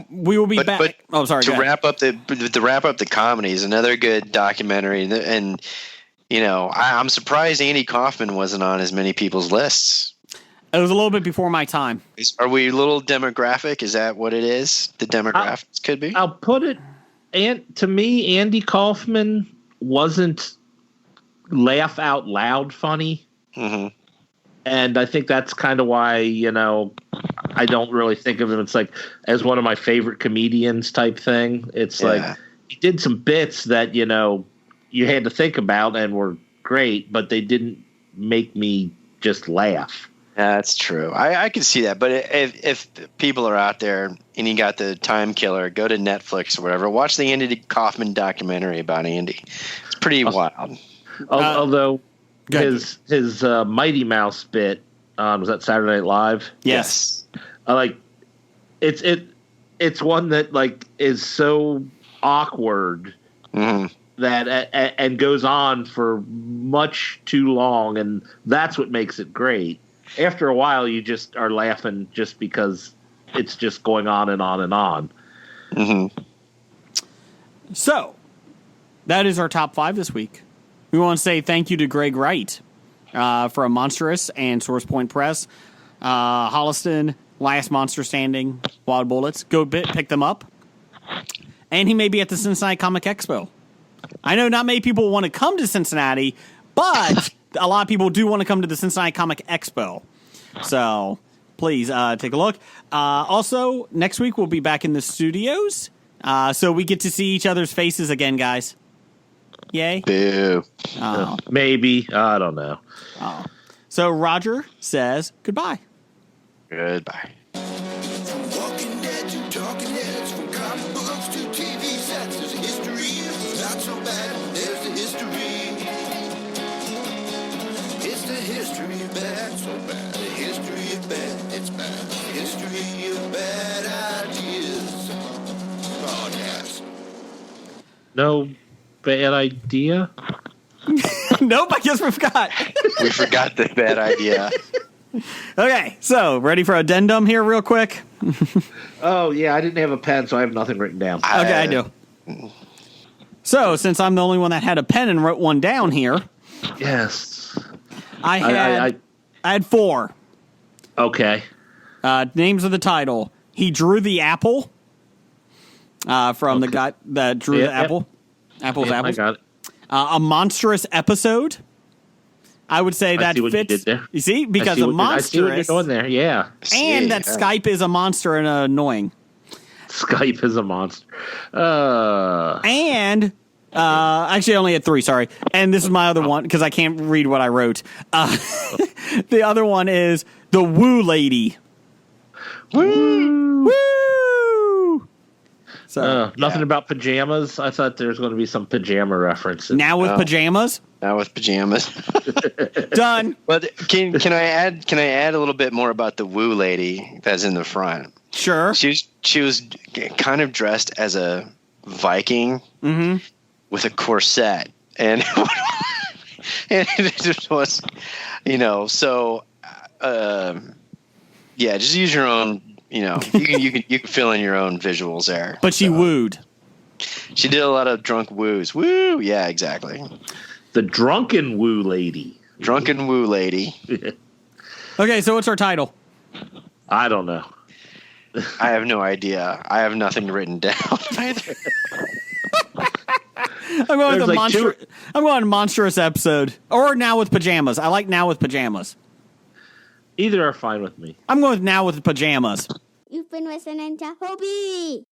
We will be back. But to wrap up the comedies, another good documentary, and I'm surprised Andy Kaufman wasn't on as many people's lists. It was a little bit before my time. Are we a little demographic? Is that what it is? The demographics could be. I'll put it. And to me, Andy Kaufman wasn't laugh out loud funny. Mm-hmm. And I think that's kind of why, I don't really think of him. It's like as one of my favorite comedians type thing. It's like he did some bits that, you had to think about and were great, but they didn't make me just laugh. That's true. I can see that. But if people are out there and you got the time killer, go to Netflix or whatever. Watch the Andy Kaufman documentary about Andy. It's pretty wild. Although his Mighty Mouse bit was that Saturday Night Live? Yes. It's one that is so awkward that and goes on for much too long, and that's what makes it great. After a while, you just are laughing just because it's just going on and on and on. Mm-hmm. So, that is our top 5 this week. We want to say thank you to Greg Wright from Monstrous and Source Point Press. Holliston, Last Monster Standing, Wild Bullets. Go pick them up. And he may be at the Cincinnati Comic Expo. I know not many people want to come to Cincinnati, but a lot of people do want to come to the Cincinnati Comic Expo. So please take a look. Also, next week we'll be back in the studios. So we get to see each other's faces again, guys. Yay. Boo. Maybe. I don't know. So Roger says goodbye. Goodbye. Walking Dead to Talking Heads, from comic books to TV sets, there's a history. It's not so bad, there's the history. It's the history of bad, so bad. The history of bad, it's bad. The history of bad ideas. Podcast. No bad idea. Nope, I guess we forgot. We forgot the bad idea. Okay, so ready for addendum here real quick? Oh, yeah, I didn't have a pen, so I have nothing written down. Okay, I do. So, since I'm the only one that had a pen and wrote one down here, Yes. I had 4. Okay. Names of the title. He drew the apple. From the guy that drew the apple. Apples. I got it. A monstrous episode. I would say that see what fits. you did there. You see? Because a I see what you're monstrous. doing there, yeah. And that Skype is a monster and annoying. Skype is a monster. And actually, I only had 3. Sorry. And this is my other one because I can't read what I wrote. The other one is the Woo Lady. Woo! Woo! Nothing about pajamas. I thought there was going to be some pajama references. Now with pajamas. Now with pajamas. Done. But can I add a little bit more about the Woo lady that's in the front? Sure. She was kind of dressed as a Viking with a corset, and it just was, so yeah, just use your own. You can fill in your own visuals there. But she wooed. She did a lot of drunk woos. Woo, yeah, exactly. The drunken Woo lady. Drunken Woo lady. Okay, so what's our title? I don't know. I have no idea. I have nothing written down either. I'm going with There's I'm going monstrous episode. Or Now with Pajamas. I like Now with Pajamas. Either are fine with me. I'm going with Now with Pajamas. You've been listening to Hobie.